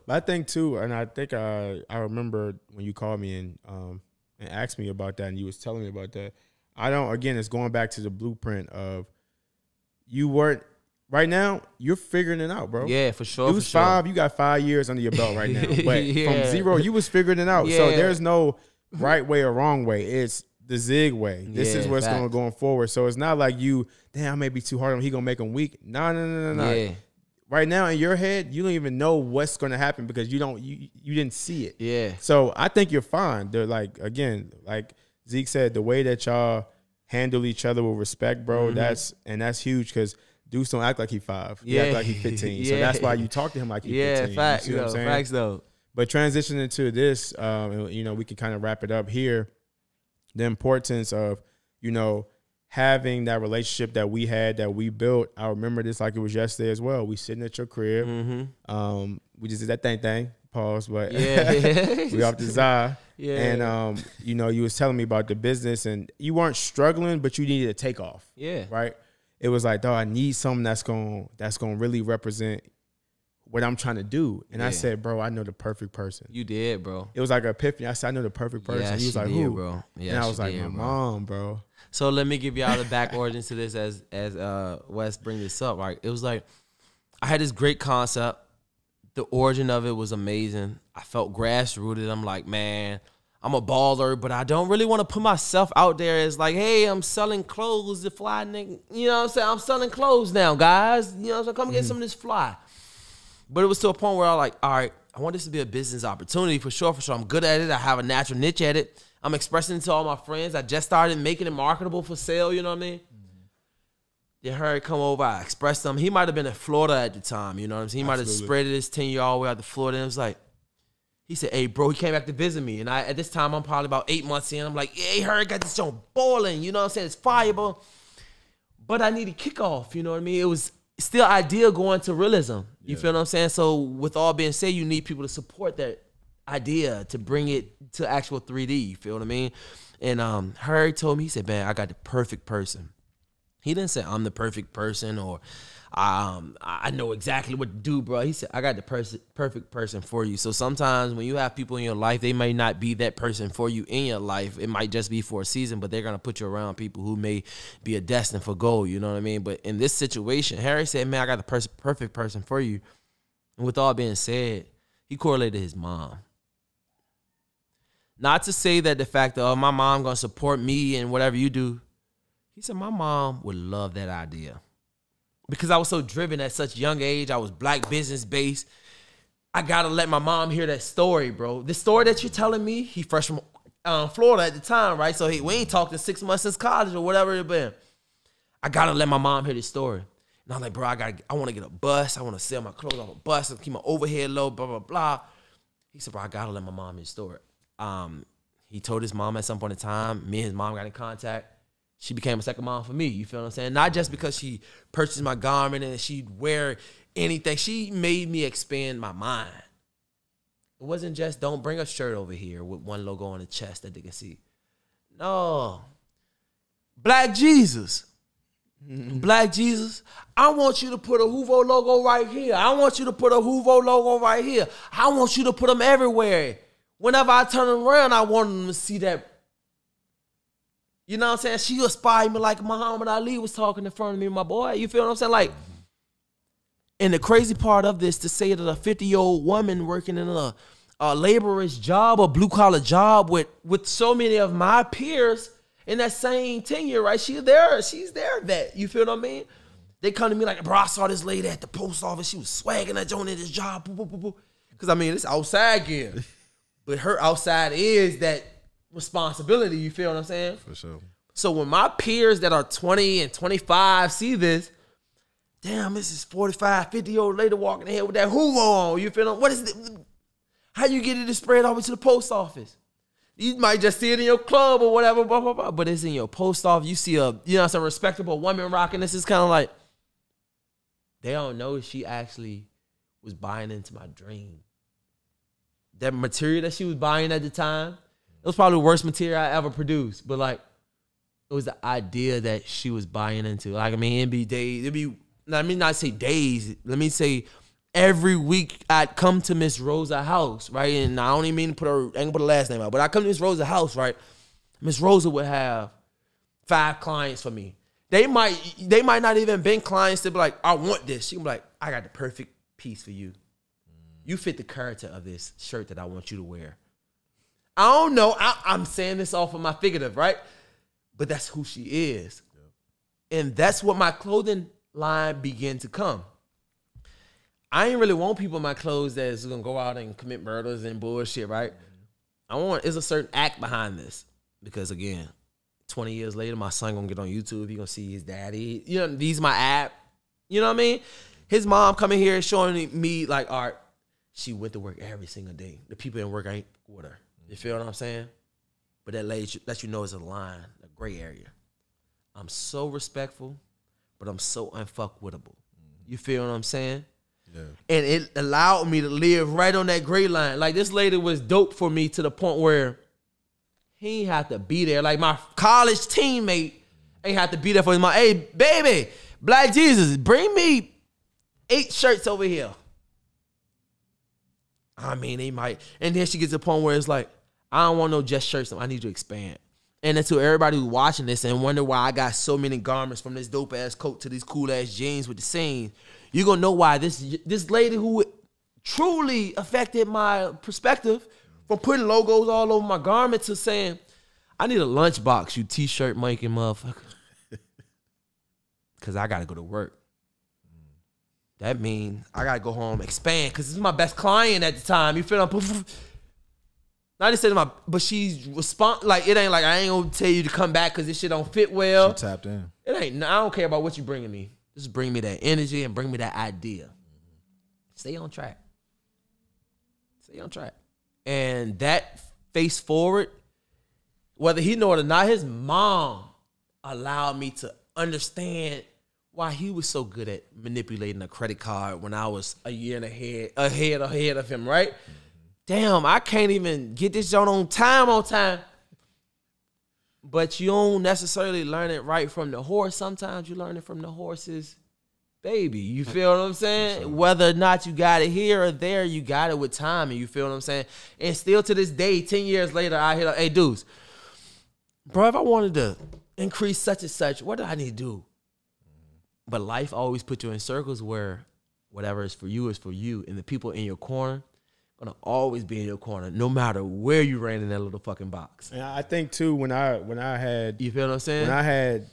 [SPEAKER 2] I think, too, and I think I remember when you called me and asked me about that and you was telling me about that. Again, it's going back to the blueprint of you weren't, right now, you're figuring it out, bro.
[SPEAKER 4] Yeah, for sure.
[SPEAKER 2] You was 5, you got 5 years under your belt right now. But from 0, you was figuring it out. So there's no right way or wrong way. It's the zig way. This is what's going forward. So it's not like damn, I may be too hard on him. He going to make him weak. No. Yeah. Right now in your head, you don't even know what's going to happen because you didn't see it. Yeah. So I think you're fine. They're like, again, like Zeke said, the way that y'all handle each other with respect, bro, that's huge because Deuce don't act like he 5. He act like he 15. So that's why you talk to him like he 15.
[SPEAKER 4] Facts.
[SPEAKER 2] You see what I'm saying?
[SPEAKER 4] Facts, though.
[SPEAKER 2] But transitioning to this, we can kind of wrap it up here. The importance of, having that relationship that we had, that we built. I remember this like it was yesterday as well. We sitting at your crib. We just did that thing. Pause, but we off the Zay. And, you was telling me about the business and you weren't struggling, but you needed to take off. Yeah. Right? It was like, I need something that's gonna really represent what I'm trying to do. And I said, bro, I know the perfect person.
[SPEAKER 4] You did, bro.
[SPEAKER 2] It was like an epiphany. I said, I know the perfect person.
[SPEAKER 4] Yes,
[SPEAKER 2] he was like, who?
[SPEAKER 4] Bro. Yes,
[SPEAKER 2] and I was like, my mom, bro.
[SPEAKER 4] So let me give y'all the back origin to this as Wes bring this up. Right? It was like I had this great concept. The origin of it was amazing. I felt grassrooted. I'm like, man, I'm a baller, but I don't really want to put myself out there as like, hey, I'm selling clothes to fly nigga. You know what I'm saying? I'm selling clothes now, guys. You know, so come get some of this fly. But it was to a point where I was like, all right, I want this to be a business opportunity for sure. I'm good at it. I have a natural niche at it. I'm expressing it to all my friends. I just started making it marketable for sale, you know what I mean? Then Harry come over, I expressed him. He might have been in Florida at the time, you know what I'm saying? He might have spread his tenure all the way out to Florida. And it was like, he said, hey, bro, he came back to visit me. And at this time, I'm probably about 8 months in. I'm like, hey, Harry, got this joint boiling. You know what I'm saying? It's fireable. But I needed kickoff, you know what I mean? It was still ideal going to realism. You feel what I'm saying? So with all being said, you need people to support that idea, to bring it to actual 3D. You feel what I mean? And Harry told me, he said, man, I got the perfect person. He didn't say I'm the perfect person or I know exactly what to do, bro. He said, I got the perfect person for you. So sometimes when you have people in your life, they may not be that person for you in your life. It might just be for a season, but they're going to put you around people who may be a destined for gold. You know what I mean? But in this situation, Harry said, man, I got the perfect person for you. And with all being said, he correlated his mom. Not to say that the fact that, oh, my mom going to support me and whatever you do. He said, my mom would love that idea. Because I was so driven at such young age, I was black business based. I got to let my mom hear that story, bro. The story that you're telling me, he fresh from Florida at the time, right? So we ain't talked in 6 months since college or whatever it been. I got to let my mom hear this story. And I'm like, bro, I want to get a bus. I want to sell my clothes on a bus and keep my overhead low, blah, blah, blah. He said, bro, I got to let my mom hear the story. He told his mom at some point in time, me and his mom got in contact. She became a second mom for me, you feel what I'm saying? Not just because she purchased my garment and she'd wear anything. She made me expand my mind. It wasn't just, don't bring a shirt over here with one logo on the chest that they can see. No. Black Jesus. Black Jesus, I want you to put a HUVO logo right here. I want you to put a HUVO logo right here. I want you to put them everywhere. Whenever I turn around, I want them to see that. You know what I'm saying? She inspired me like Muhammad Ali was talking in front of me, my boy. You feel what I'm saying? Like, and the crazy part of this, to say that a 50-year-old woman working in a laborer's job, a blue-collar job with so many of my peers in that same tenure, right? She's there that. You feel what I mean? They come to me like, bro, I saw this lady at the post office. She was swagging that joint in this job. Because, I mean, it's outside gear. But her outside is that responsibility, you feel what I'm saying?
[SPEAKER 3] For sure.
[SPEAKER 4] So when my peers that are 20 and 25 see this, damn, this is 45, 50-year-old lady walking ahead with that HUVO on, you feel what is it? How you get it to spread over to the post office? You might just see it in your club or whatever, blah, blah, blah, but it's in your post office. You see some respectable woman rocking this. Is kind of like, they don't know she actually was buying into my dream. That material that she was buying at the time, it was probably the worst material I ever produced. But, like, it was the idea that she was buying into. Like, I mean, it'd be days. Let me not say days. Let me say every week I'd come to Miss Rosa's house, right? And I don't even mean to put her, I ain't gonna put her last name out, but I come to Miss Rosa's house, right? Miss Rosa would have 5 clients for me. They might not even been clients to be like, I want this. She would be like, I got the perfect piece for you. You fit the character of this shirt that I want you to wear. I don't know. I'm saying this off of my figurative, right? But that's who she is. Yeah. And that's what my clothing line began to come. I ain't really want people in my clothes that's going to go out and commit murders and bullshit, right? There's a certain act behind this. Because, again, 20 years later, my son going to get on YouTube. He going to see his daddy. You know, these my app. You know what I mean? His mom coming here showing me, like, art. She went to work every single day. The people in work ain't with her. You feel what I'm saying? But that lets you know it's a line, a gray area. I'm so respectful, but I'm so unfuckwittable. You feel what I'm saying? Yeah. And it allowed me to live right on that gray line. Like, this lady was dope for me to the point where he ain't have to be there. Like, my college teammate ain't have to be there for his mom. Hey, baby, Black Jesus, bring me 8 shirts over here. I mean, they might. And then she gets to the point where it's like, I don't want no just shirts. I need you to expand. And then to everybody who's watching this and wonder why I got so many garments, from this dope-ass coat to these cool-ass jeans with the seams, you're going to know why this lady who truly affected my perspective from putting logos all over my garments to saying, I need a lunchbox, you T-shirt making motherfucker. Because I got to go to work. That means I got to go home, expand, because this is my best client at the time. You feel me? Not to say to but she's like it ain't like I ain't gonna tell you to come back because this shit don't fit well.
[SPEAKER 3] She tapped in.
[SPEAKER 4] It ain't. I don't care about what you bringing me. Just bring me that energy and bring me that idea. Stay on track. Stay on track. And that face forward, whether he know it or not, his mom allowed me to understand why he was so good at manipulating a credit card when I was a year and ahead of him, right? Damn, I can't even get this joint on time. But you don't necessarily learn it right from the horse. Sometimes you learn it from the horse's baby. You feel what I'm saying? Sure. Whether or not you got it here or there, you got it with time. And you feel what I'm saying? And still to this day, 10 years later, I hear, hey, dudes, bro, if I wanted to increase such and such, what do I need to do? But life always puts you in circles where whatever is for you is for you. And the people in your corner gonna always be in your corner, no matter where you ran in that little fucking box.
[SPEAKER 2] And I think too, when I had,
[SPEAKER 4] you feel what I'm saying?
[SPEAKER 2] When I had,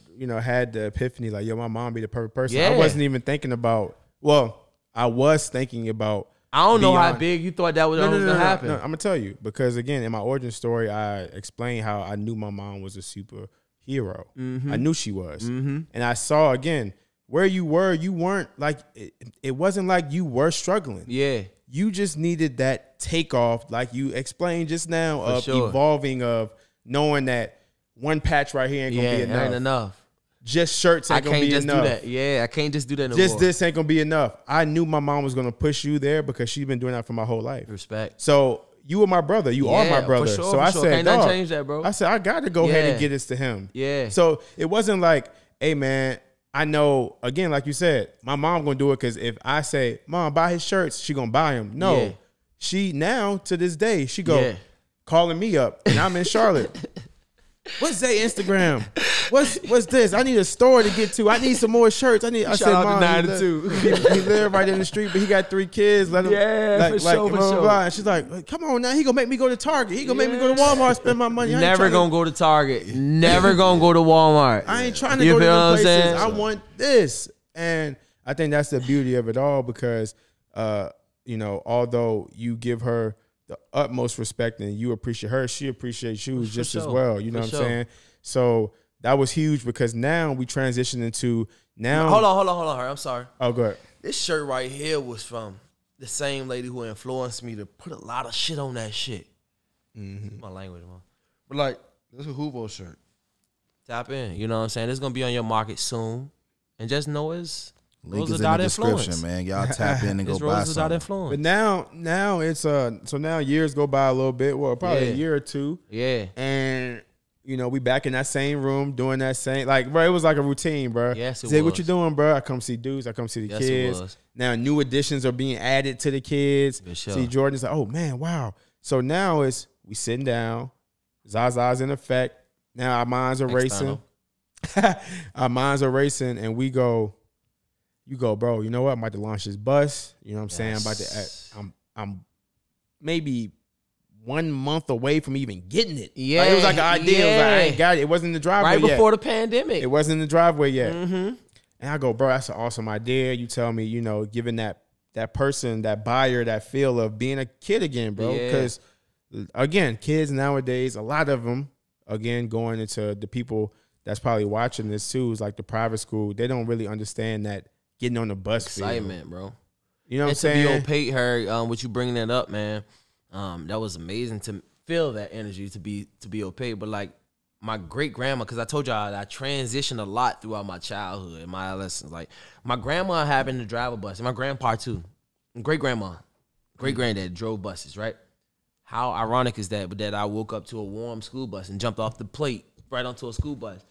[SPEAKER 2] had the epiphany, like, yo, my mom be the perfect person.
[SPEAKER 4] Yeah.
[SPEAKER 2] I wasn't even thinking about. Well, I was thinking about.
[SPEAKER 4] I don't know how big you thought that was gonna happen.
[SPEAKER 2] No, I'm gonna tell you because again, in my origin story, I explained how I knew my mom was a superhero. I knew she was, and I saw again where you were. You weren't like it wasn't like you were struggling.
[SPEAKER 4] Yeah.
[SPEAKER 2] You just needed that takeoff, like you explained just now, of evolving, of knowing that one patch right here ain't gonna be enough.
[SPEAKER 4] Ain't enough.
[SPEAKER 2] Just shirts ain't gonna be enough.
[SPEAKER 4] Do that. Yeah, I can't just do that no
[SPEAKER 2] just
[SPEAKER 4] more.
[SPEAKER 2] This ain't gonna be enough. I knew my mom was gonna push you there because she's been doing that for my whole life.
[SPEAKER 4] Respect.
[SPEAKER 2] So you were my brother. You are my brother.
[SPEAKER 4] For sure,
[SPEAKER 2] so I said,
[SPEAKER 4] can't
[SPEAKER 2] dog,
[SPEAKER 4] change that, bro.
[SPEAKER 2] I said, I gotta go ahead and get this to him.
[SPEAKER 4] Yeah.
[SPEAKER 2] So it wasn't like, hey man, I know, again, like you said, my mom gonna do it because if I say, Mom, buy his shirts, she gonna buy them. No.
[SPEAKER 4] Yeah.
[SPEAKER 2] She now, to this day, she go calling me up, and I'm in Charlotte. What's Zay Instagram? What's this? I need a store to get to. I need some more shirts. I said, Mom, he live right in the street, but he got 3 kids. Let him,
[SPEAKER 4] for sure.
[SPEAKER 2] And she's like, come on now. He gonna make me go to Target. He gonna make me go to Walmart, spend my money.
[SPEAKER 4] Never gonna go to Target. Never gonna go to Walmart.
[SPEAKER 2] I ain't trying to go to them places. I want this. And I think that's the beauty of it all because, although you give her the utmost respect and you appreciate her, she appreciates you just as well. You know what I'm saying? So that was huge because now we transition into
[SPEAKER 4] Hold on. I'm sorry.
[SPEAKER 2] Oh, go ahead.
[SPEAKER 4] This shirt right here was from the same lady who influenced me to put a lot of shit on that shit. My language, man. But like, this is a HUVO shirt. Tap in. You know what I'm saying? It's going to be on your market soon. And just know it's
[SPEAKER 3] link is in the description, man. Y'all tap in and go buy something.
[SPEAKER 2] But now it's so now years go by a little bit. Well, probably a year or two.
[SPEAKER 4] Yeah.
[SPEAKER 2] And we back in that same room doing that same, like, bro, it was like a routine, bro.
[SPEAKER 4] Yes, it
[SPEAKER 2] Say,
[SPEAKER 4] was.
[SPEAKER 2] what you doing, bro? I come see dudes. I come see the kids.
[SPEAKER 4] It was.
[SPEAKER 2] Now new additions are being added to the kids.
[SPEAKER 4] Sure.
[SPEAKER 2] See, Jordan's like, oh man, wow. So now we sitting down. Zaza's in effect. Now our minds are racing. Our minds are racing, and we go. You go, bro. You know what? I'm about to launch this bus. You know what I'm saying? I'm about to. I'm maybe 1 month away from even getting it.
[SPEAKER 4] Yeah,
[SPEAKER 2] it was like an idea. It was like, I ain't got it. It wasn't in the driveway
[SPEAKER 4] right before the pandemic.
[SPEAKER 2] It wasn't in the driveway yet. And I go, bro, that's an awesome idea. You tell me, giving that person, that buyer, that feel of being a kid again, bro. Because again, kids nowadays, a lot of them, again, going into the people that's probably watching this too, is like the private school. They don't really understand that getting on the bus
[SPEAKER 4] excitement, bro.
[SPEAKER 2] You know what I'm saying?
[SPEAKER 4] To be opaque, her, with you bringing that up, man. That was amazing to feel that energy to be opaque. But like my great grandma, because I told y'all I transitioned a lot throughout my childhood and my adolescence. Like my grandma happened to drive a bus, and my grandpa too. Great grandma, great granddad drove buses, right? How ironic is that? But that I woke up to a warm school bus and jumped off the plate right onto a school bus.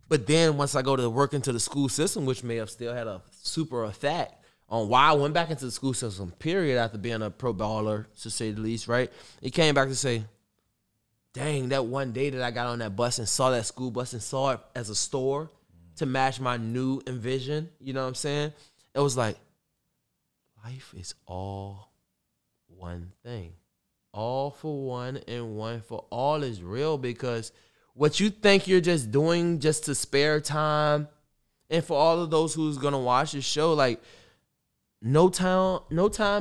[SPEAKER 4] But then once I go to work into the school system, which may have still had a super effect on why I went back into the school system, period, after being a pro baller, to say the least, right? It came back to say, dang, that one day that I got on that bus and saw that school bus and saw it as a store to match my new envision, you know what I'm saying? It was like, life is all one thing. All for one and one for all is real, because what you think you're just doing just to spare time, and for all of those who's gonna watch this show, like no time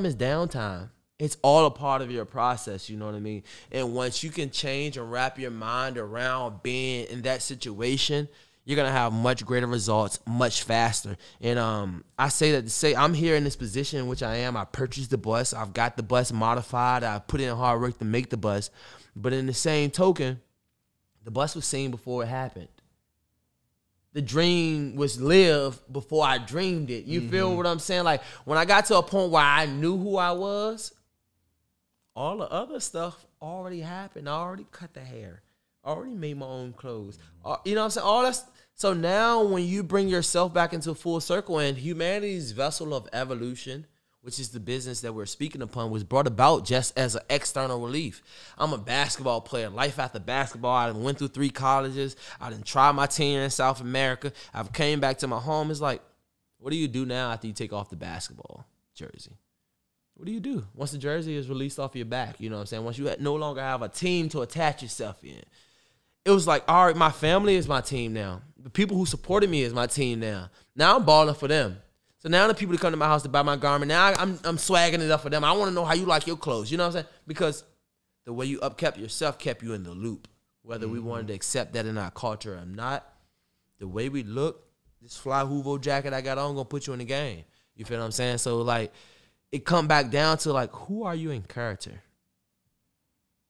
[SPEAKER 4] is downtime. It's all a part of your process, you know what I mean? And once you can change and wrap your mind around being in that situation, you're going to have much greater results much faster. And I say that to say I'm here in this position in which I am. I purchased the bus. I've got the bus modified. I put in hard work to make the bus. But in the same token, the bus was seen before it happened. The dream was lived before I dreamed it. You feel what I'm saying? Like, when I got to a point where I knew who I was, all the other stuff already happened. I already cut the hair. I already made my own clothes. You know what I'm saying? All that's so now when you bring yourself back into full circle, and humanity's vessel of evolution, which is the business that we're speaking upon, was brought about just as an external relief. I'm a basketball player. Life after basketball, I went through 3 colleges. I done tried my tenure in South America. I've came back to my home. It's like, what do you do now after you take off the basketball jersey? What do you do once the jersey is released off your back? You know what I'm saying? Once you no longer have a team to attach yourself in. It was like, all right, my family is my team now. The people who supported me is my team now. Now I'm balling for them. So now the people that come to my house to buy my garment, now I'm swagging it up for them. I want to know how you like your clothes. You know what I'm saying? Because the way you upkept yourself kept you in the loop. Whether we wanted to accept that in our culture or not, the way we look, this fly HUVO jacket I got on gonna put you in the game. You feel what I'm saying? So like, it come back down to like, who are you in character?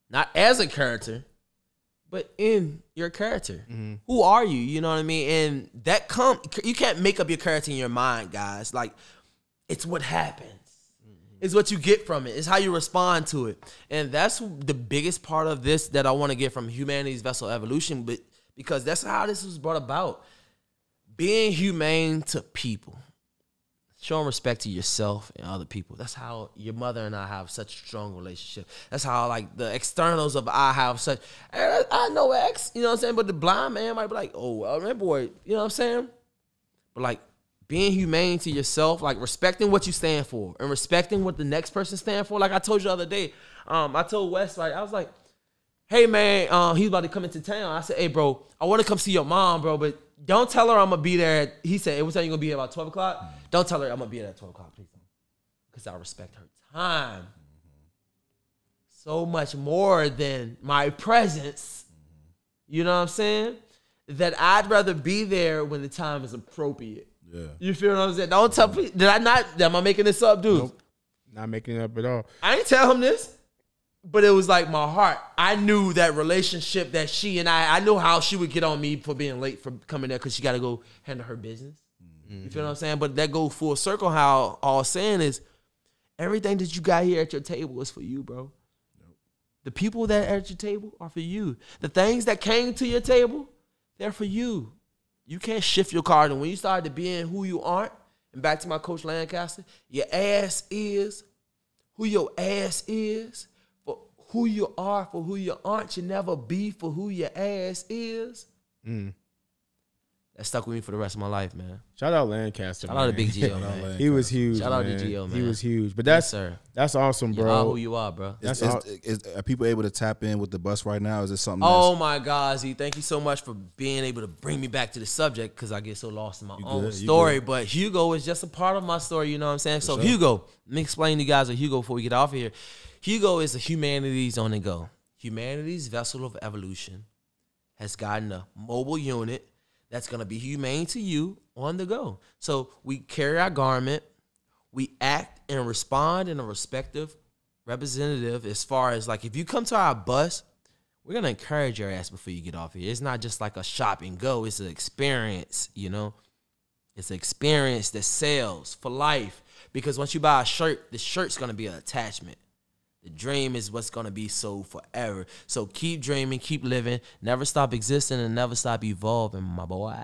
[SPEAKER 4] Not as a character, but in your character. Who are you? You know what I mean? And that you can't make up your character in your mind, guys. Like, it's what happens. It's what you get from it. It's how you respond to it. And that's the biggest part of this that I want to get from humanity's vessel evolution, but because that's how this was brought about. Being humane to people. Showing respect to yourself and other people. That's how your mother and I have such a strong relationship. That's how, like, the externals of I have such. I know X, you know what I'm saying? But the blind man might be like, oh, that boy, you know what I'm saying? But, like, being humane to yourself, like, respecting what you stand for and respecting what the next person stand for. Like I told you the other day, I told Wes, like, I was like, hey, man, he's about to come into town. I said, hey, bro, I want to come see your mom, bro, but don't tell her I'm going to be there. He said, hey, what time you going to be here, about 12 o'clock? Don't tell her I'm going to be there at 12 o'clock, please. Because I respect her time so much more than my presence. You know what I'm saying? That I'd rather be there when the time is appropriate. Yeah. You feel what I'm saying? Don't tell me. Am I making this up, dude?
[SPEAKER 2] Nope. Not making it up at all.
[SPEAKER 4] I didn't tell him this. But it was like my heart. I knew that relationship that she and I knew how she would get on me for being late for coming there because she got to go handle her business. You feel what I'm saying? But that go full circle how all I'm saying is everything that you got here at your table is for you, bro. Nope. The people that are at your table are for you. The things that came to your table, they're for you. You can't shift your card. And when you start to being who you aren't, and back to my coach Lancaster, your ass is who your ass is. Who you are for who you aren't, you never be for who your ass is. That stuck with me for the rest of my life, man.
[SPEAKER 2] Shout out Lancaster.
[SPEAKER 4] Shout out to Big Gio, man.
[SPEAKER 2] He was huge.
[SPEAKER 4] Shout out to Gio, man.
[SPEAKER 2] He was huge. But that's that's awesome, bro.
[SPEAKER 4] You are who you are, bro.
[SPEAKER 3] Are people able to tap in with the bus right now? Is it something?
[SPEAKER 4] Oh my God, Z! Thank you so much for being able to bring me back to the subject because I get so lost in my own story. But HUGO is just a part of my story. You know what I'm saying? So HUGO, let me explain to you guys what HUGO before we get off of here. HUGO is a humanities on the go. Humanity's vessel of evolution has gotten a mobile unit that's going to be humane to you on the go. So we carry our garment. We act and respond in a respective representative as far as, like, if you come to our bus, we're going to encourage your ass before you get off here. It's not just like a shop and go. It's an experience, you know. It's an experience that sells for life. Because once you buy a shirt, the shirt's going to be an attachment. The dream is what's going to be so forever. So keep dreaming, keep living, never stop existing, and never stop evolving, my boy.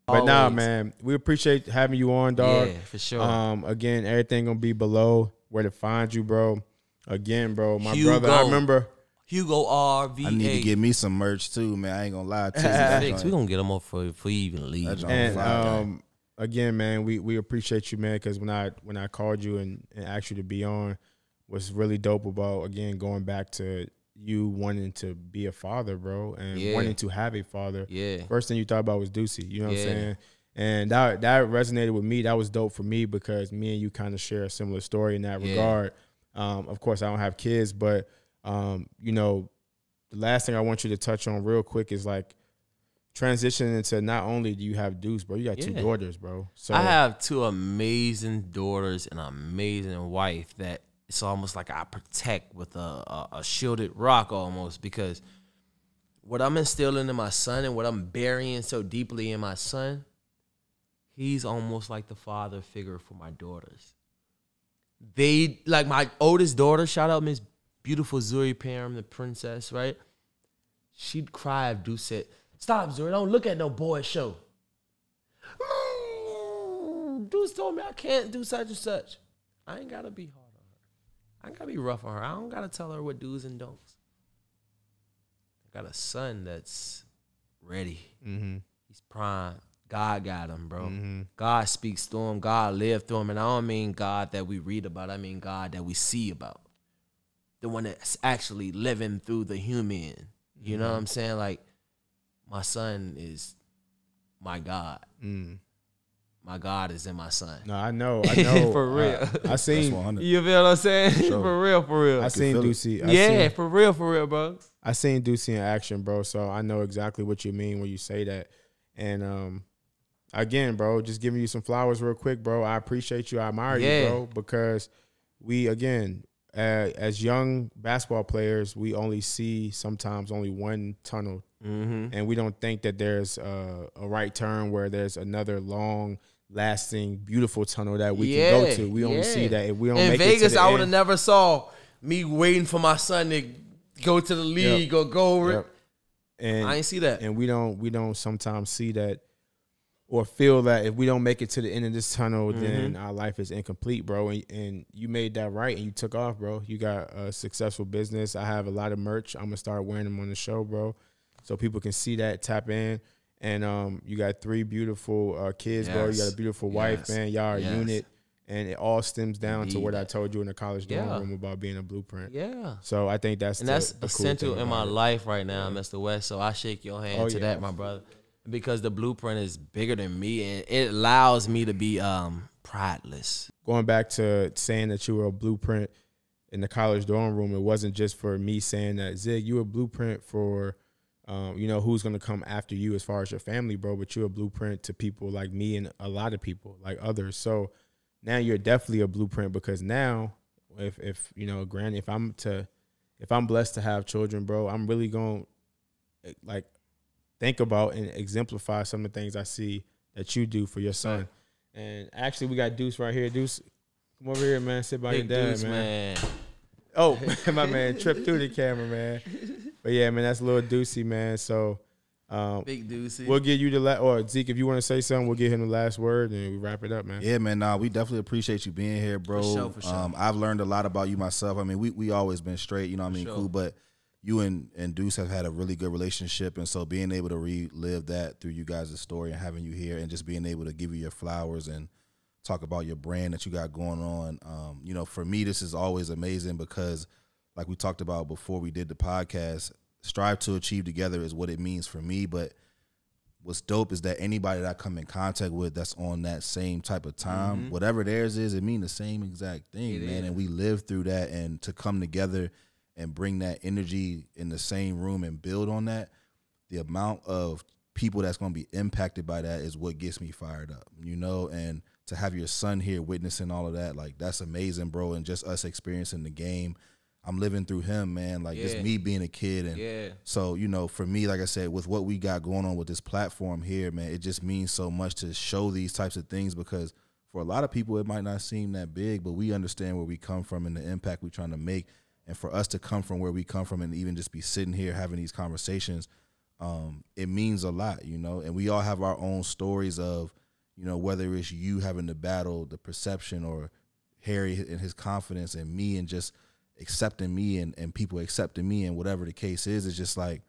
[SPEAKER 2] But nah, man, we appreciate having you on, dog.
[SPEAKER 4] Yeah, for sure.
[SPEAKER 2] Again, everything going to be below where to find you, bro. Again, bro, my
[SPEAKER 4] HUGO.
[SPEAKER 2] brother, I remember.
[SPEAKER 4] HUGO RVA.
[SPEAKER 3] I need to get me some merch too, man. I ain't going to lie to you.
[SPEAKER 4] We're going to get them up for you even leave.
[SPEAKER 2] And again, man, we appreciate you, man, because when I called you and asked you to be on, what's really dope about, again, going back to you wanting to be a father, bro, and wanting to have a father. Yeah. First thing you thought about was Deucey, you know what I'm saying? And that resonated with me. That was dope for me because me and you kind of share a similar story in that regard. Of course, I don't have kids, but you know, the last thing I want you to touch on real quick is like transitioning into not only do you have Deuce, bro, you got 2 daughters, bro. So
[SPEAKER 4] I have 2 amazing daughters and an amazing wife that it's almost like I protect with a shielded rock almost, because what I'm instilling in my son and what I'm burying so deeply in my son, he's almost like the father figure for my daughters. They, like my oldest daughter, shout out Miss Beautiful Zay Parham, the princess, right? She'd cry if Deuce said, "Stop, Zuri, don't look at no boy show." Deuce told me I can't do such and such. I ain't got to be hard on her. I ain't got to be rough on her. I don't got to tell her what do's and don'ts. I got a son that's ready.
[SPEAKER 2] Mm-hmm.
[SPEAKER 4] He's prime. God got him, bro.
[SPEAKER 2] Mm-hmm.
[SPEAKER 4] God speaks through him. God lived through him. And I don't mean God that we read about. I mean God that we see about. The one that's actually living through the human. You know what I'm saying? Like, my son is my God.
[SPEAKER 2] Mm.
[SPEAKER 4] My God is in my son.
[SPEAKER 2] No, I know.
[SPEAKER 4] For real.
[SPEAKER 2] I seen.
[SPEAKER 4] You feel what I'm saying?
[SPEAKER 3] Sure.
[SPEAKER 4] For real.
[SPEAKER 2] I seen Ducey.
[SPEAKER 4] For real, bro.
[SPEAKER 2] I seen Ducey in action, bro. So I know exactly what you mean when you say that. And again, bro, just giving you some flowers real quick, bro. I appreciate you. I admire you, bro, because we, again, as young basketball players, we only see sometimes only one tunnel.
[SPEAKER 4] Mm-hmm.
[SPEAKER 2] And we don't think that there's a right turn where there's another long, lasting, beautiful tunnel that we can go to. We only see that if we don't make
[SPEAKER 4] Vegas,
[SPEAKER 2] it to the
[SPEAKER 4] I
[SPEAKER 2] end.
[SPEAKER 4] would have never saw me waiting for my son to go to the league or go over it.
[SPEAKER 2] And
[SPEAKER 4] I ain't see that.
[SPEAKER 2] And we don't sometimes see that or feel that if we don't make it to the end of this tunnel, then our life is incomplete, bro. And you made that right, and you took off, bro. You got a successful business. I have a lot of merch. I'm going to start wearing them on the show, bro, so people can see that, tap in. And you got 3 beautiful kids, bro. You got a beautiful wife, man. Y'all are a unit. And it all stems down to what I told you in the college dorm room about being a blueprint.
[SPEAKER 4] Yeah.
[SPEAKER 2] So I think that's the
[SPEAKER 4] essential
[SPEAKER 2] cool thing
[SPEAKER 4] in my
[SPEAKER 2] about it.
[SPEAKER 4] life right now, Mr. West. So I shake your hand to that, my brother, because the blueprint is bigger than me, and it allows me to be prideless.
[SPEAKER 2] Going back to saying that you were a blueprint in the college dorm room, it wasn't just for me saying that, Zig, you were a blueprint for, you know, who's going to come after you as far as your family, bro, but you're a blueprint to people like me and a lot of people, like others. So now you're definitely a blueprint, because now if you know, granted, if I'm blessed to have children, bro, I'm really going to like think about and exemplify some of the things I see that you do for your son. And actually, we got Deuce right here. Deuce, come over here, man. Sit by your dad,
[SPEAKER 4] Deuce, man.
[SPEAKER 2] Oh, my man, tripped through the camera, man. But yeah, man, that's little Deucey, man. So
[SPEAKER 4] Big Deucey.
[SPEAKER 2] we'll give you the or Zeke, if you want to say something, we'll give him the last word and we wrap it up, man.
[SPEAKER 3] Yeah, man. Nah, we definitely appreciate you being here, bro.
[SPEAKER 4] For sure.
[SPEAKER 3] I've learned a lot about you myself. I mean, we always been straight, you know what I mean,
[SPEAKER 4] sure.
[SPEAKER 3] cool. But you and Deuce have had a really good relationship, and so being able to relive that through you guys' story and having you here and just being able to give you your flowers and talk about your brand that you got going on. You know, for me, this is always amazing because, like we talked about before we did the podcast, strive to achieve together is what it means for me. But what's dope is that anybody that I come in contact with that's on that same type of time, whatever theirs is, it means the same exact thing, man. And we live through that, and to come together and bring that energy in the same room and build on that, the amount of people that's going to be impacted by that is what gets me fired up, you know? And to have your son here witnessing all of that, like, that's amazing, bro. And just us experiencing the game, I'm living through him, man. Like, just me being a kid. And so, you know, for me, like I said, with what we got going on with this platform here, man, it just means so much to show these types of things, because for a lot of people, it might not seem that big, but we understand where we come from and the impact we're trying to make. And for us to come from where we come from and even just be sitting here having these conversations, it means a lot, you know. And we all have our own stories of, you know, whether it's you having to battle the perception, or Harry and his confidence, and me and just accepting me and people accepting me, and whatever the case is, it's just like,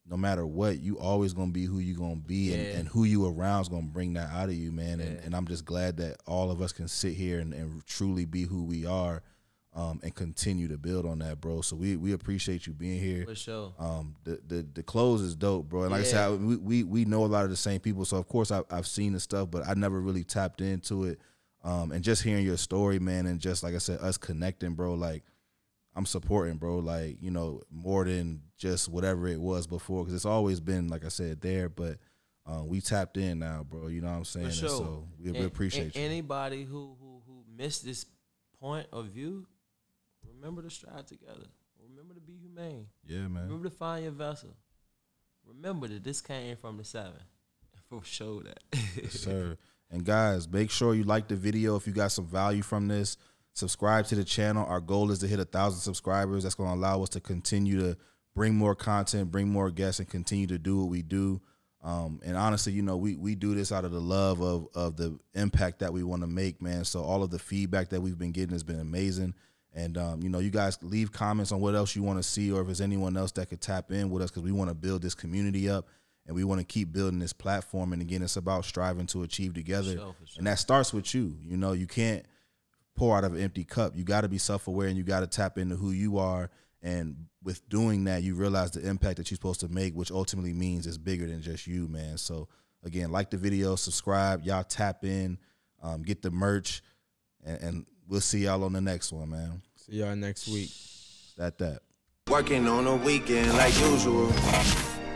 [SPEAKER 3] no matter what, you always going to be who you going to be, and who you around is going to bring that out of you, man. And I'm just glad that all of us can sit here and truly be who we are. And continue to build on that, bro. So we appreciate you being here.
[SPEAKER 4] For sure.
[SPEAKER 3] The clothes is dope, bro. And like I said, we know a lot of the same people. So of course I've seen the stuff, but I never really tapped into it. And just hearing your story, man, and just like I said, us connecting, bro, like I'm supporting, bro, like, you know, more than just whatever it was before, because it's always been, like I said, there, but we tapped in now, bro, you know what I'm saying?
[SPEAKER 4] For sure.
[SPEAKER 3] And so we appreciate you.
[SPEAKER 4] Anybody who missed this point of view, remember to strive together. Remember to be humane.
[SPEAKER 3] Yeah, man.
[SPEAKER 4] Remember to find your vessel. Remember that this came from the 7. For sure that.
[SPEAKER 3] Yes, sir. And guys, make sure you like the video if you got some value from this. Subscribe to the channel. Our goal is to hit 1,000 subscribers. That's going to allow us to continue to bring more content, bring more guests, and continue to do what we do. And honestly, you know, we do this out of the love of the impact that we want to make, man. So all of the feedback that we've been getting has been amazing. And, you know, you guys leave comments on what else you want to see, or if there's anyone else that could tap in with us, because we want to build this community up and we want to keep building this platform. And again, it's about striving to achieve together. For sure. And that starts with you. You know, you can't pour out of an empty cup. You got to be self-aware, and you got to tap into who you are. And with doing that, you realize the impact that you're supposed to make, which ultimately means it's bigger than just you, man. So again, like the video, subscribe, y'all tap in, get the merch, and we'll see y'all on the next one, man.
[SPEAKER 2] See y'all next week.
[SPEAKER 3] That.
[SPEAKER 1] Working on a weekend like usual.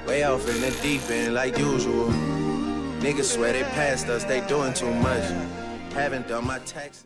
[SPEAKER 1] Way off in the deep end like usual. Niggas swear they passed us, they doing too much. Haven't done my taxes.